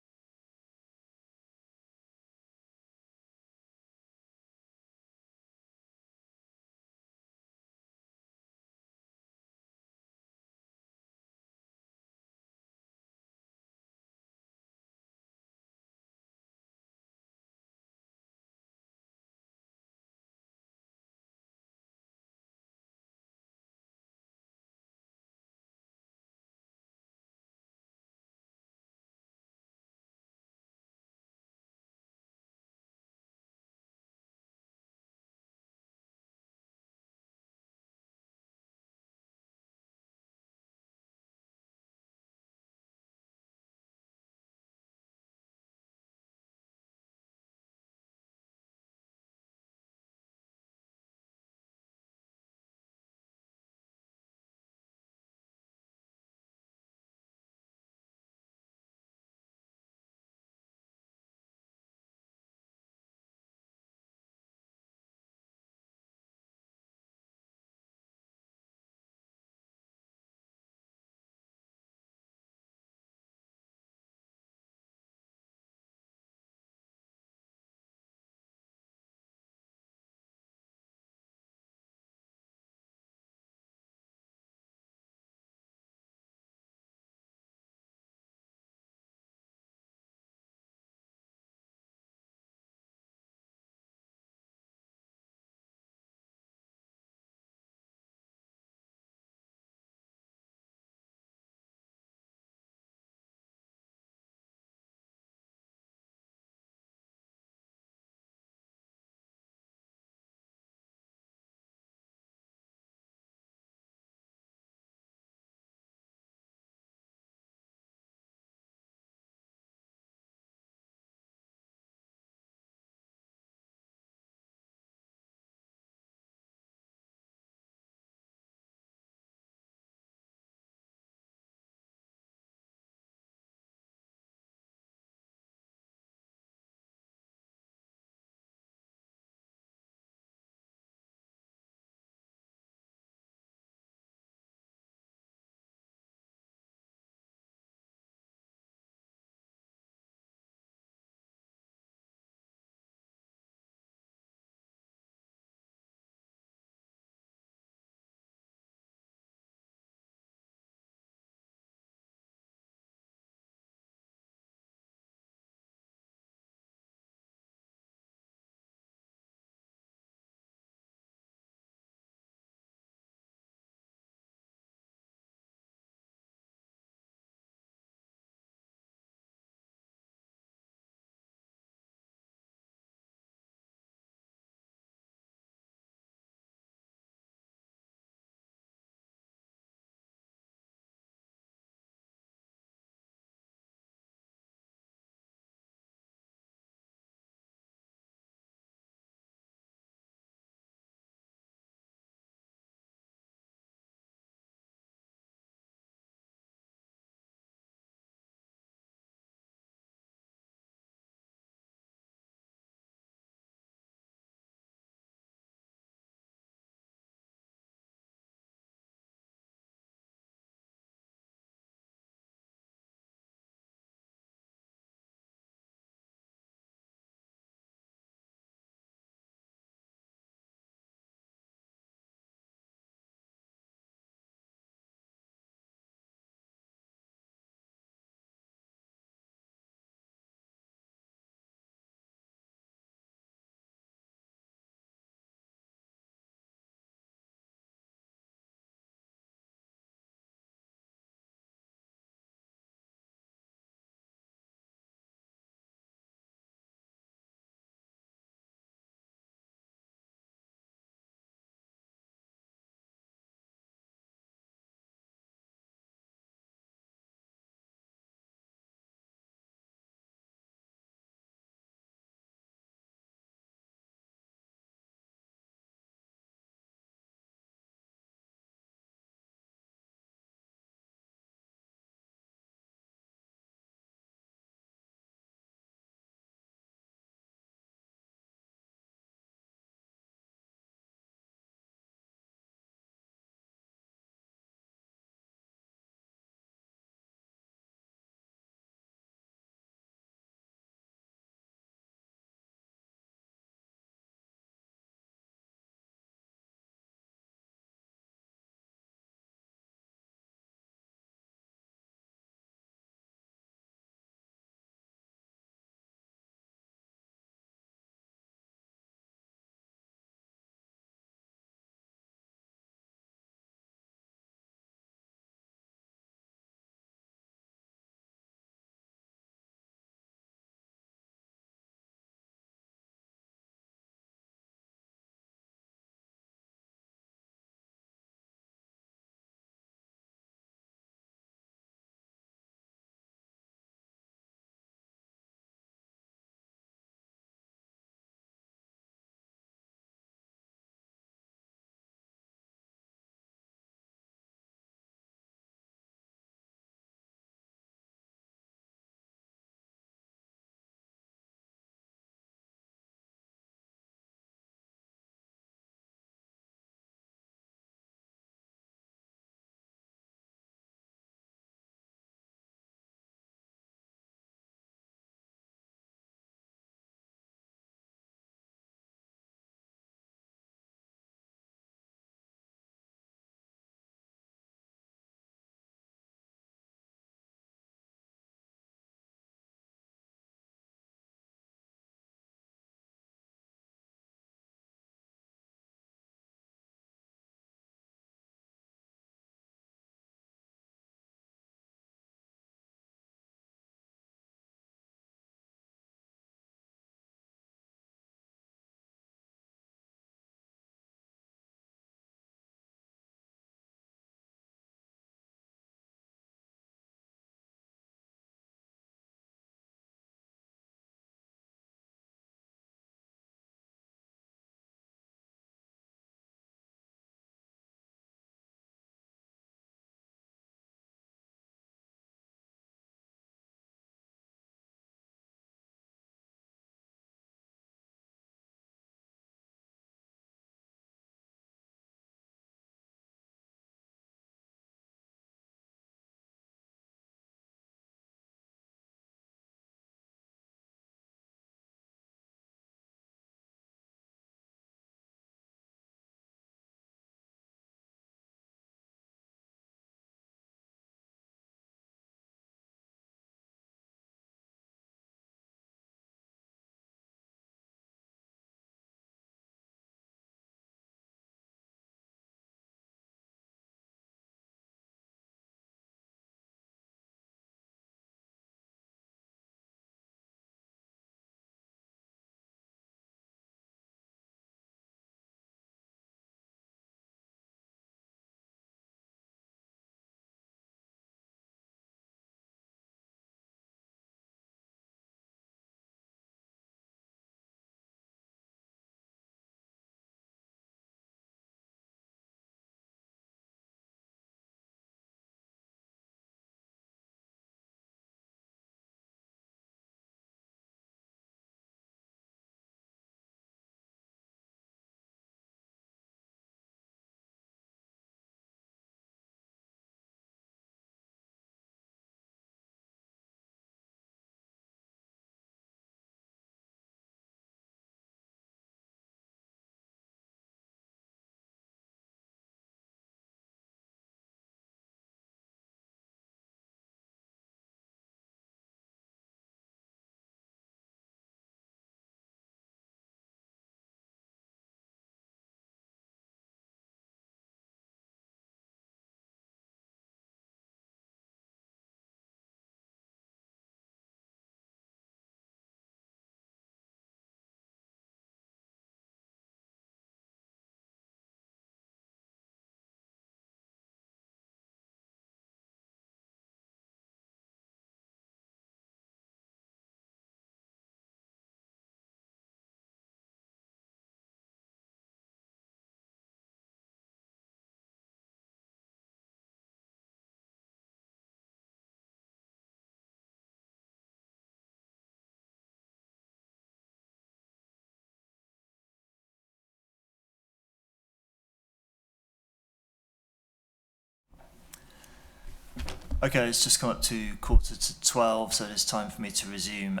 Okay, it's just come up to 11:45, so it's time for me to resume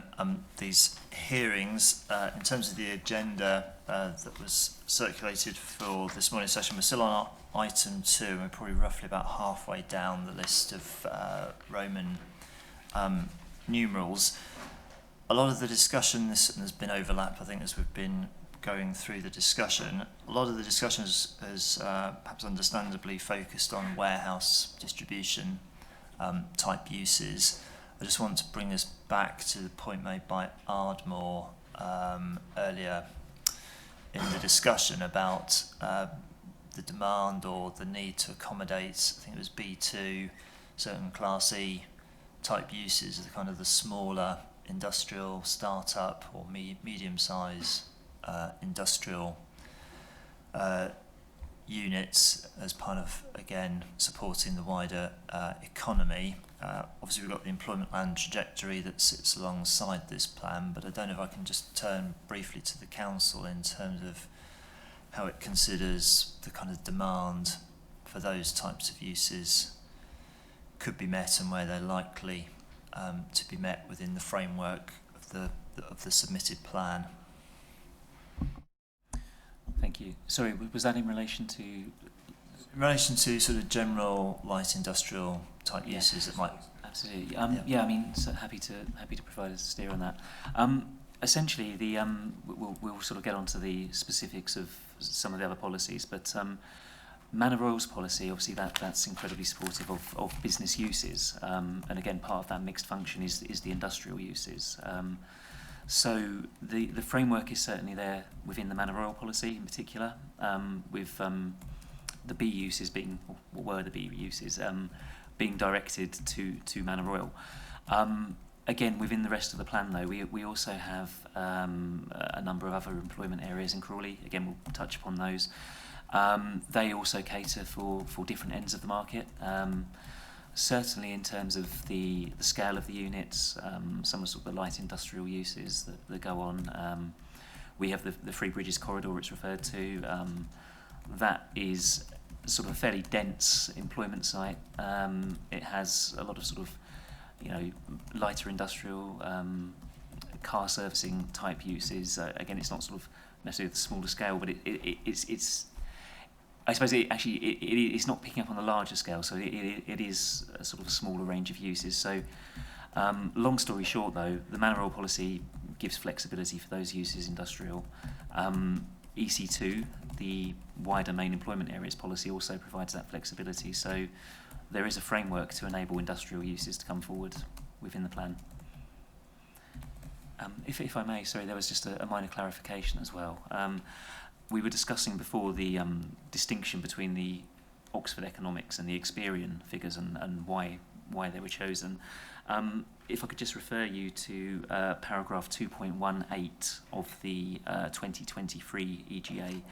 these hearings. In terms of the agenda that was circulated for this morning's session, we're still on item 2, and we're probably roughly about halfway down the list of Roman numerals. A lot of the discussion, and there's been overlap, I think, as we've been going through the discussion. A lot of the discussion has perhaps understandably focused on warehouse distribution type uses. I just want to bring us back to the point made by Ardmore earlier in the discussion about the demand or the need to accommodate, I think it was B2, certain Class E type uses, the kind of the smaller industrial startup or medium-sized industrial units as part of, again, supporting the wider economy. Obviously, we've got the employment land trajectory that sits alongside this plan, but I don't know if I can just turn briefly to the council in terms of how it considers the kind of demand for those types of uses could be met and where they're likely to be met within the framework of the submitted plan. Thank you. Sorry, was that in relation to? In relation to sort of general light industrial type uses that might. Absolutely. Yeah, I mean, so happy to provide a steer on that. Essentially, we'll sort of get onto the specifics of some of the other policies, but Manor Royal's policy, obviously, that's incredibly supportive of business uses, and again, part of that mixed function is the industrial uses. So the framework is certainly there within the Manor Royal policy in particular, with the B uses being, or were the B uses, being directed to Manor Royal. Again, within the rest of the plan, though, we also have a number of other employment areas in Crawley. Again, we'll touch upon those. They also cater for different ends of the market. Certainly in terms of the scale of the units, some of the light industrial uses that go on. We have the Three Bridges corridor it's referred to. That is sort of a fairly dense employment site. It has a lot of sort of, lighter industrial, car servicing type uses. Again, it's not sort of necessarily the smaller scale, but it's I suppose it's not picking up on the larger scale, so it is a sort of a smaller range of uses. So, long story short, though, the Manor Royal policy gives flexibility for those uses industrial. EC2, the wider main employment areas policy, also provides that flexibility. So, there is a framework to enable industrial uses to come forward within the plan. If I may, sorry, there was just a minor clarification as well. We were discussing before the distinction between the Oxford Economics and the Experian figures and why they were chosen. If I could just refer you to paragraph 2.18 of the 2023 EGA,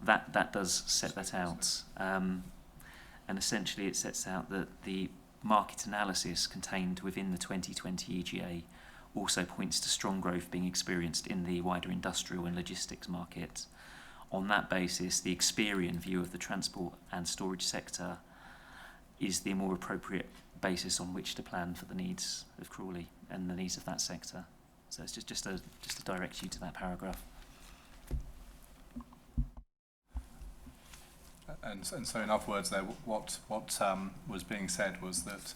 that does set that out. And essentially it sets out that the market analysis contained within the 2020 EGA also points to strong growth being experienced in the wider industrial and logistics market. On that basis, the Experian view of the transport and storage sector is the more appropriate basis on which to plan for the needs of Crawley and the needs of that sector. So it's just to direct you to that paragraph. And so, in other words, there, what was being said was that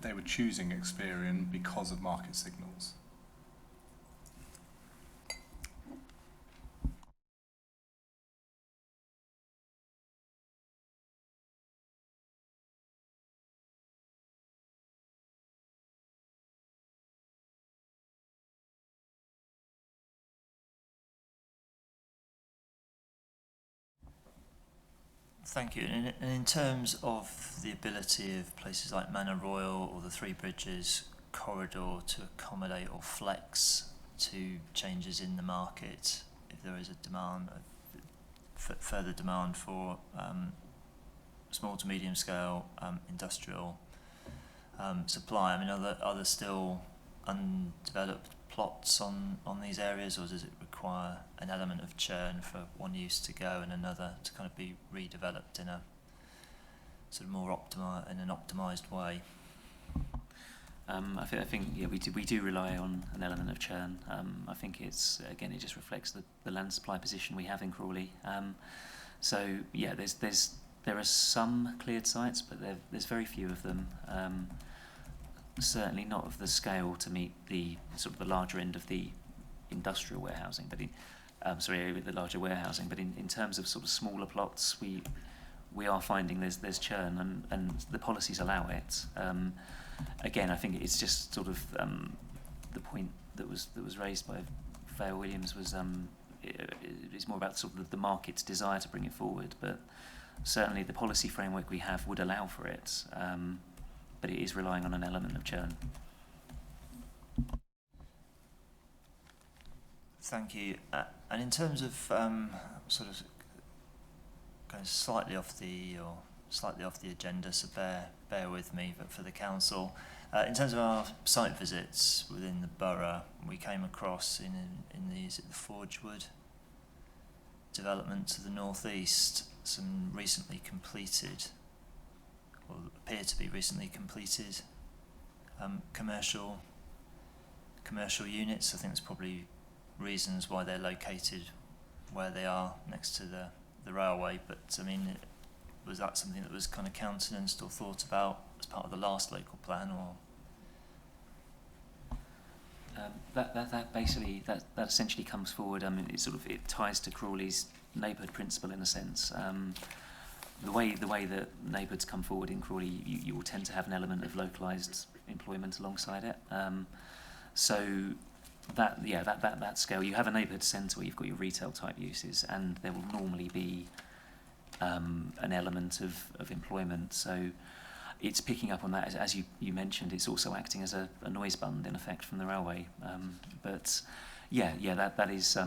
they were choosing Experian because of market signals. Thank you. And in terms of the ability of places like Manor Royal or the Three Bridges corridor to accommodate or flex to changes in the market, if there is a demand, further demand for small to medium scale industrial supply, I mean, are there still undeveloped plots on these areas, or does it require an element of churn for one use to go and another to kind of be redeveloped in a sort of more optimised way? I think yeah, we do rely on an element of churn. I think it's again, it just reflects the land supply position we have in Crawley. So yeah, there are some cleared sites, but there's very few of them. Certainly not of the scale to meet the sort of the larger end of the industrial warehousing, but the larger warehousing. But in terms of sort of smaller plots, we are finding there's churn, and the policies allow it. Again, I think it's just sort of the point that was raised by Vale Williams was it's more about sort of the market's desire to bring it forward, but certainly the policy framework we have would allow for it, but it is relying on an element of churn. Thank you. And in terms of sort of going slightly off the agenda, so bear with me, but for the council, in terms of our site visits within the borough, we came across in the Forgewood development to the northeast some recently completed, or appear to be recently completed, commercial units. I think there's probably reasons why they're located where they are next to the railway, but I mean, was that something that was kind of countenanced or thought about as part of the last local plan, or? That basically essentially comes forward. I mean, it ties to Crawley's neighbourhood principle in a sense. The way that neighbourhoods come forward in Crawley, you will tend to have an element of localised employment alongside it. So that scale, you have a neighbourhood centre where you've got your retail type uses, and there will normally be an element of employment. So it's picking up on that, as you mentioned. It's also acting as a noise bund in effect from the railway. But that is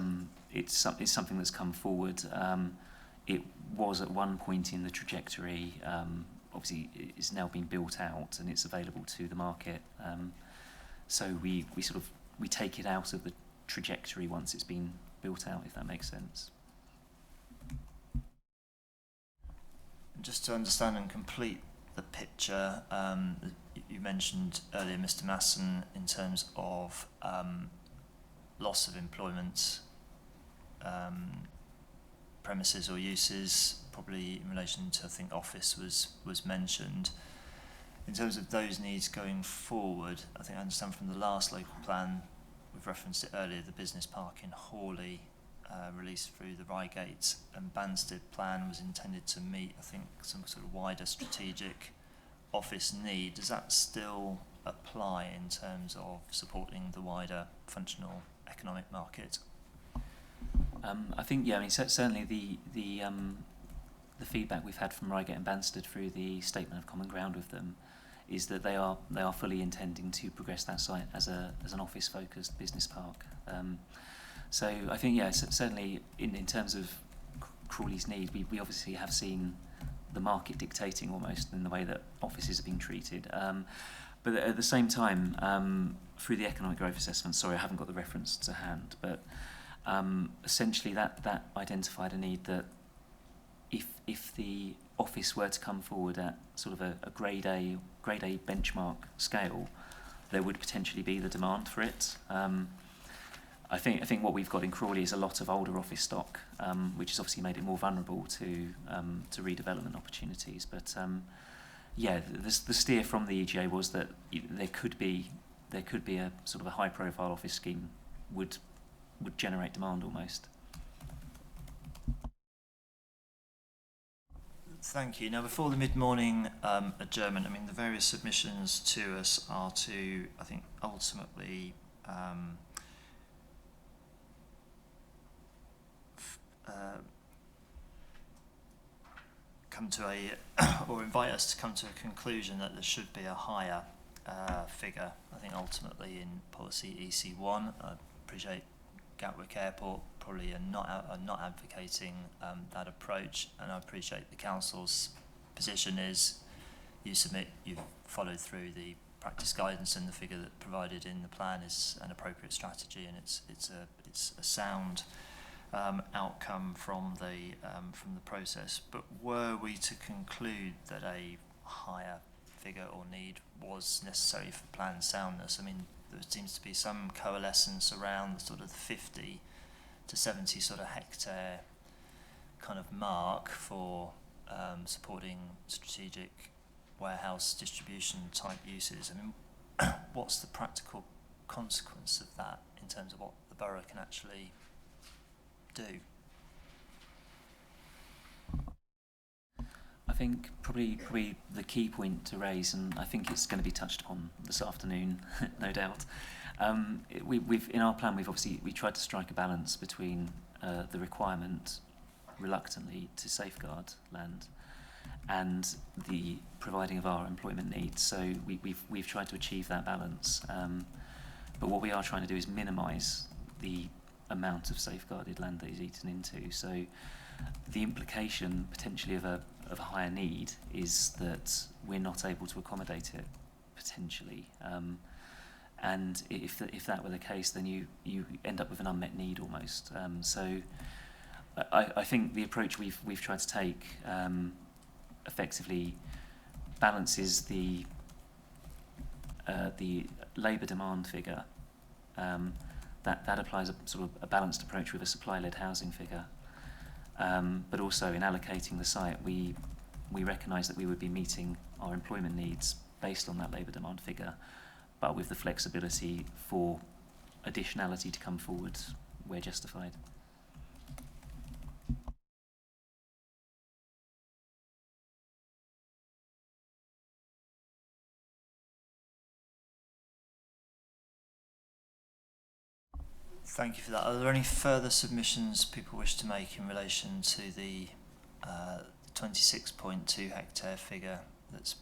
it's something that's come forward. It was at one point in the trajectory. Obviously, it's now been built out and it's available to the market. So we take it out of the trajectory once it's been built out, if that makes sense. Just to understand and complete the picture, you mentioned earlier, Mr. Masson, in terms of loss of employment, premises or uses, probably in relation to, I think, office was mentioned. In terms of those needs going forward, I think I understand from the last local plan, we've referenced it earlier, the business park in Hawley, released through the Reigate and Banstead plan, was intended to meet, I think, some sort of wider strategic office need. Does that still apply in terms of supporting the wider functional economic market? I think, yeah, I mean, certainly the feedback we've had from Reigate and Banstead through the statement of common ground with them is that they are fully intending to progress that site as an office-focused business park. So I think, yeah, certainly in terms of Crawley's need, we obviously have seen the market dictating almost in the way that offices are being treated. But at the same time, through the economic growth assessment, sorry, I haven't got the reference to hand, but essentially that identified a need that if the office were to come forward at sort of a grade A benchmark scale, there would potentially be the demand for it. I think what we've got in Crawley is a lot of older office stock, which has obviously made it more vulnerable to redevelopment opportunities. But the steer from the EGA was that there could be a sort of a high profile office scheme would generate demand almost. Thank you. Now, before the mid-morning adjournment, I mean, the various submissions to us are to, I think, ultimately come to or invite us to come to a conclusion that there should be a higher figure. I think ultimately in policy EC1, I appreciate Gatwick Airport probably are not advocating that approach, and I appreciate the council's position is you've followed through the practice guidance, and the figure that provided in the plan is an appropriate strategy, and it's a sound outcome from the process. But were we to conclude that a higher figure or need was necessary for plan soundness. I mean, there seems to be some coalescence around sort of the 50 to 70 sort of hectare kind of mark for supporting strategic warehouse distribution type uses. I mean, what's the practical consequence of that in terms of what the borough can actually do? I think probably the key point to raise, and I think it's going to be touched upon this afternoon, no doubt. We've in our plan, we tried to strike a balance between the requirement, reluctantly, to safeguard land, and the providing of our employment needs. So we've tried to achieve that balance. But what we are trying to do is minimise the amount of safeguarded land that is eaten into. So the implication potentially of a higher need is that we're not able to accommodate it potentially. And if that were the case, then you end up with an unmet need almost. So I think the approach we've tried to take effectively balances the labour demand figure. That applies a sort of a balanced approach with a supply-led housing figure. But also in allocating the site, we recognise that we would be meeting our employment needs based on that labour demand figure, but with the flexibility for additionality to come forward where justified. Thank you for that. Are there any further submissions people wish to make in relation to the 26.2 hectare figure that's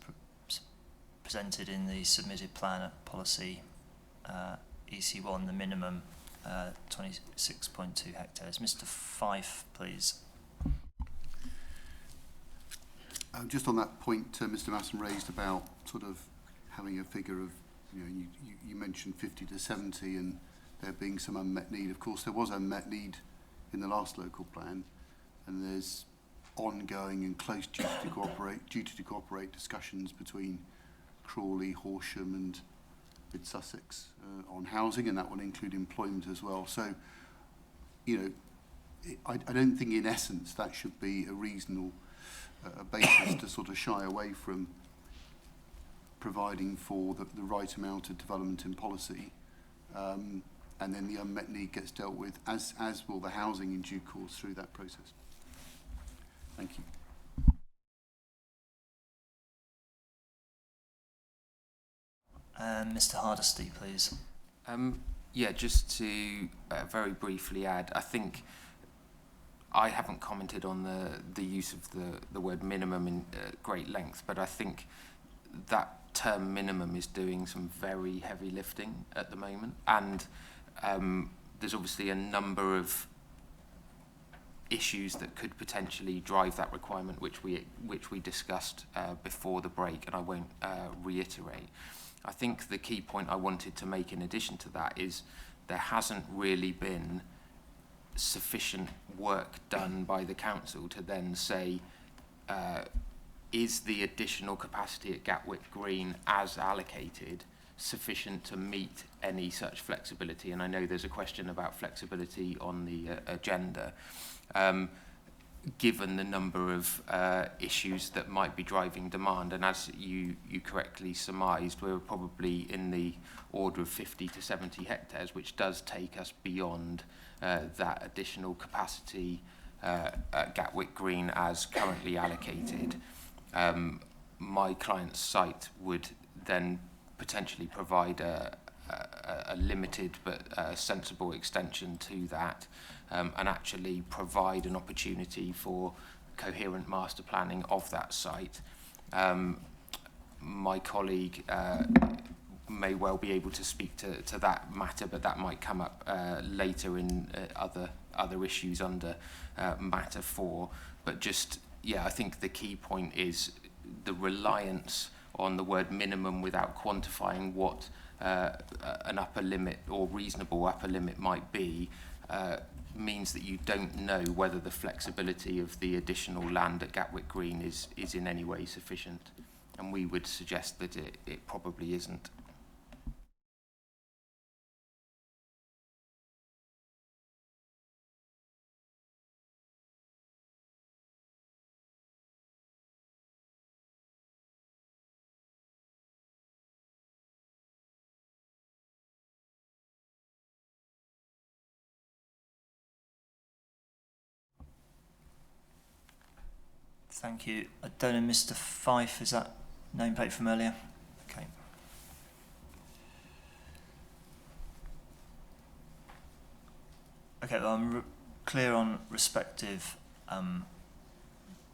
presented in the submitted plan at policy EC1, the minimum 26.2 hectares? Mr. Fife, please. Just on that point Mr. Masson raised about sort of having a figure of, you mentioned 50 to 70 and there being some unmet need. Of course, there was unmet need in the last local plan, and there's ongoing and close duty to cooperate discussions between Crawley, Horsham and Mid Sussex on housing, and that will include employment as well. So, I don't think in essence that should be a reasonable basis to sort of shy away from providing for the right amount of development in policy. And then the unmet need gets dealt with, as will the housing in due course through that process. Thank you. Mr. Hardesty, please. Yeah, just to very briefly add, I think I haven't commented on the use of the word minimum in great length, but I think that term minimum is doing some very heavy lifting at the moment, and there's obviously a number of issues that could potentially drive that requirement, which we discussed before the break, and I won't reiterate. I think the key point I wanted to make in addition to that is there hasn't really been sufficient work done by the council to then say, is the additional capacity at Gatwick Green as allocated sufficient to meet any such flexibility? And I know there's a question about flexibility on the agenda. Given the number of issues that might be driving demand, and as you correctly surmised, we're probably in the order of 50 to 70 hectares, which does take us beyond that additional capacity at Gatwick Green as currently allocated. My client's site would then potentially provide a limited but sensible extension to that, and actually provide an opportunity for coherent master planning of that site. My colleague may well be able to speak to that matter, but that might come up later in other issues under matter 4. But just, I think the key point is the reliance on the word minimum without quantifying what an upper limit or reasonable upper limit might be means that you don't know whether the flexibility of the additional land at Gatwick Green is in any way sufficient. and we would suggest that it probably isn't. Thank you. I don't know, Mr. Fife, is that nameplate from earlier? Okay. Okay, well, I'm clear on respective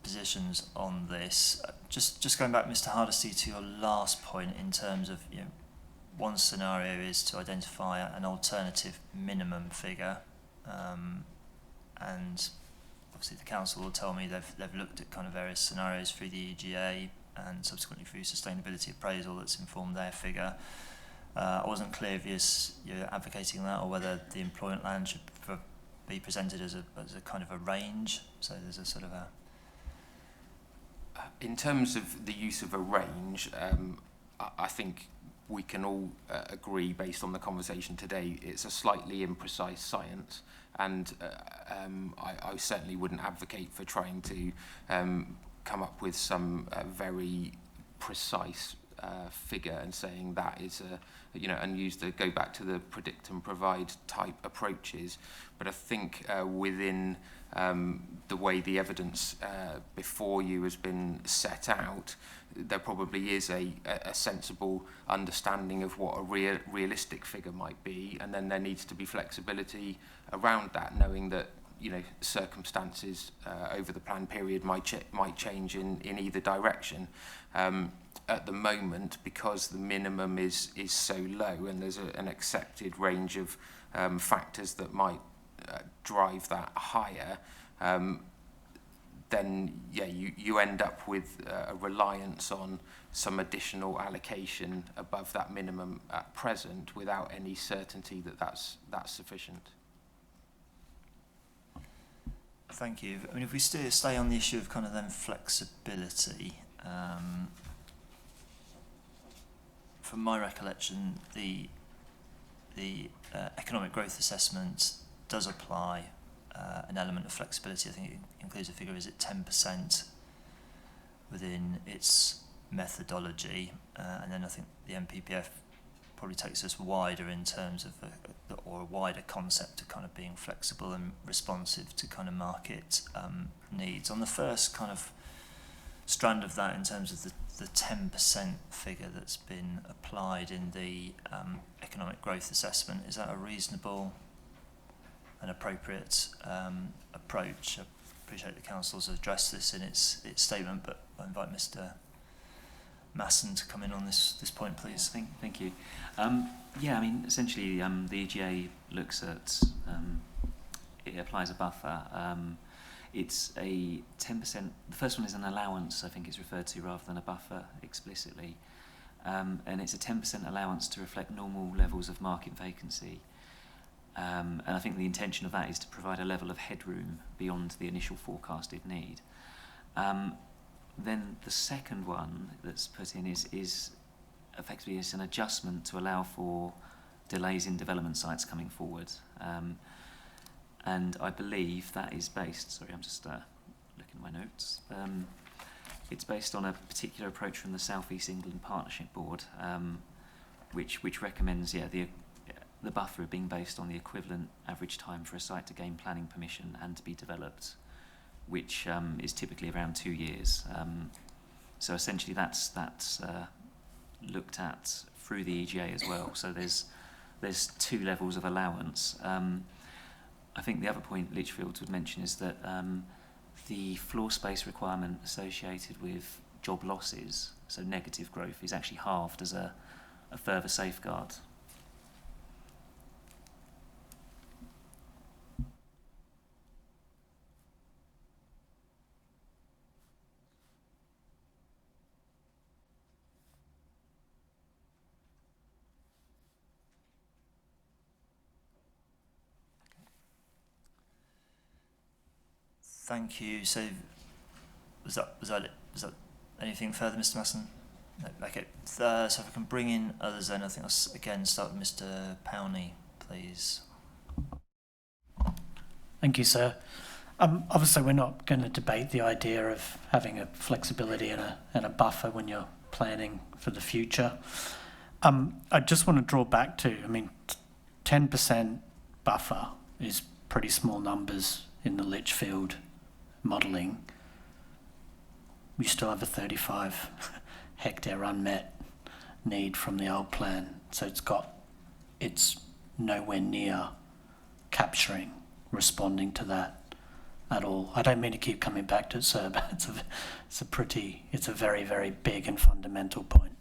positions on this. Just going back, Mr. Hardesty, to your last point in terms of, you know, one scenario is to identify an alternative minimum figure, and obviously the council will tell me they've looked at kind of various scenarios through the EGA and subsequently through sustainability appraisal that's informed their figure. I wasn't clear if you're advocating that or whether the employment land should be presented as a kind of a range. So there's a sort of a... In terms of the use of a range, I think we can all agree, based on the conversation today, it's a slightly imprecise science, and I certainly wouldn't advocate for trying to come up with some very precise figure and saying that is and go back to the predict and provide type approaches. But I think within the way the evidence before you has been set out, there probably is a sensible understanding of what a realistic figure might be, and then there needs to be flexibility around that, knowing that circumstances over the planned period might change in either direction. At the moment, because the minimum is so low and there's an accepted range of factors that might drive that higher, then you end up with a reliance on some additional allocation above that minimum at present without any certainty that that's sufficient. Thank you. I mean, if we stay on the issue of kind of then flexibility, from my recollection, the economic growth assessment does apply an element of flexibility. I think it includes a figure, is it 10% within its methodology, and then I think the MPPF probably takes us wider in terms of a wider concept of kind of being flexible and responsive to kind of market needs. On the first kind of strand of that, in terms of the 10% figure that's been applied in the economic growth assessment, is that a reasonable and appropriate approach? I appreciate the council's addressed this in its statement, but I invite Mr. Masson to come in on this point, please. Thank you. I mean, essentially, the EGA looks at it applies a buffer. It's a 10%. The first one is an allowance, I think it's referred to, rather than a buffer explicitly, and it's a 10% allowance to reflect normal levels of market vacancy. And I think the intention of that is to provide a level of headroom beyond the initial forecasted need. Then the second one that's put in is effectively an adjustment to allow for delays in development sites coming forward. And I believe that is based, sorry, I'm just looking at my notes. It's based on a particular approach from the South East England Partnership Board, which recommends the buffer being based on the equivalent average time for a site to gain planning permission and to be developed, which is typically around 2 years. So essentially that's looked at through the EGA as well. So there's 2 levels of allowance. I think the other point Lichfield would mention is that the floor space requirement associated with job losses, so negative growth, is actually halved as a further safeguard. Thank you. So was that it? Was that anything further, Mr. Masson? No, okay, so if I can bring in others then, I think I'll again start with Mr. Powney, please. Thank you, sir. Obviously, we're not going to debate the idea of having a flexibility and a buffer when you're planning for the future. I just want to draw back to, 10% buffer is pretty small numbers in the Litchfield modelling. We still have a 35 hectare unmet need from the old plan, so it's nowhere near capturing, responding to that at all. I don't mean to keep coming back to it, sir, but it's a very, very big and fundamental point.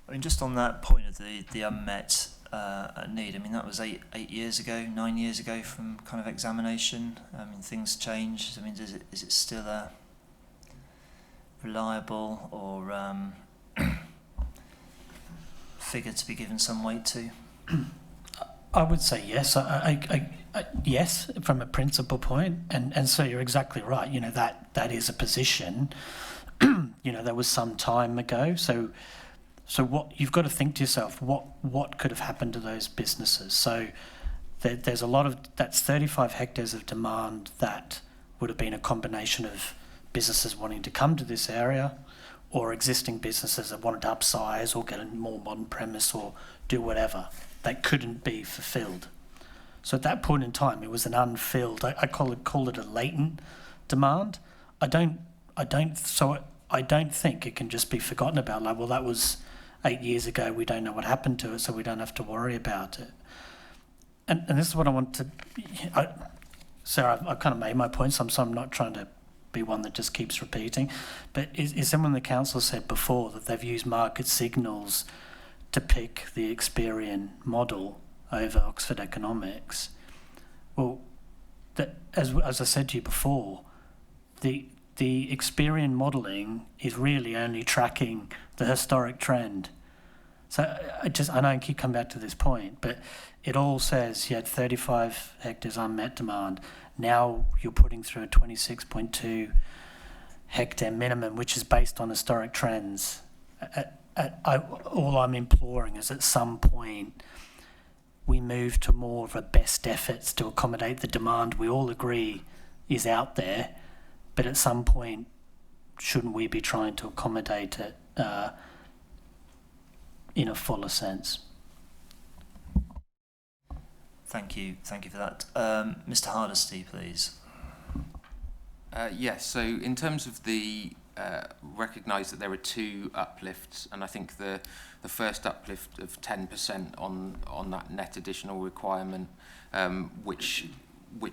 I mean, just on that point of the unmet need, I mean, that was 9 years ago from kind of examination. I mean, things changed. I mean, is it still a reliable or figure to be given some weight to? I would say yes. Yes, from a principal point, and so you're exactly right. You know, that is a position. You know, there was some time ago, so what you've got to think to yourself, what could have happened to those businesses? So there's a lot of, that's 35 hectares of demand that would have been a combination of businesses wanting to come to this area or existing businesses that wanted to upsize or get a more modern premise or do whatever that couldn't be fulfilled. So at that point in time, it was an unfilled, I call it a latent demand. I don't think it can just be forgotten about, like, well, that was 8 years ago, we don't know what happened to it, so we don't have to worry about it. And this is what I want to... Sarah, I've kind of made my point, so I'm not trying to be one that just keeps repeating, but is someone the council said before that they've used market signals to pick the Experian model over Oxford Economics? Well, as I said to you before, the Experian modelling is really only tracking the historic trend. So I know I keep coming back to this point, but it all says you had 35 hectares unmet demand. Now you're putting through a 26.2 hectare minimum, which is based on historic trends. All I'm imploring is at some point we move to more of a best efforts to accommodate the demand we all agree is out there, but at some point, shouldn't we be trying to accommodate it in a fuller sense? Thank you for that. Mr. Hardesty, please. Yes, so in terms of the recognise that there are two uplifts, and I think the first uplift of 10% on that net additional requirement, which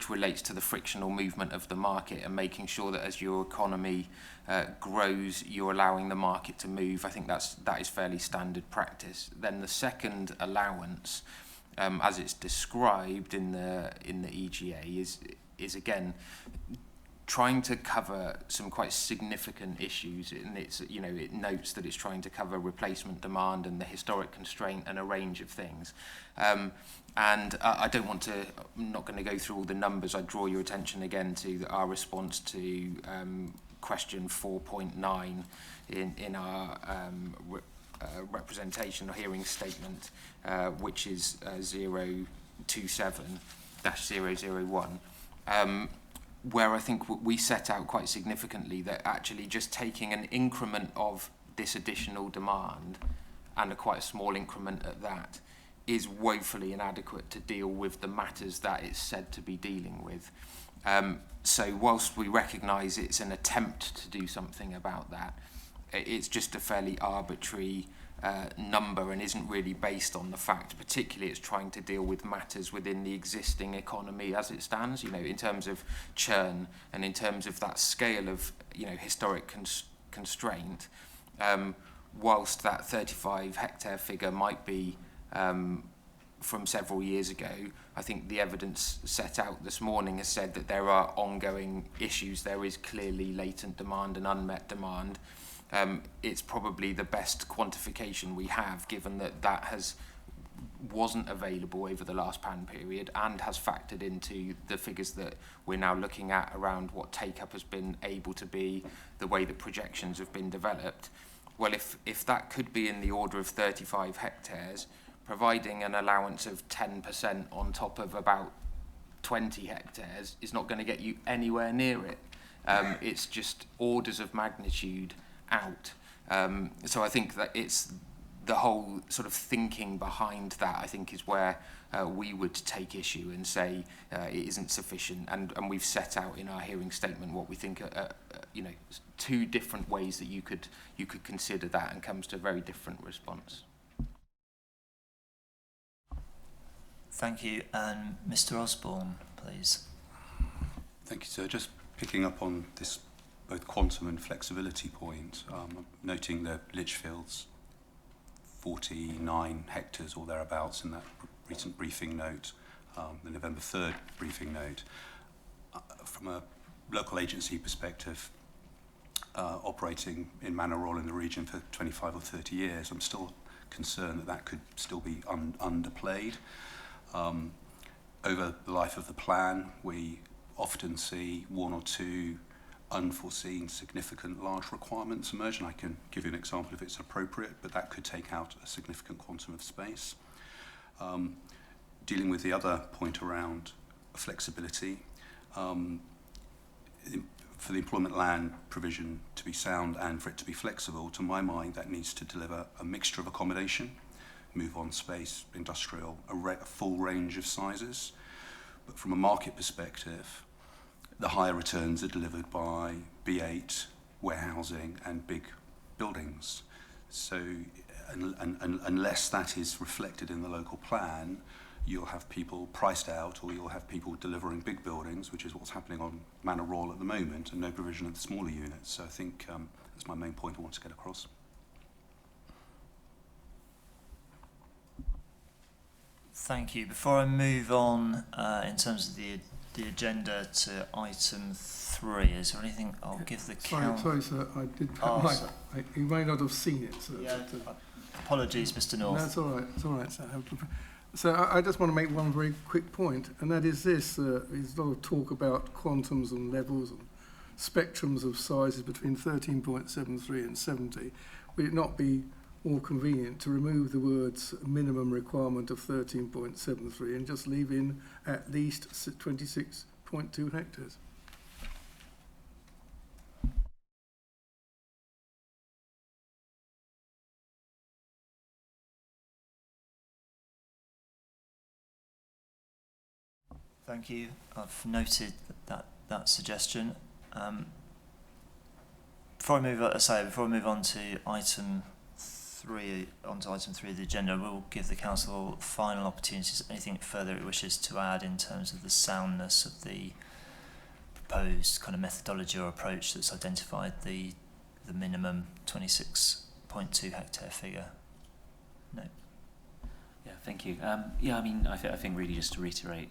relates to the frictional movement of the market and making sure that as your economy grows, you're allowing the market to move. I think that is fairly standard practice. Then the second allowance, as it's described in the EGA, is again trying to cover some quite significant issues, and it notes that it's trying to cover replacement demand and the historic constraint and a range of things. And I don't want to, I'm not going to go through all the numbers. I draw your attention again to our response to question 4.9 in our representation or hearing statement, which is 027-001, where I think we set out quite significantly that actually just taking an increment of this additional demand, and a quite small increment at that, is woefully inadequate to deal with the matters that it's said to be dealing with. So whilst we recognise it's an attempt to do something about that, it's just a fairly arbitrary number and isn't really based on the fact, particularly it's trying to deal with matters within the existing economy as it stands, in terms of churn and in terms of that scale of, historic constraint. Whilst that 35 hectare figure might be from several years ago, I think the evidence set out this morning has said that there are ongoing issues. There is clearly latent demand and unmet demand. it's probably the best quantification we have, given that wasn't available over the last plan period and has factored into the figures that we're now looking at around what take-up has been able to be, the way that projections have been developed. Well, if that could be in the order of 35 hectares, providing an allowance of 10% on top of about 20 hectares is not going to get you anywhere near it. It's just orders of magnitude out. So I think that it's the whole sort of thinking behind that, I think, is where we would take issue and say it isn't sufficient. And we've set out in our hearing statement what we think are two different ways that you could consider that, and comes to a very different response. Thank you. And Mr. Osborne, please. Thank you, sir. Just picking up on this both quantum and flexibility point, noting the Lichfields 49 hectares or thereabouts in that recent briefing note, the November 3rd briefing note. From a local agency perspective, operating in manor role in the region for 25 or 30 years, I'm still concerned that that could still be underplayed. Over the life of the plan, we often see one or two unforeseen significant large requirements emerge, and I can give you an example if it's appropriate, but that could take out a significant quantum of space. Dealing with the other point around flexibility, for the employment land provision to be sound and for it to be flexible, to my mind, that needs to deliver a mixture of accommodation, move on space, industrial, a full range of sizes. But from a market perspective, the higher returns are delivered by B8, warehousing and big buildings. So unless that is reflected in the local plan, you'll have people priced out, or you'll have people delivering big buildings, which is what's happening on Manor Royal at the moment, and no provision of the smaller units. So I think that's my main point I want to get across. Thank you. Before I move on, in terms of the agenda to item 3, is there anything I'll give the Sorry, sir, I did. You may not have seen it, sir. Yeah, apologies, Mr. North. No, it's all right. It's all right, sir. So I just want to make one very quick point, and that is this: there's a lot of talk about quantums and levels and spectrums of sizes between 13.73 and 70. Would it not be more convenient to remove the words minimum requirement of 13.73 and just leave in at least 26.2 hectares? Thank you. I've noted that suggestion. Before I move on to item 3, of the agenda, we'll give the council final opportunities. Anything further it wishes to add in terms of the soundness of the proposed kind of methodology or approach that's identified the minimum 26.2 hectare figure? No. Yeah, thank you. I mean, I think really just to reiterate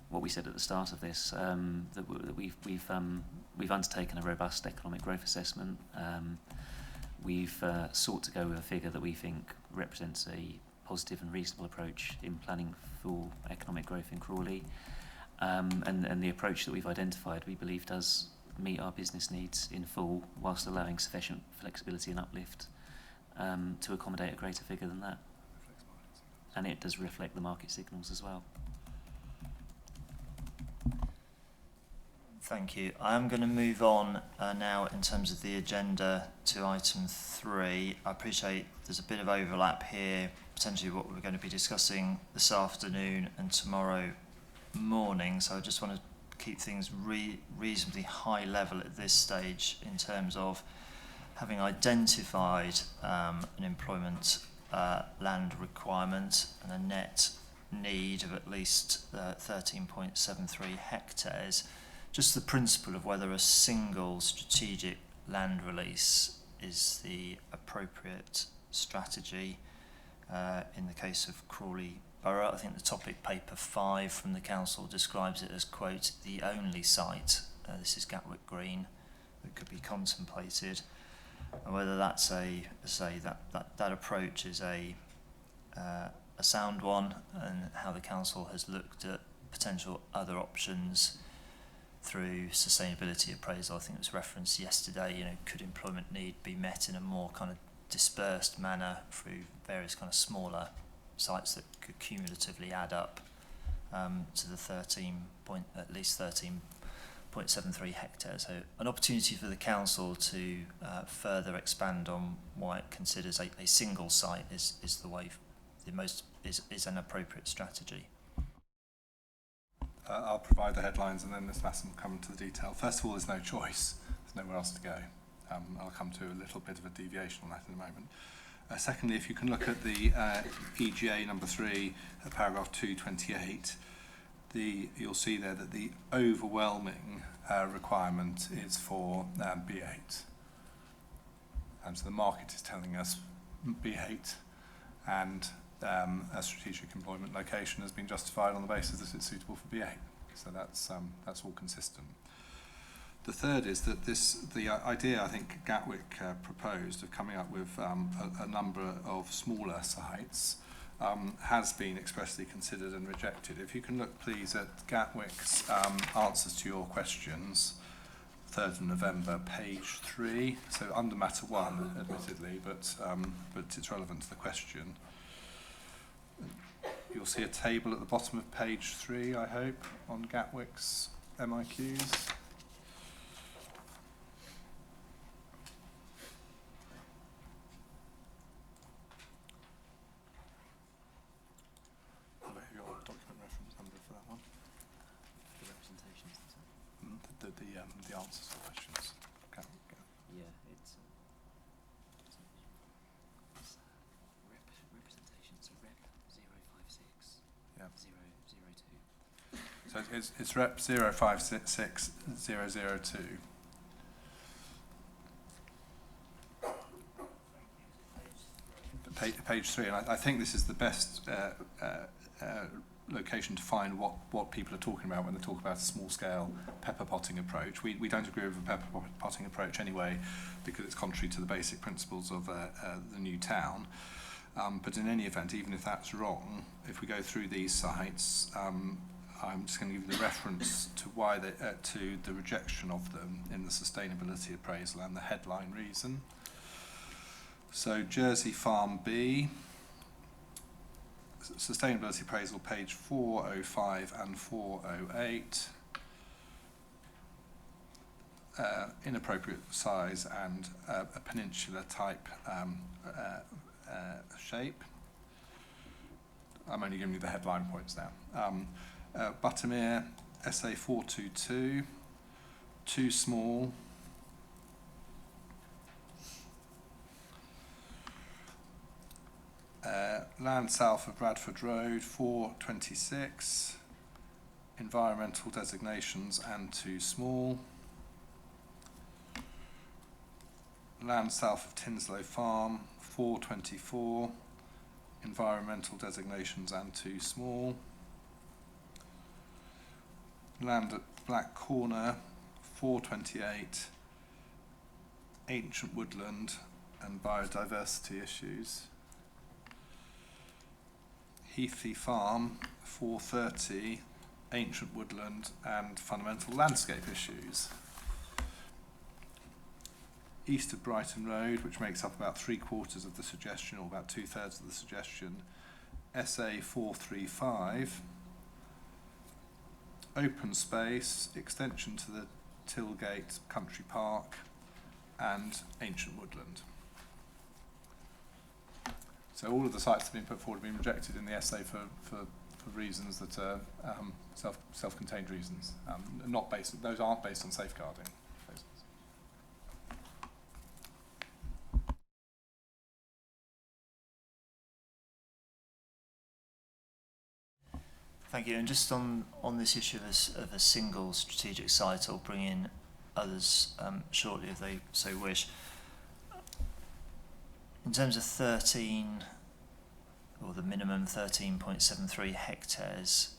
what we said at the start of this, that we've undertaken a robust economic growth assessment. We've sought to go with a figure that we think represents a positive and reasonable approach in planning for economic growth in Crawley. And the approach that we've identified, we believe, does meet our business needs in full, whilst allowing sufficient flexibility and uplift to accommodate a greater figure than that. And it does reflect the market signals as well. Thank you. I am going to move on now in terms of the agenda to item 3. I appreciate there's a bit of overlap here, potentially what we're going to be discussing this afternoon and tomorrow morning, so I just want to keep things reasonably high level at this stage in terms of having identified an employment land requirement and a net need of at least 13.73 hectares. Just the principle of whether a single strategic land release is the appropriate strategy in the case of Crawley Borough. I think the topic paper 5 from the council describes it as, quote, the only site, this is Gatwick Green, that could be contemplated. and whether that's that approach is a sound one, and how the council has looked at potential other options through sustainability appraisal. I think it was referenced yesterday, could employment need be met in a more kind of dispersed manner through various kind of smaller sites that could cumulatively add up to the at least 13.73 hectares. So an opportunity for the council to further expand on why it considers a single site is the way is an appropriate strategy. I'll provide the headlines and then Ms Masson will come to the detail. First of all, there's no choice. There's nowhere else to go. I'll come to a little bit of a deviation on that in a moment. Secondly, if you can look at the EGA number 3, paragraph 228, you'll see there that the overwhelming requirement is for B8. So the market is telling us B8, and a strategic employment location has been justified on the basis that it's suitable for B8. So that's all consistent. The third is that the idea I think Gatwick proposed of coming up with a number of smaller sites has been expressly considered and rejected. If you can look please at Gatwick's answers to your questions, 3rd of November, page 3, so under matter 1 admittedly, but it's relevant to the question. You'll see a table at the bottom of page 3, I hope, on Gatwick's MIQs. The answers to questions. Yeah, it's representation. So rep 056. Yeah. 002. So it's rep 056002. Page 3, and I think this is the best location to find what people are talking about when they talk about a small-scale pepper potting approach. We don't agree with the pepper potting approach anyway, because it's contrary to the basic principles of the new town. But in any event, even if that's wrong, if we go through these sites, I'm just going to give you the reference to why to the rejection of them in the sustainability appraisal and the headline reason. So Jersey Farm B, sustainability appraisal page 405 and 408, inappropriate size and a peninsula type shape. I'm only giving you the headline points now. Buttermere SA 422, too small. Land south of Bradford Road, 426, environmental designations and too small. Land south of Tinslow Farm, 424, environmental designations and too small. Land at Black Corner, 428, ancient woodland and biodiversity issues. Heathy Farm, 430, ancient woodland and fundamental landscape issues. East of Brighton Road, which makes up about 3/4 of the suggestion, or about 2/3 of the suggestion, SA 435, open space, extension to the Tilgate Country Park and ancient woodland. So all of the sites that have been put forward have been rejected in the essay for reasons that are self-contained reasons, not based. Those aren't based on safeguarding. Thank you. And just on this issue of a single strategic site, I'll bring in others shortly if they so wish. In terms of 13, or the minimum 13.73 hectares,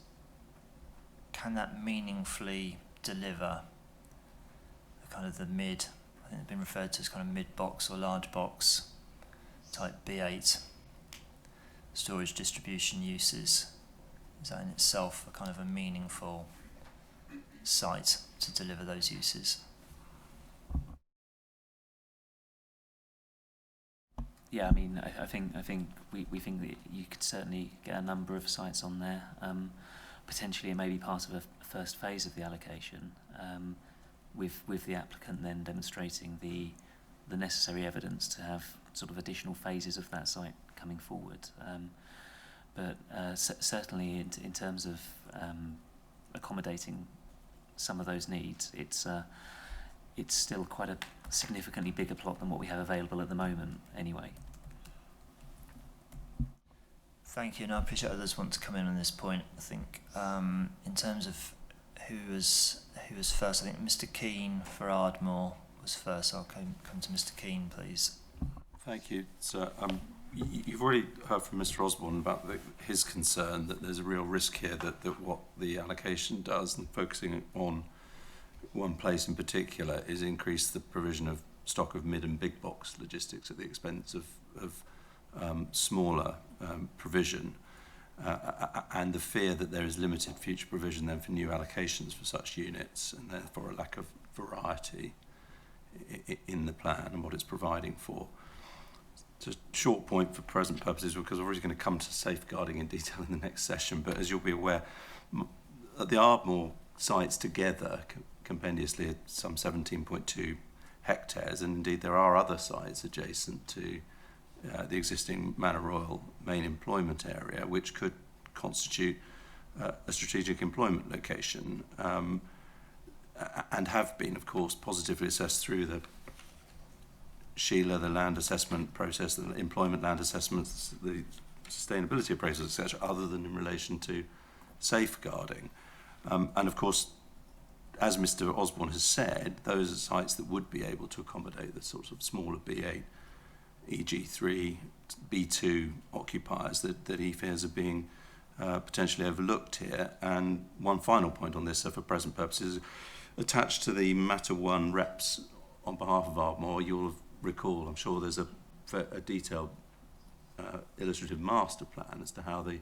can that meaningfully deliver the kind of the mid I think they've been referred to as kind of mid-box or large box type B8 storage distribution uses. Is that in itself a kind of a meaningful site to deliver those uses? Yeah, I mean, I think we think that you could certainly get a number of sites on there. Potentially, it may be part of a first phase of the allocation, with the applicant then demonstrating the necessary evidence to have sort of additional phases of that site coming forward. But certainly, in terms of accommodating some of those needs, it's still quite a significantly bigger plot than what we have available at the moment anyway. Thank you, and I appreciate others want to come in on this point. I think in terms of who was first, I think Mr. Keane for Ardmore was first. I'll come to Mr. Keane, please. Thank you. So you've already heard from Mr. Osborne about his concern that there's a real risk here that what the allocation does, and focusing on one place in particular, is increase the provision of stock of mid and big box logistics at the expense of smaller provision, and the fear that there is limited future provision then for new allocations for such units, and therefore a lack of variety in the plan and what it's providing for. It's a short point for present purposes because we're already going to come to safeguarding in detail in the next session, but as you'll be aware, the Ardmore sites together compendiously at some 17.2 hectares, and indeed there are other sites adjacent to the existing Manor Royal main employment area which could constitute a strategic employment location, and have been, of course, positively assessed through the Sheila, the land assessment process, the employment land assessments, the sustainability appraisals, etc., other than in relation to safeguarding. And of course, as Mr. Osborne has said, those are sites that would be able to accommodate the sorts of smaller B8, EG3, B2 occupiers that he fears are being potentially overlooked here. And one final point on this, so for present purposes, attached to the Matter 1 reps on behalf of Ardmore, you'll recall, I'm sure there's a detailed illustrative master plan as to how the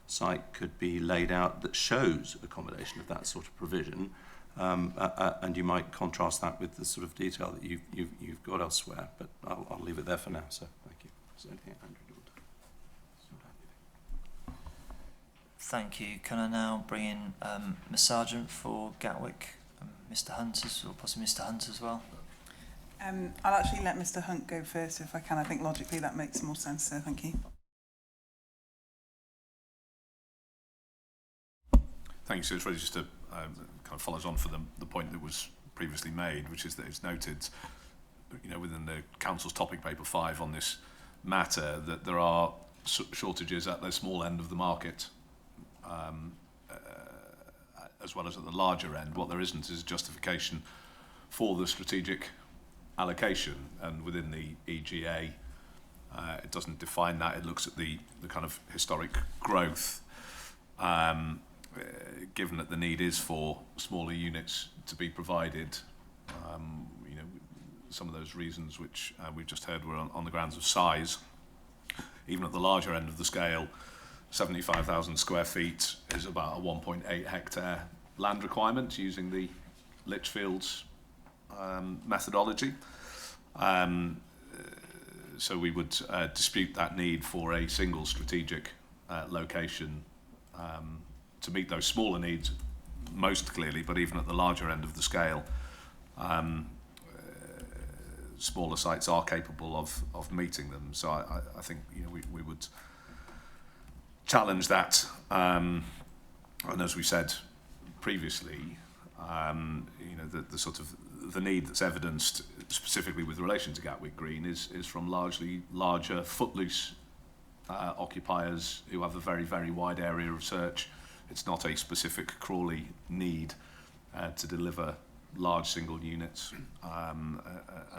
site could be laid out that shows accommodation of that sort of provision, and you might contrast that with the sort of detail that you've got elsewhere, but I'll leave it there for now, so thank you. Is there anything Andrew you want to add? Thank you. Can I now bring in Ms. Sargent for Gatwick, Mr. Hunt, or possibly Mr. Hunt as well? I'll actually let Mr. Hunt go first if I can. I think logically that makes more sense, so thank you. Thank you. So it's really just to kind of follows on for the point that was previously made, which is that it's noted, within the Council's topic paper 5 on this matter, that there are shortages at the small end of the market, as well as at the larger end. What there isn't is justification for the strategic allocation, and within the EGA, it doesn't define that. It looks at the kind of historic growth, given that the need is for smaller units to be provided. Some of those reasons which we've just heard were on the grounds of size. Even at the larger end of the scale, 75,000 square feet is about a 1.8 hectare land requirement using the Litchfield's methodology. So we would dispute that need for a single strategic location to meet those smaller needs most clearly, but even at the larger end of the scale, smaller sites are capable of meeting them. So I think we would challenge that, and as we said previously, the sort of the need that's evidenced specifically with relation to Gatwick Green is from largely larger footloose occupiers who have a very, very wide area of search. It's not a specific Crawley need to deliver large single units, and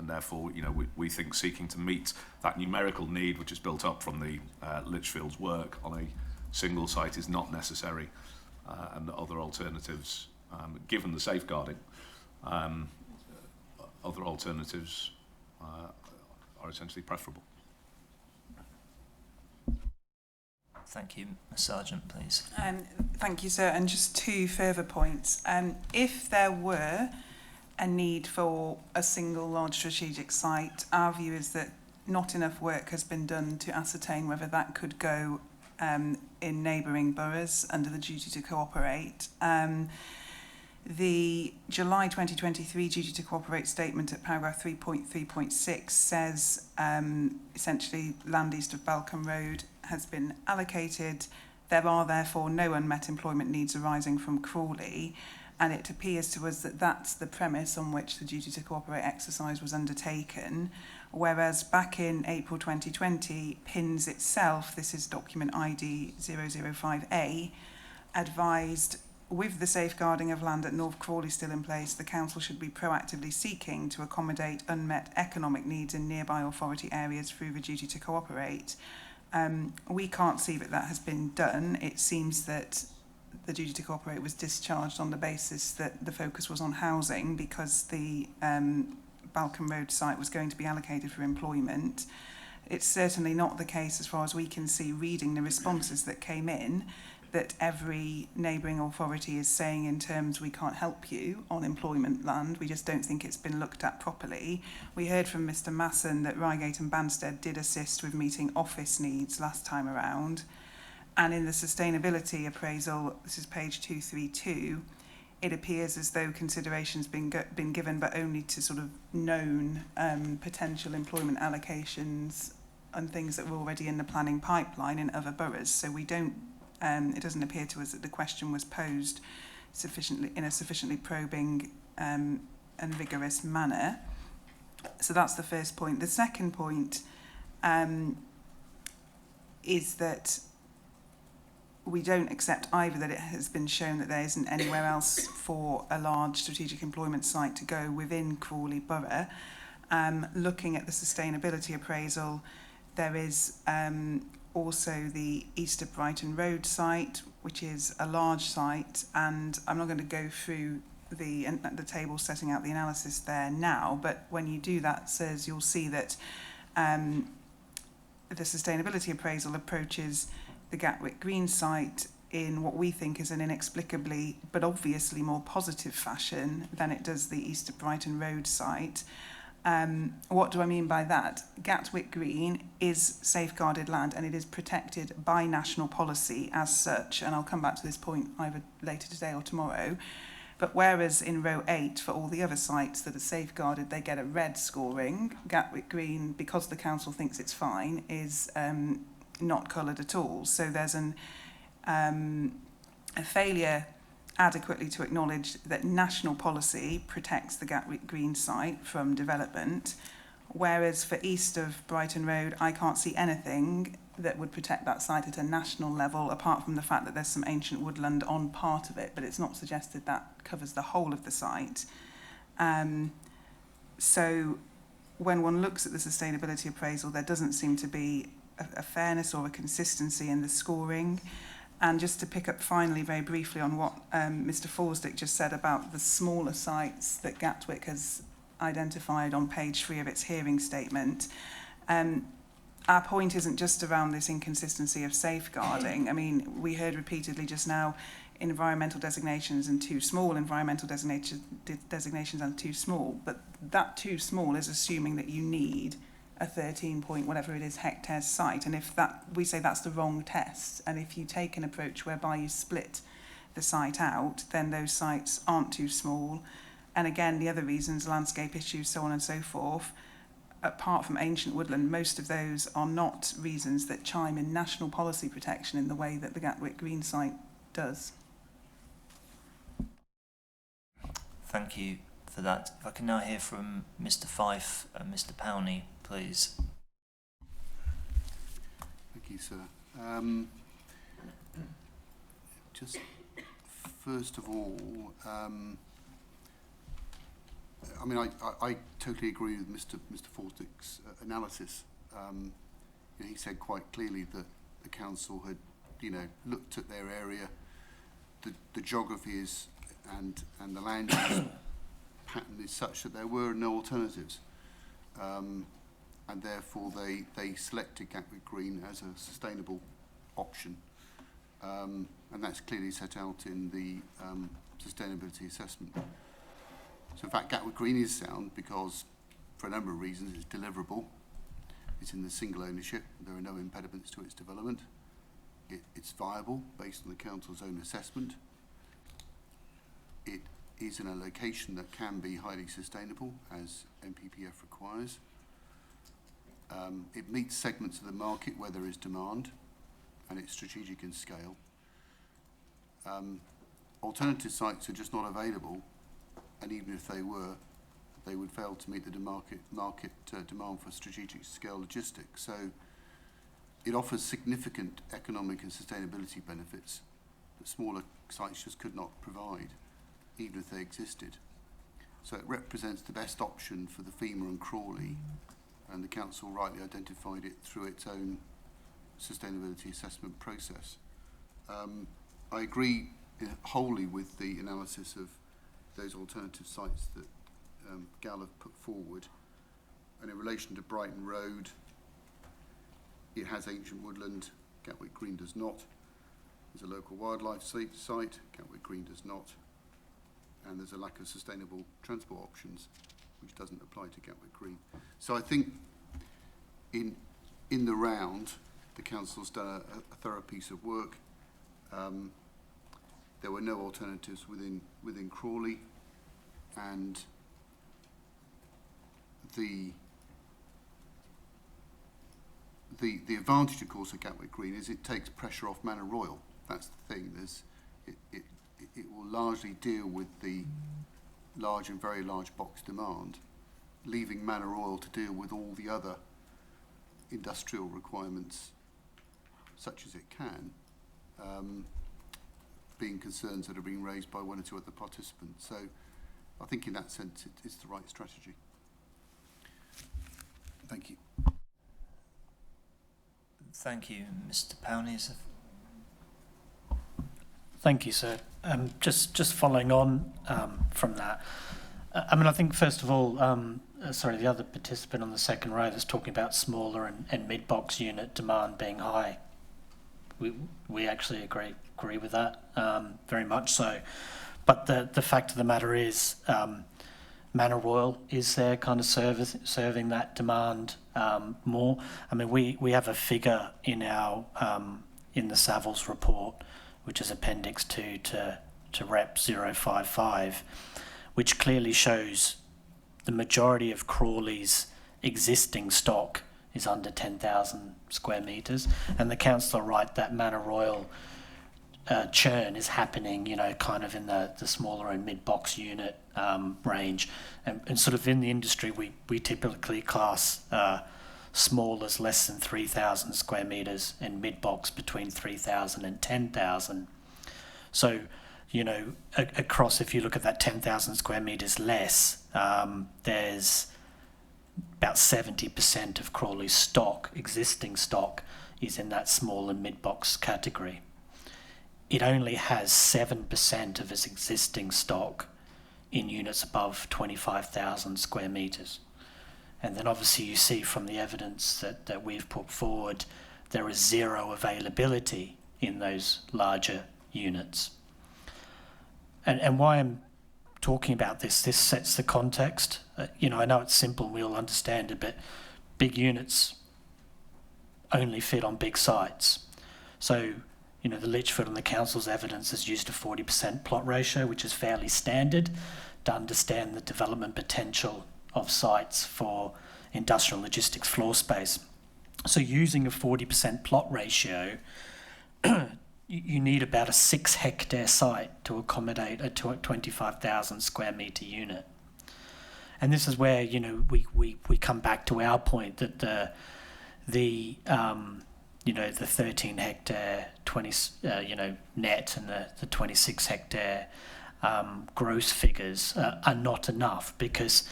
therefore we think seeking to meet that numerical need which is built up from the Litchfield's work on a single site is not necessary, and that other alternatives, given the safeguarding, other alternatives are essentially preferable. Thank you. Sergeant, please. Thank you, sir. And just two further points. If there were a need for a single large strategic site, our view is that not enough work has been done to ascertain whether that could go in neighbouring boroughs under the duty to cooperate. The July 2023 duty to cooperate statement at paragraph 3.3.6 says essentially land east of Balcombe Road has been allocated. There are therefore no unmet employment needs arising from Crawley, and it appears to us that that's the premise on which the duty to cooperate exercise was undertaken, whereas back in April 2020, PINS itself, this is document ID 005A, advised, with the safeguarding of land at North Crawley still in place, the council should be proactively seeking to accommodate unmet economic needs in nearby authority areas through the duty to cooperate. We can't see that that has been done. It seems that the duty to cooperate was discharged on the basis that the focus was on housing because the Balcombe Road site was going to be allocated for employment. It's certainly not the case, as far as we can see, reading the responses that came in, that every neighbouring authority is saying in terms we can't help you on employment land. We just don't think it's been looked at properly. We heard from Mr Masson that Reigate and Banstead did assist with meeting office needs last time around. And in the sustainability appraisal, this is page 232, it appears as though consideration's been given, but only to sort of known potential employment allocations and things that were already in the planning pipeline in other boroughs. So we don't, it doesn't appear to us that the question was posed sufficiently in a sufficiently probing and vigorous manner. So that's the first point. The second point is that we don't accept either that it has been shown that there isn't anywhere else for a large strategic employment site to go within Crawley Borough. Looking at the sustainability appraisal, there is also the east of Brighton Road site, which is a large site, and I'm not going to go through the table setting out the analysis there now, but when you do that, sirs, you'll see that the sustainability appraisal approaches the Gatwick Green site in what we think is an inexplicably but obviously more positive fashion than it does the east of Brighton Road site. What do I mean by that? Gatwick Green is safeguarded land and it is protected by national policy as such, and I'll come back to this point either later today or tomorrow. But whereas in row 8 for all the other sites that are safeguarded they get a red scoring, Gatwick Green, because the council thinks it's fine, is not coloured at all. So there's a failure adequately to acknowledge that national policy protects the Gatwick Green site from development, whereas for east of Brighton Road I can't see anything that would protect that site at a national level, apart from the fact that there's some ancient woodland on part of it, but it's not suggested that covers the whole of the site. So when one looks at the sustainability appraisal, there doesn't seem to be a fairness or a consistency in the scoring. And just to pick up finally very briefly on what Mr Forsdick just said about the smaller sites that Gatwick has identified on page 3 of its hearing statement, our point isn't just around this inconsistency of safeguarding. I mean, we heard repeatedly just now environmental designations and too small, environmental designations and too small, but that too small is assuming that you need a 13 point whatever it is hectares site, and if that, we say that's the wrong test, and if you take an approach whereby you split the site out, then those sites aren't too small. And again, the other reasons, landscape issues, so on and so forth, apart from ancient woodland, most of those are not reasons that chime in national policy protection in the way that the Gatwick Green site does. Thank you for that. If I can now hear from Mr Fife and Mr Powney, please. Thank you, sir. Just first of all, I mean, I totally agree with Mr Forsdick's analysis. He said quite clearly that the council had, looked at their area, the geography is, and the land use pattern is such that there were no alternatives. And therefore they selected Gatwick Green as a sustainable option. And that's clearly set out in the sustainability assessment. So in fact, Gatwick Green is sound because, for a number of reasons, it's deliverable. It's in the single ownership. There are no impediments to its development. It's viable based on the council's own assessment. It is in a location that can be highly sustainable, as MPPF requires. It meets segments of the market where there is demand, and it's strategic in scale. Alternative sites are just not available, and even if they were, they would fail to meet the market demand for strategic scale logistics. So it offers significant economic and sustainability benefits that smaller sites just could not provide, even if they existed. So it represents the best option for the FEMA and Crawley, and the council rightly identified it through its own sustainability assessment process. I agree wholly with the analysis of those alternative sites that Gal have put forward. And in relation to Brighton Road, it has ancient woodland, Gatwick Green does not. There's a local wildlife site, Gatwick Green does not. And there's a lack of sustainable transport options, which doesn't apply to Gatwick Green. So I think in the round, the council's done a thorough piece of work. There were no alternatives within Crawley, and the advantage, of course, of Gatwick Green is it takes pressure off Manor Royal. That's the thing. It will largely deal with the large and very large box demand, leaving Manor Royal to deal with all the other industrial requirements, such as it can, being concerns that are being raised by one or two other participants. So I think in that sense it's the right strategy. Thank you. Thank you, Mr. Powney. Thank you, sir. Just following on from that, I mean, I think first of all, the other participant on the second row that's talking about smaller and mid-box unit demand being high. We actually agree with that, very much so. But the fact of the matter is, Manor Royal is there kind of serving that demand more. I mean, we have a figure in our in the Savills report, which is Appendix 2 to Rep 055, which clearly shows the majority of Crawley's existing stock is under 10,000 square metres, and the council are right that Manor Royal churn is happening, kind of in the smaller and mid-box unit range. And sort of in the industry, we typically class small as less than 3,000 square metres and mid-box between 3,000 and 10,000. So, across, if you look at that 10,000 square metres less, there's about 70% of Crawley's stock, existing stock, is in that small and mid-box category. It only has 7% of its existing stock in units above 25,000 square metres. And then obviously you see from the evidence that we've put forward, there is zero availability in those larger units. And why I'm talking about this sets the context. I know it's simple, we all understand it, but big units only fit on big sites. So, the Litchfield and the council's evidence has used a 40% plot ratio, which is fairly standard to understand the development potential of sites for industrial logistics floor space. So using a 40% plot ratio, you need about a 6 hectare site to accommodate a 25,000 square metre unit. And this is where, we come back to our point that the 13 hectare 20 net and the 26 hectare gross figures are not enough, because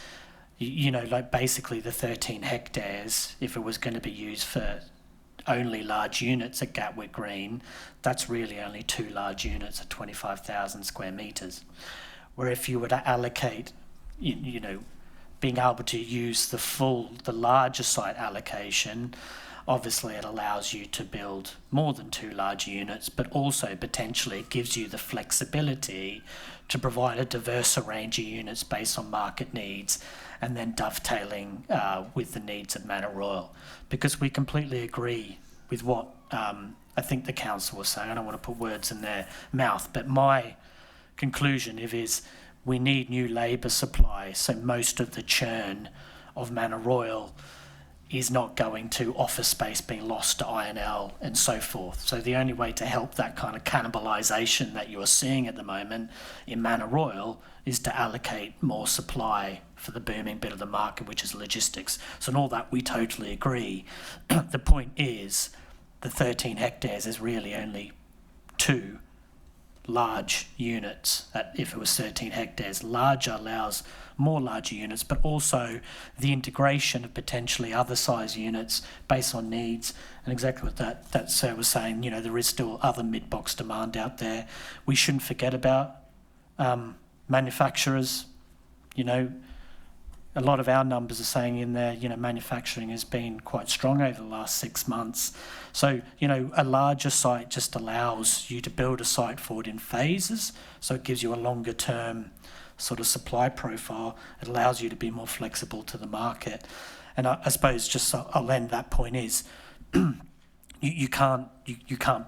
basically the 13 hectares, if it was going to be used for only large units at Gatwick Green, that's really only 2 large units at 25,000 square metres. Where if you were to allocate you know, being able to use the larger site allocation, obviously it allows you to build more than 2 large units, but also potentially it gives you the flexibility to provide a diverser range of units based on market needs, and then dovetailing with the needs of Manor Royal. Because we completely agree with what I think the council was saying. I don't want to put words in their mouth, but my conclusion is we need new labour supply, so most of the churn of Manor Royal is not going to office space being lost to INL and so forth. So the only way to help that kind of cannibalisation that you're seeing at the moment in Manor Royal is to allocate more supply for the booming bit of the market, which is logistics. So in all that, we totally agree. The point is, the 13 hectares is really only 2 large units. That if it was 13 hectares, larger allows more larger units, but also the integration of potentially other size units based on needs. And exactly what that Sir was saying, you know, there is still other mid-box demand out there. We shouldn't forget about manufacturers. You know, a lot of our numbers are saying in there, you know, manufacturing has been quite strong over the last 6 months. So, you know, a larger site just allows you to build a site forward in phases. So it gives you a longer term sort of supply profile. It allows you to be more flexible to the market. And I suppose just I'll end that point is you can't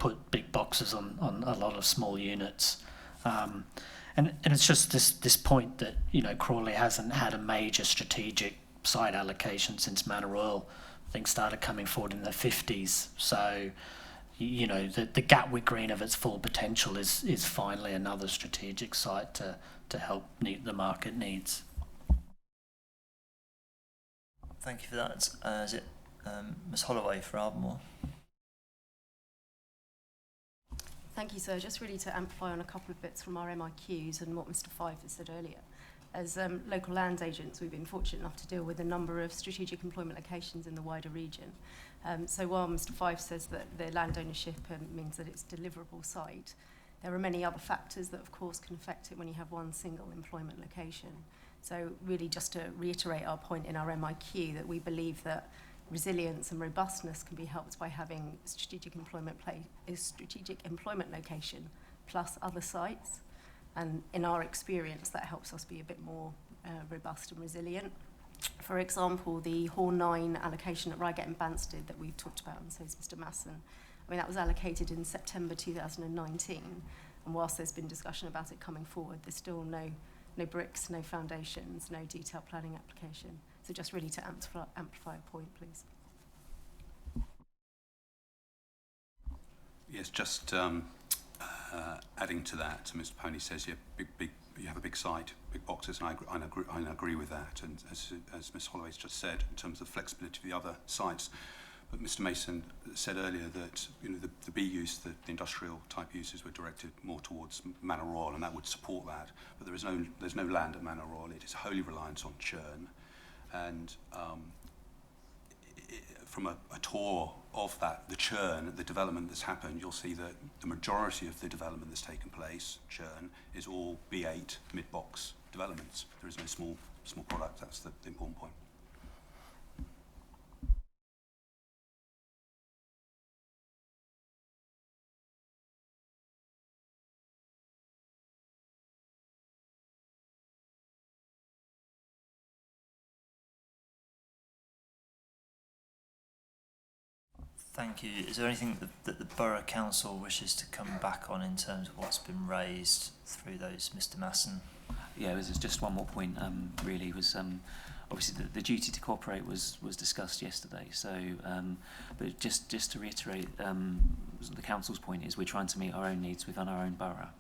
put big boxes on a lot of small units. And it's just this point that, you know, Crawley hasn't had a major strategic site allocation since Manor Royal, I think, started coming forward in the 50s. So, you know, the Gatwick Green of its full potential is finally another strategic site to help meet the market needs. Thank you for that. Is it Ms Holloway for Ardmore? Thank you, sir. Just really to amplify on a couple of bits from our MIQs and what Mr Fife has said earlier. As local land agents, we've been fortunate enough to deal with a number of strategic employment locations in the wider region. So while Mr Fife says that the land ownership means that it's a deliverable site, there are many other factors that, of course, can affect it when you have one single employment location. So really just to reiterate our point in our MIQ that we believe that resilience and robustness can be helped by having a strategic employment location plus other sites. And in our experience, that helps us be a bit more robust and resilient. For example, the Hall 9 allocation at Reigate and Banstead that we've talked about, and so is Mr Masson. I mean, that was allocated in September 2019, and whilst there's been discussion about it coming forward, there's still no bricks, no foundations, no detailed planning application. So just really to amplify a point, please. Yes, just adding to that, Mr Pony says you have a big site, big boxes, and I agree with that. And as Ms Holloway's just said, in terms of flexibility of the other sites, but Mr Mason said earlier that, you know, the B use, the industrial type uses were directed more towards Manor Royal, and that would support that. But there's no land at Manor Royal. It is wholly reliant on churn, and from a tour of the churn, the development that's happened, you'll see that the majority of the development that's taken place, churn, is all B8 mid-box developments. There is no small product. That's the important point. Thank you. Is there anything that the Borough Council wishes to come back on in terms of what's been raised through those, Mr Masson? Yeah, there's just one more point, really, was obviously the duty to cooperate was discussed yesterday. So, but just to reiterate, the Council's point is we're trying to meet our own needs within our own borough,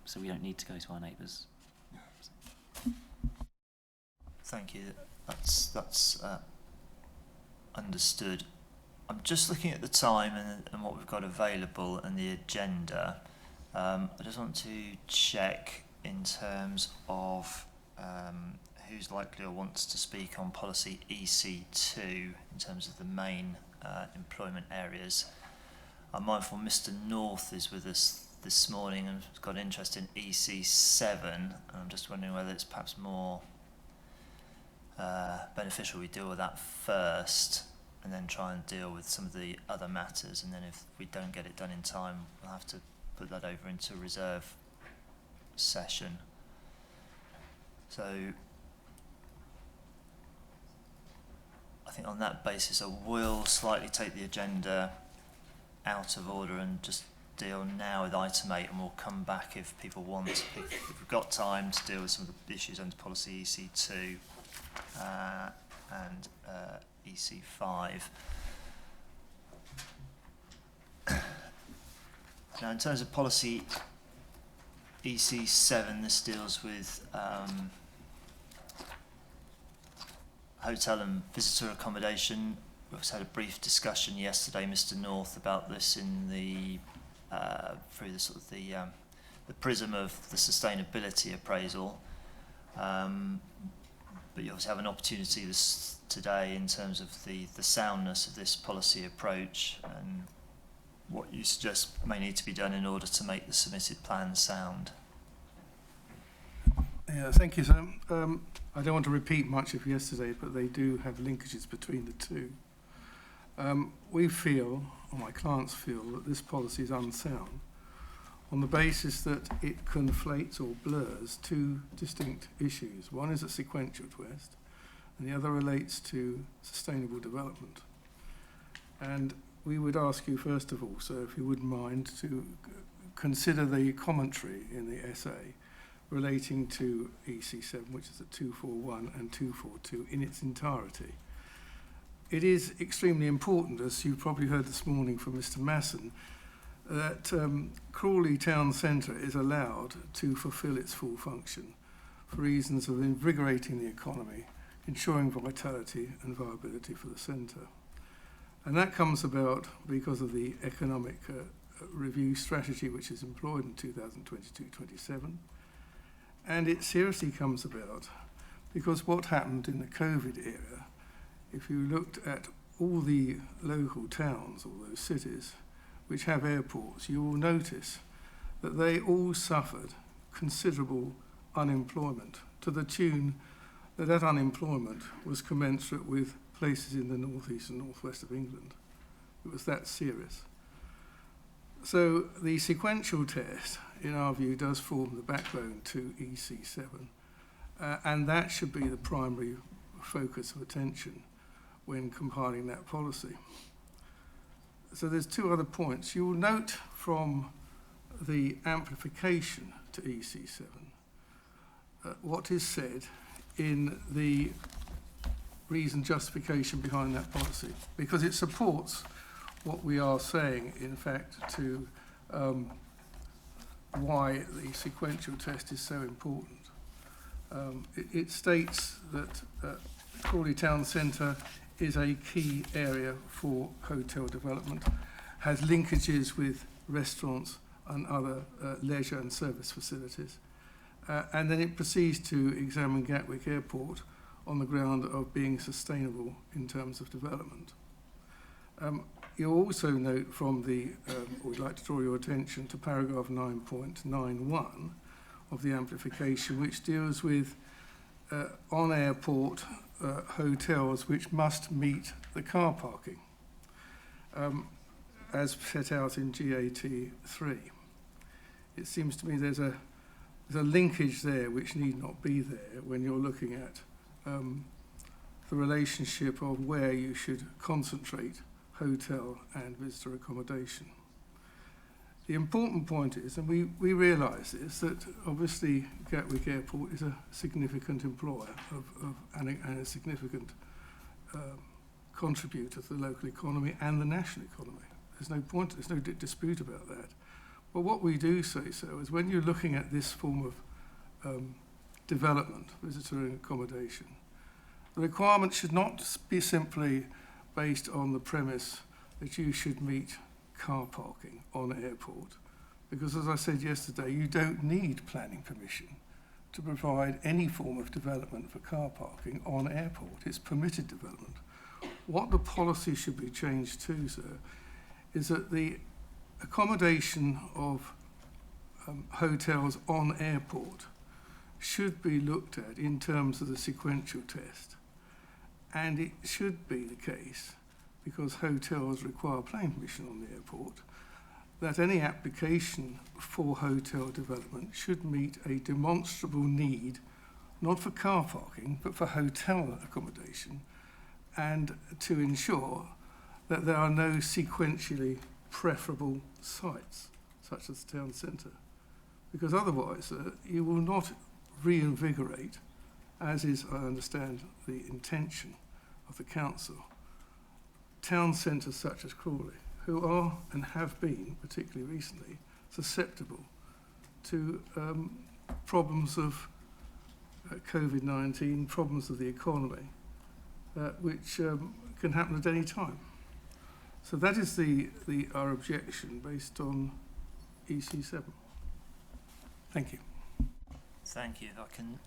so we don't need to go to our neighbours. Thank you. That's understood. I'm just looking at the time and what we've got available and the agenda. I just want to check in terms of who's likely or wants to speak on policy EC2 in terms of the main employment areas. I'm mindful Mr North is with us this morning and has got interest in EC7. And I'm just wondering whether it's perhaps more beneficial we deal with that first and then try and deal with some of the other matters, and then if we don't get it done in time, we'll have to put that over into a reserve session. So I think on that basis I will slightly take the agenda out of order and just deal now with item 8, and we'll come back if people want, if we've got time to deal with some of the issues under policy EC2 and EC5. Now in terms of policy EC7, this deals with hotel and visitor accommodation. We also had a brief discussion yesterday, Mr. North, about this in the through the sort of the prism of the sustainability appraisal. But you also have an opportunity today in terms of the soundness of this policy approach and what you suggest may need to be done in order to make the submitted plan sound. Yeah, thank you, sir. I don't want to repeat much of yesterday, but they do have linkages between the two. We feel, or my clients feel, that this policy is unsound on the basis that it conflates or blurs two distinct issues. One is a sequential twist, and the other relates to sustainable development. And we would ask you, first of all, sir, if you wouldn't mind, to consider the commentary in the essay relating to EC7, which is at 241 and 242 in its entirety. It is extremely important, as you probably heard this morning from Mr. Masson, that Crawley Town Centre is allowed to fulfil its full function for reasons of invigorating the economy, ensuring vitality and viability for the centre. And that comes about because of the economic review strategy which is employed in 2022-27. And it seriously comes about because what happened in the COVID era, if you looked at all the local towns, all those cities which have airports, you will notice that they all suffered considerable unemployment, to the tune that that unemployment was commensurate with places in the northeast and northwest of England. It was that serious. So the sequential test, in our view, does form the backbone to EC7, and that should be the primary focus of attention when compiling that policy. So there's two other points. You will note from the amplification to EC7 what is said in the reason justification behind that policy, because it supports what we are saying, in fact, to why the sequential test is so important. It states that Crawley Town Centre is a key area for hotel development, has linkages with restaurants and other leisure and service facilities. And then it proceeds to examine Gatwick Airport on the ground of being sustainable in terms of development. You'll also note from the, we'd like to draw your attention to paragraph 9.91 of the amplification, which deals with on airport hotels which must meet the car parking, as set out in GAT3. It seems to me there's a linkage there which need not be there when you're looking at the relationship of where you should concentrate hotel and visitor accommodation. The important point is, and we realise this, that obviously Gatwick Airport is a significant employer and a significant contributor to the local economy and the national economy. There's no point, there's no dispute about that. But what we do say so is when you're looking at this form of development, visitor and accommodation, the requirement should not be simply based on the premise that you should meet car parking on airport, because as I said yesterday, you don't need planning permission to provide any form of development for car parking on airport. It's permitted development. What the policy should be changed to, sir, is that the accommodation of hotels on airport should be looked at in terms of the sequential test And it should be the case, because hotels require planning permission on the airport, that any application for hotel development should meet a demonstrable need, not for car parking, but for hotel accommodation, and to ensure that there are no sequentially preferable sites, such as the town centre. Because otherwise, you will not reinvigorate, as is, I understand, the intention of the council, town centres such as Crawley, who are and have been, particularly recently, susceptible to problems of COVID-19, problems of the economy, which can happen at any time. So that is our objection based on EC7. Thank you. Thank you. If I can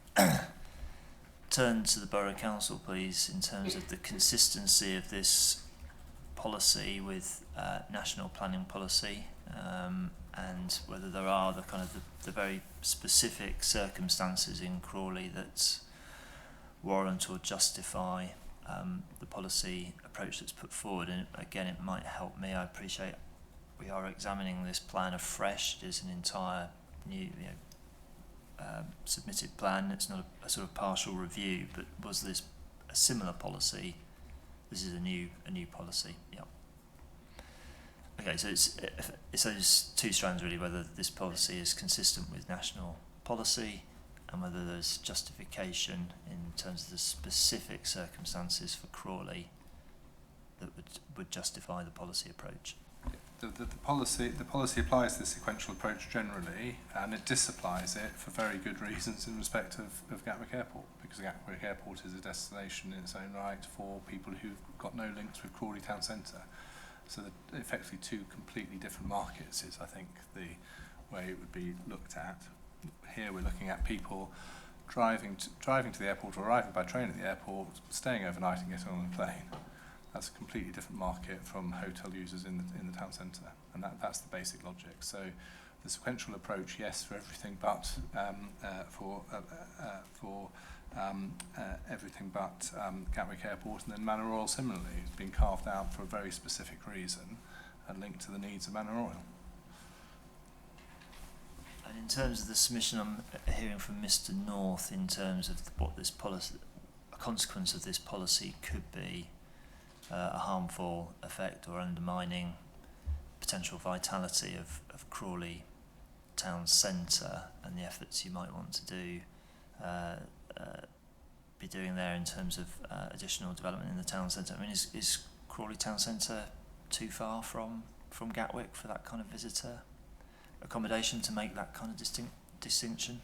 turn to the Borough Council, please, in terms of the consistency of this policy with national planning policy, and whether there are the very specific circumstances in Crawley that warrant or justify the policy approach that's put forward. And again, it might help me. I appreciate we are examining this plan afresh. It is an entire new, submitted plan. It's not a sort of partial review, but was this a similar policy? This is a new policy. Yeah. Okay, so it's those two strands really, whether this policy is consistent with national policy and whether there's justification in terms of the specific circumstances for Crawley that would justify the policy approach. The policy applies the sequential approach generally, and it disapplies it for very good reasons in respect of Gatwick Airport, because Gatwick Airport is a destination in its own right for people who've got no links with Crawley Town Centre. So effectively two completely different markets is, I think, the way it would be looked at. Here we're looking at people driving to the airport or arriving by train at the airport, staying overnight and getting on a plane. That's a completely different market from hotel users in the town centre, and that's the basic logic. So the sequential approach, yes, for everything but everything but Gatwick Airport, and then Manor Royal similarly has been carved out for a very specific reason and linked to the needs of Manor Royal. And in terms of the submission, I'm hearing from Mr. North in terms of what this policy, a consequence of this policy could be. A harmful effect or undermining potential vitality of Crawley town centre and the efforts you might want to do, be doing there in terms of additional development in the town centre. I mean, is Crawley town centre too far from Gatwick for that kind of visitor accommodation to make that kind of distinction?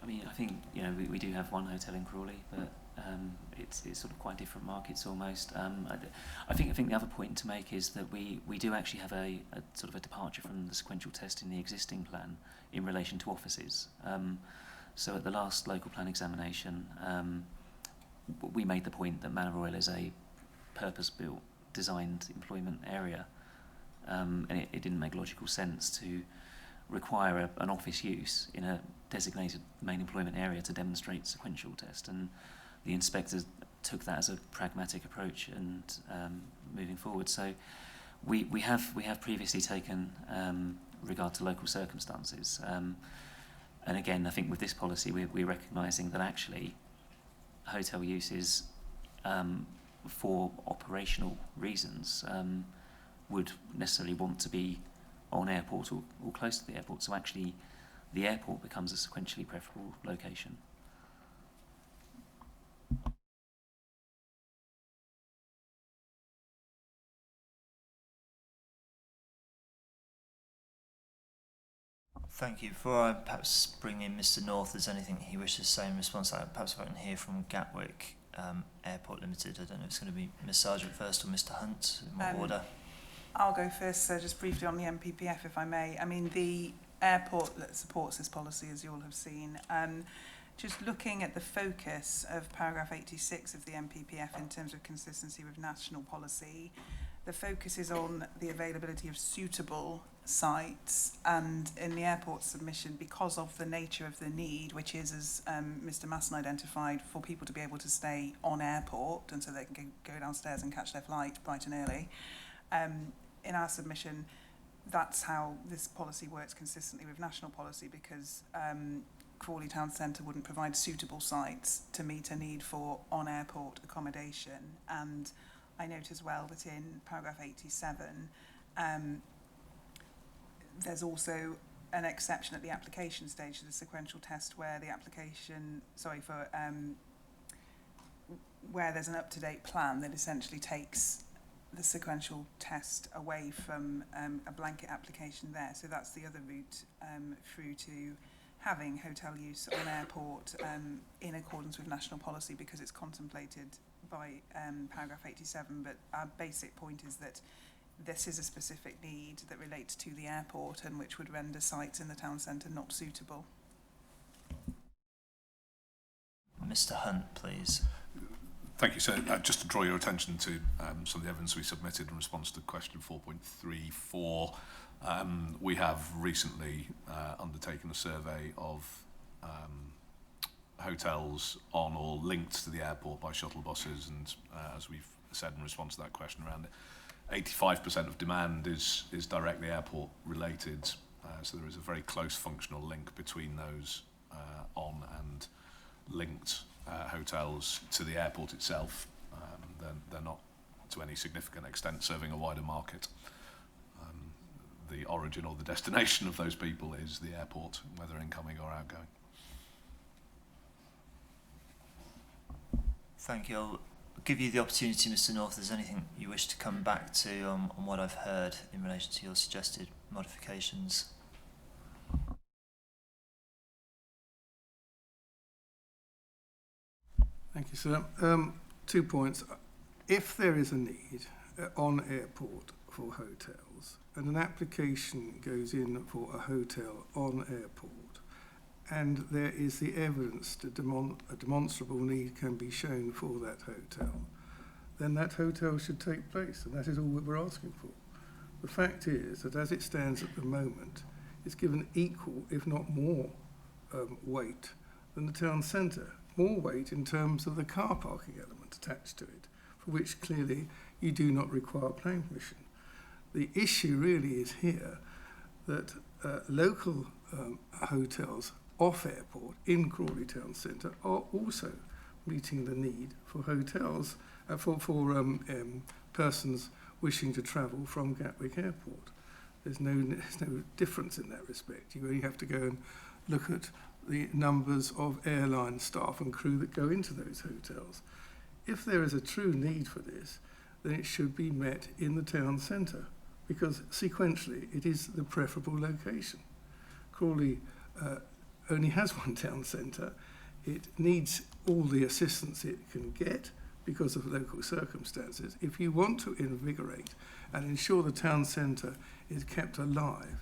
I mean, I think we do have one hotel in Crawley, but it's sort of quite different markets almost. I think the other point to make is that we do actually have a sort of a departure from the sequential test in the existing plan in relation to offices. So at the last local plan examination, we made the point that Manor Royal is a purpose-built, designed employment area, and it didn't make logical sense to require an office use in a designated main employment area to demonstrate sequential test, and the inspectors took that as a pragmatic approach and moving forward. So we have previously taken regard to local circumstances, and again I think with this policy we're recognising that actually hotel uses for operational reasons would necessarily want to be on airport or close to the airport, so actually the airport becomes a sequentially preferable location. Thank you. Before I perhaps bring in Mr. North, is anything he wishes to say in response to that? Perhaps if I can hear from Gatwick Airport Limited. I don't know if it's going to be Ms. Sargent first or Mr. Hunt, in what order? I'll go first, so just briefly on the MPPF, if I may. I mean, the airport that supports this policy, as you all have seen, just looking at the focus of paragraph 86 of the MPPF in terms of consistency with national policy, the focus is on the availability of suitable sites, and in the airport submission, because of the nature of the need, which is, as Mr. Masson identified, for people to be able to stay on airport and so they can go downstairs and catch their flight bright and early. In our submission, that's how this policy works consistently with national policy, because Crawley Town Centre wouldn't provide suitable sites to meet a need for on-airport accommodation. And I note as well that in paragraph 87, there's also an exception at the application stage to the sequential test where the application, where there's an up-to-date plan that essentially takes the sequential test away from a blanket application there. So that's the other route through to having hotel use on airport in accordance with national policy, because it's contemplated by paragraph 87. But our basic point is that this is a specific need that relates to the airport and which would render sites in the town centre not suitable. Mr. Hunt, please. Thank you. So just to draw your attention to some of the evidence we submitted in response to question 4.34, we have recently undertaken a survey of hotels on or linked to the airport by shuttle buses, and as we've said in response to that question, around 85% of demand is directly airport related, so there is a very close functional link between those on and linked hotels to the airport itself. They're not to any significant extent serving a wider market. The origin or the destination of those people is the airport, whether incoming or outgoing. Thank you. I'll give you the opportunity, Mr. North, if there's anything you wish to come back to on what I've heard in relation to your suggested modifications. Thank you, sir. 2 points. If there is a need on airport for hotels and an application goes in for a hotel on airport and there is the evidence that a demonstrable need can be shown for that hotel, then that hotel should take place, and that is all that we're asking for. The fact is that as it stands at the moment, it's given equal, if not more, weight than the town centre. More weight in terms of the car parking element attached to it, for which clearly you do not require planning permission. The issue really is here that local hotels off airport in Crawley Town Centre are also meeting the need for hotels for persons wishing to travel from Gatwick Airport. There's no difference in that respect. You only have to go and look at the numbers of airline staff and crew that go into those hotels. If there is a true need for this, then it should be met in the town centre, because sequentially it is the preferable location. Crawley only has one town centre. It needs all the assistance it can get because of local circumstances. If you want to invigorate and ensure the town centre is kept alive,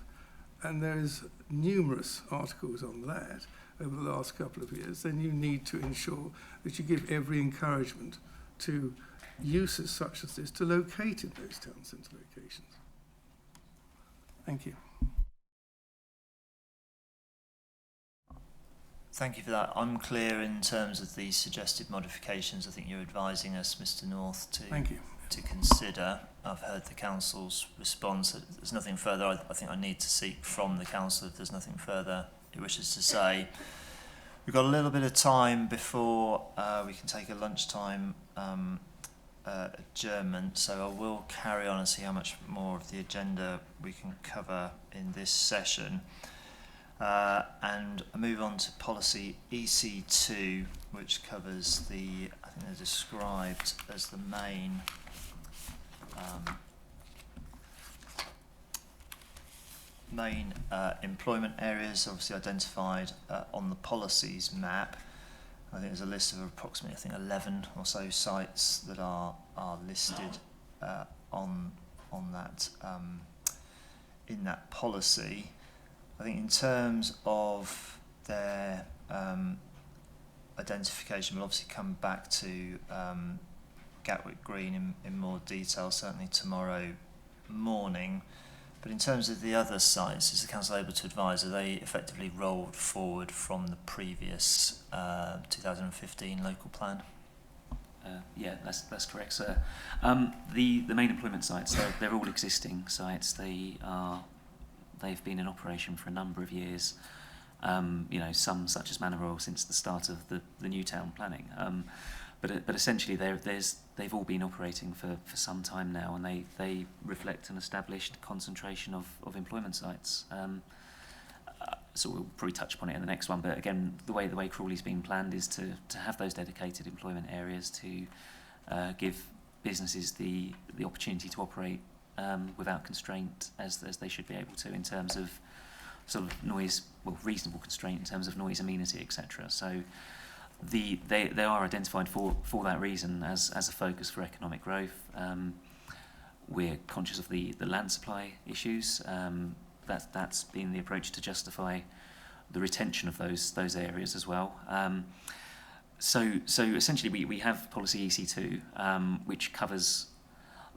and there is numerous articles on that over the last couple of years, then you need to ensure that you give every encouragement to uses such as this to locate in those town centre locations. Thank you. Thank you for that. I'm clear in terms of the suggested modifications. I think you're advising us, Mr. North, to consider. I've heard the Council's response. There's nothing further I think I need to seek from the Council if there's nothing further he wishes to say. We've got a little bit of time before we can take a lunchtime adjournment, so I will carry on and see how much more of the agenda we can cover in this session. And I move on to policy EC2, which covers the, I think they're described as the main employment areas, obviously identified on the policies map. I think there's a list of approximately, 11 or so sites that are listed on that in that policy. I think in terms of their identification. We'll obviously come back to Gatwick Green in more detail, certainly tomorrow morning. But in terms of the other sites, is the council able to advise, are they effectively rolled forward from the previous 2015 local plan? Yeah, that's correct, sir. The main employment sites, they're all existing sites. They've been in operation for a number of years. You know, some such as Manor Royal since the start of the new town planning. But essentially they've all been operating for some time now, and they reflect an established concentration of employment sites. So we'll probably touch upon it in the next one, but again, the way Crawley's been planned is to have those dedicated employment areas to give businesses the opportunity to operate without constraint as they should be able to in terms of sort of noise, well, reasonable constraint in terms of noise, amenity, etc. So they are identified for that reason as a focus for economic growth. We're conscious of the land supply issues. That's been the approach to justify the retention of those areas as well. So essentially we have policy EC2, which covers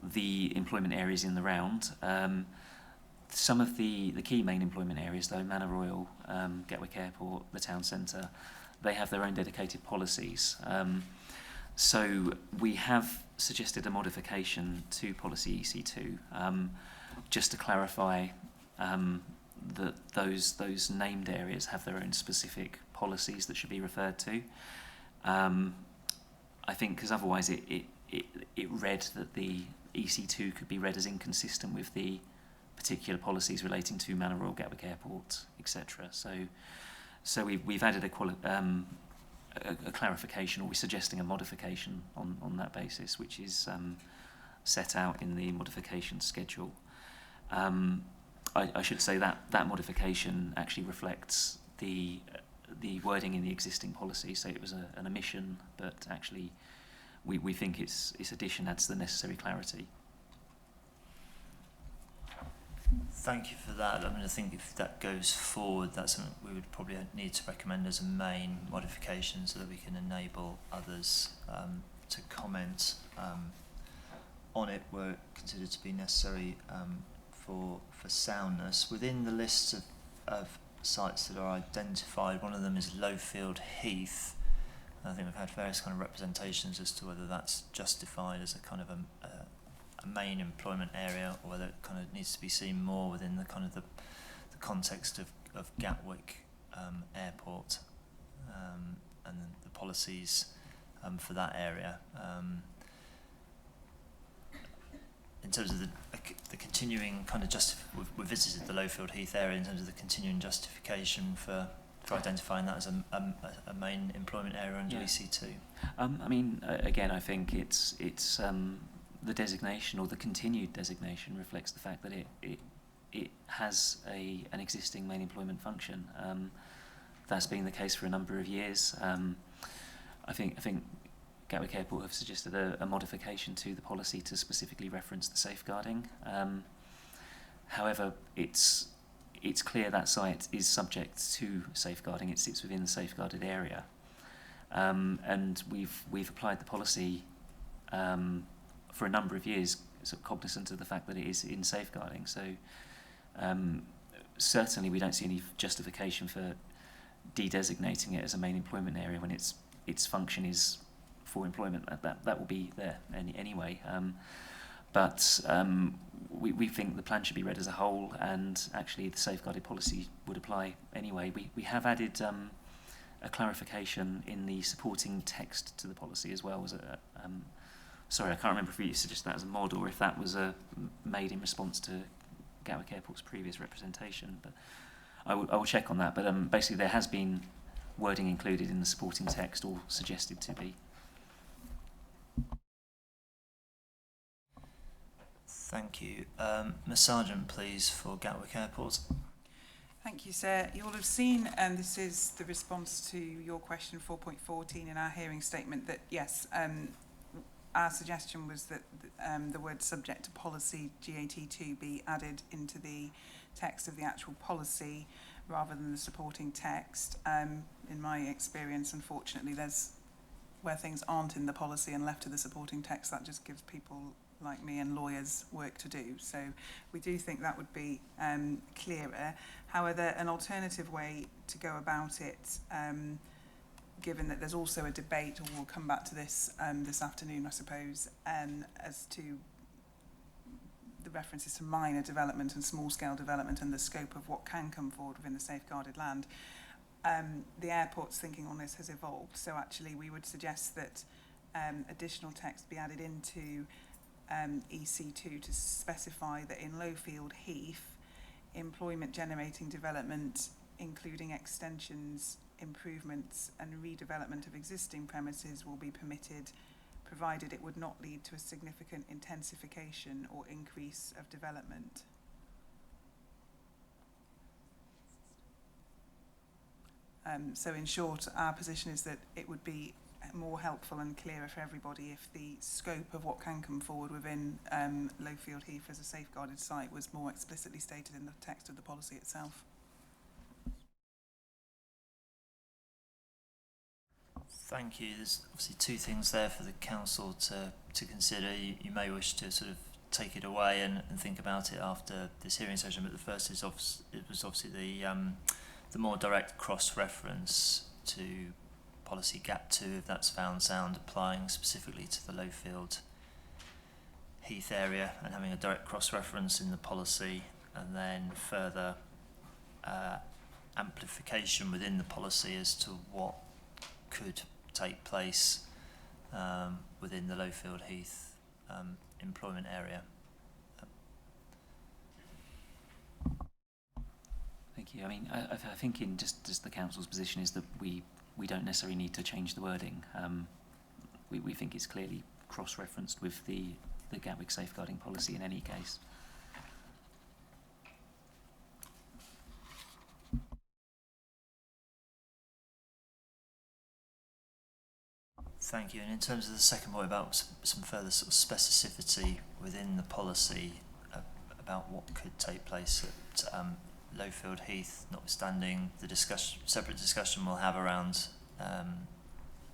the employment areas in the round. Some of the key main employment areas, though, Manor Royal, Gatwick Airport, the town centre, they have their own dedicated policies. So we have suggested a modification to policy EC2, just to clarify that those named areas have their own specific policies that should be referred to. I think because otherwise it read that the EC2 could be read as inconsistent with the particular policies relating to Manor Royal, Gatwick Airport, etc. So we've added a clarification, or we're suggesting a modification on that basis, which is set out in the modification schedule. I should say that modification actually reflects the wording in the existing policy, so it was an omission, but actually we think its addition adds the necessary clarity. Thank you for that. I mean, I think if that goes forward, that's something we would probably need to recommend as a main modification so that we can enable others to comment on it where it considered to be necessary for soundness. Within the list of sites that are identified, one of them is Lowfield Heath. And I think we've had various kind of representations as to whether that's justified as a kind of a main employment area, or whether it kind of needs to be seen more within the kind of the context of Gatwick Airport and the policies for that area. In terms of the continuing kind of we've visited the Lowfield Heath area in terms of the continuing justification for identifying that as a main employment area under EC2. I mean, again, I think it's the designation, or the continued designation, reflects the fact that it has an existing main employment function. That's been the case for a number of years. I think Gatwick Airport have suggested a modification to the policy to specifically reference the safeguarding. However, it's clear that site is subject to safeguarding. It sits within the safeguarded area, and we've applied the policy for a number of years, sort of cognizant of the fact that it is in safeguarding. So certainly we don't see any justification for de-designating it as a main employment area when its function is for employment. That will be there anyway. But we think the plan should be read as a whole, and actually the safeguarded policy would apply anyway. We have added a clarification in the supporting text to the policy as well. Sorry, I can't remember if you suggested that as a mod or if that was made in response to Gatwick Airport's previous representation. But I will check on that. But basically there has been wording included in the supporting text, or suggested to be. Thank you. Ms Sargent, please, for Gatwick Airport. Thank you, sir. You'll have seen, and this is the response to your question 4.14 in our hearing statement, that yes, our suggestion was that the word subject to policy GAT2 be added into the text of the actual policy. rather than the supporting text. In my experience, unfortunately, there's where things aren't in the policy and left to the supporting text, that just gives people like me and lawyers work to do. So we do think that would be clearer. However, an alternative way to go about it, given that there's also a debate, or we'll come back to this this afternoon, I suppose, as to the references to minor development and small-scale development and the scope of what can come forward within the safeguarded land. The airport's thinking on this has evolved, so actually we would suggest that additional text be added into EC2 to specify that in Lowfield Heath, employment generating development, including extensions, improvements and redevelopment of existing premises, will be permitted, provided it would not lead to a significant intensification or increase of development. So in short, our position is that it would be more helpful and clearer for everybody if the scope of what can come forward within Lowfield Heath as a safeguarded site was more explicitly stated in the text of the policy itself. Thank you. There's obviously two things there for the council to consider. You may wish to sort of take it away and think about it after this hearing session, but the first is obviously the more direct cross-reference to policy gap 2, if that's found sound, applying specifically to the Lowfield Heath area and having a direct cross-reference in the policy, and then further amplification within the policy as to what could take place within the Lowfield Heath employment area. Thank you. I mean, I think in just the council's position is that we don't necessarily need to change the wording. We think it's clearly cross-referenced with the Gatwick safeguarding policy in any case. Thank you. And in terms of the second point about some further sort of specificity within the policy about what could take place at Lowfield Heath, notwithstanding the separate discussion we'll have around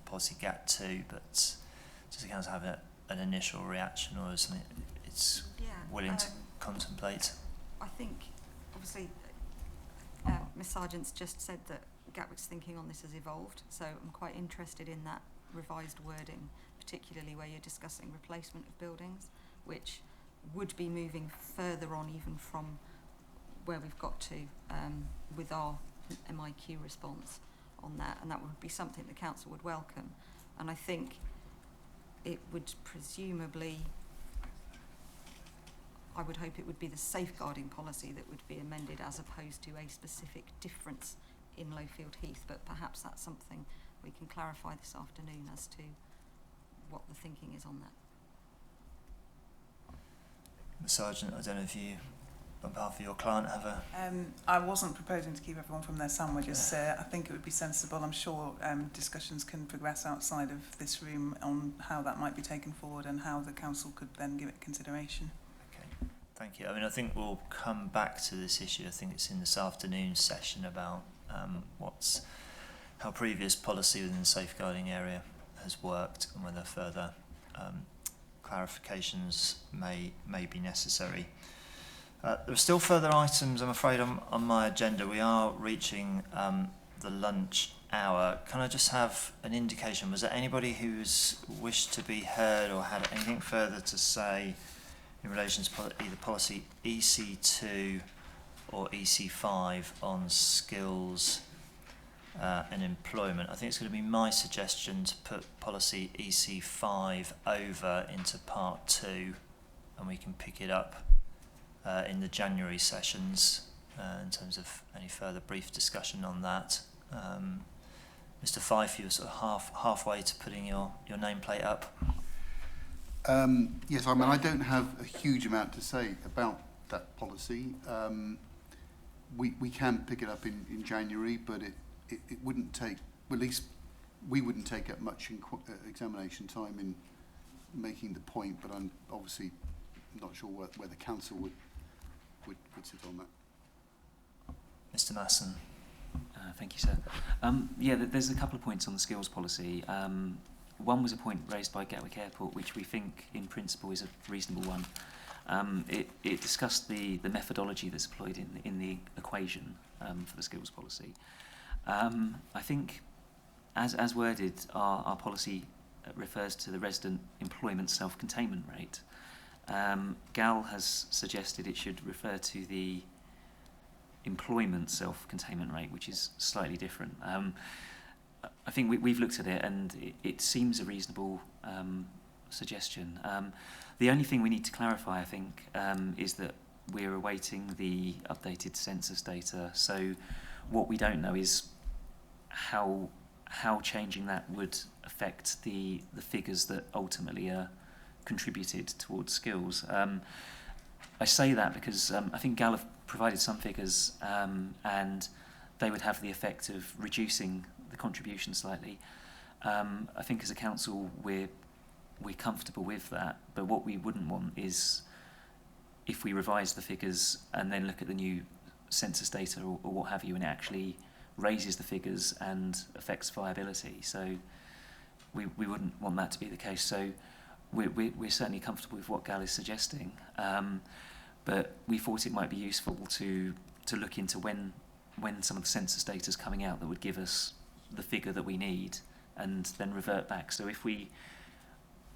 policy GAT 2, but does the council have an initial reaction, or is something it's willing to contemplate? I think, obviously, Ms Sargent's just said that Gatwick's thinking on this has evolved, so I'm quite interested in that revised wording, particularly where you're discussing replacement of buildings, which would be moving further on even from where we've got to with our MIQ response on that, and that would be something the council would welcome. And I think it would presumably, I would hope it would be the safeguarding policy that would be amended as opposed to a specific difference in Lowfield Heath, but perhaps that's something we can clarify this afternoon as to what the thinking is on that. Sergeant, I don't know if you, on behalf of your client, have a... I wasn't proposing to keep everyone from their sandwiches. I think it would be sensible. I'm sure discussions can progress outside of this room on how that might be taken forward and how the council could then give it consideration. Okay, thank you. I mean, I think we'll come back to this issue. I think it's in this afternoon's session about how previous policy within the safeguarding area has worked and whether further clarifications may be necessary. There are still further items, I'm afraid, on my agenda. We are reaching the lunch hour. Can I just have an indication? Was there anybody who's wished to be heard or had anything further to say in relation to either policy EC2 or EC5 on skills and employment? I think it's going to be my suggestion to put policy EC5 over into part 2, and we can pick it up in the January sessions in terms of any further brief discussion on that. Mr. Fife, you're sort of halfway to putting your nameplate up. Yes, I mean, I don't have a huge amount to say about that policy. We can pick it up in January, but it wouldn't take, well, at least we wouldn't take up much examination time in making the point, but I'm obviously not sure where the council would sit on that. Mr. Masson. Thank you, sir. There's a couple of points on the skills policy. One was a point raised by Gatwick Airport, which we think, in principle, is a reasonable one. It discussed the methodology that's employed in the equation for the skills policy. I think, as worded, our policy refers to the resident employment self-containment rate. Gal has suggested it should refer to the employment self-containment rate, which is slightly different. I think we've looked at it, and it seems a reasonable suggestion. The only thing we need to clarify, I think, is that we're awaiting the updated census data. So what we don't know is how changing that would affect the figures that ultimately are contributed towards skills. I say that because I think Gal have provided some figures, and they would have the effect of reducing the contribution slightly. I think as a council we're comfortable with that, but what we wouldn't want is if we revise the figures and then look at the new census data or what have you, and it actually raises the figures and affects viability. So we wouldn't want that to be the case. So we're certainly comfortable with what Gal is suggesting, but we thought it might be useful to look into when some of the census data is coming out that would give us the figure that we need, and then revert back. So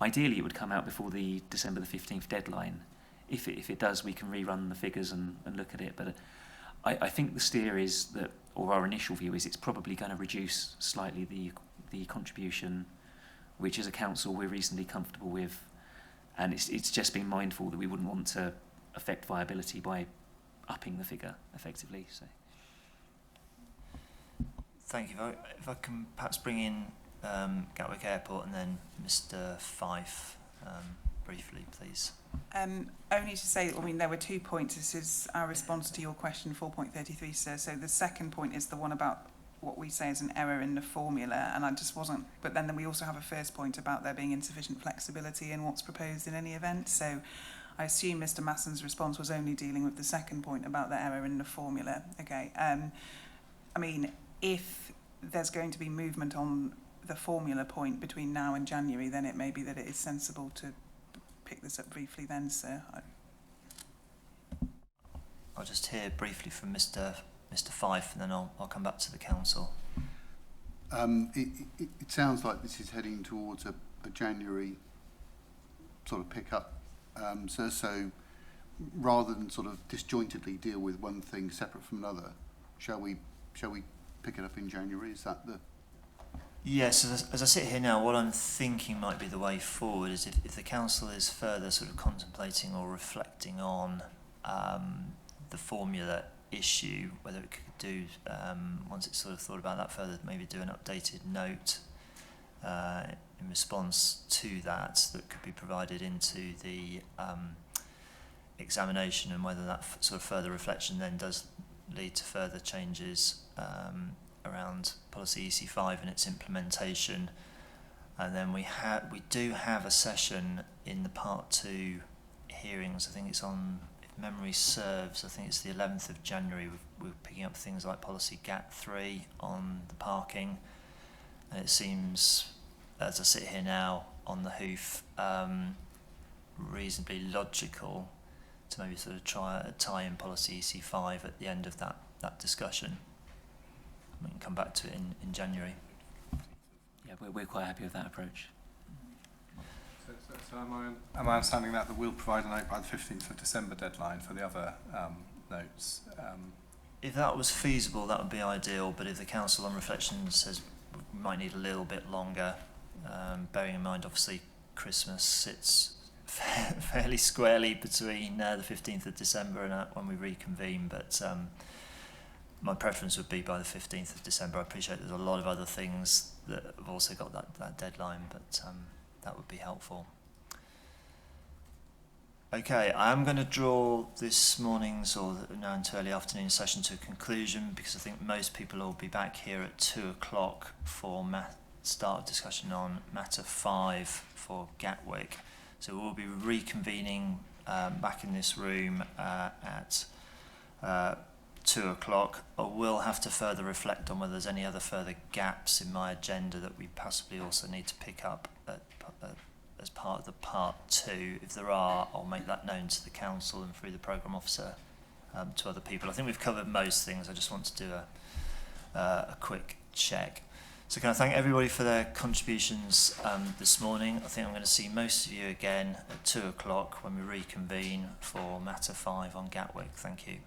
ideally it would come out before the December the 15th deadline. If it does, we can rerun the figures and look at it. But I think the steer is that, or our initial view is, it's probably going to reduce slightly the contribution, which as a council we're reasonably comfortable with, and it's just being mindful that we wouldn't want to affect viability by upping the figure effectively. So. Thank you. If I can perhaps bring in Gatwick Airport and then Mr. Fife briefly, please. Only to say, there were 2 points. This is our response to your question 4.33, sir. So the second point is the one about what we say is an error in the formula, and I just wasn't. But then we also have a first point about there being insufficient flexibility in what's proposed in any event. So I assume Mr. Masson's response was only dealing with the second point about the error in the formula. Okay. If there's going to be movement on the formula point between now and January, then it may be that it is sensible to pick this up briefly then, sir. I'll just hear briefly from Mr. Fife, and then I'll come back to the council. It sounds like this is heading towards a January sort of pickup. So rather than sort of disjointedly deal with one thing separate from another, shall we pick it up in January? Is that the... Yes, as I sit here now, what I'm thinking might be the way forward is if the council is further sort of contemplating or reflecting on the formula issue, whether it could do, once it's sort of thought about that further, maybe do an updated note in response to that could be provided into the examination, and whether that sort of further reflection then does lead to further changes around policy EC5 and its implementation. And then we do have a session in the part 2 hearings. I think it's on, if memory serves, I think it's the 11th of January. We're picking up things like policy GAT3 on the parking, and it seems, as I sit here now on the hoof, reasonably logical to maybe sort of try a tie in policy EC5 at the end of that discussion. We can come back to it in January. Yeah, we're quite happy with that approach. So am I understanding that we'll provide a note by the 15th of December deadline for the other notes? If that was feasible, that would be ideal, but if the council on reflection says we might need a little bit longer, bearing in mind obviously Christmas sits fairly squarely between the 15th of December and when we reconvene, but my preference would be by the 15th of December. I appreciate there's a lot of other things that have also got that deadline, but that would be helpful. Okay, I'm going to draw this morning's or now into early afternoon session to a conclusion, because I think most people will be back here at 2 o'clock for start of discussion on matter 5 for Gatwick. So we'll be reconvening back in this room at 2 o'clock. I will have to further reflect on whether there's any other further gaps in my agenda that we possibly also need to pick up as part of the part 2. If there are, I'll make that known to the council and through the programme officer to other people. I think we've covered most things. I just want to do a quick check. So can I thank everybody for their contributions this morning. I think I'm going to see most of you again at 2 o'clock when we reconvene for matter 5 on Gatwick. Thank you.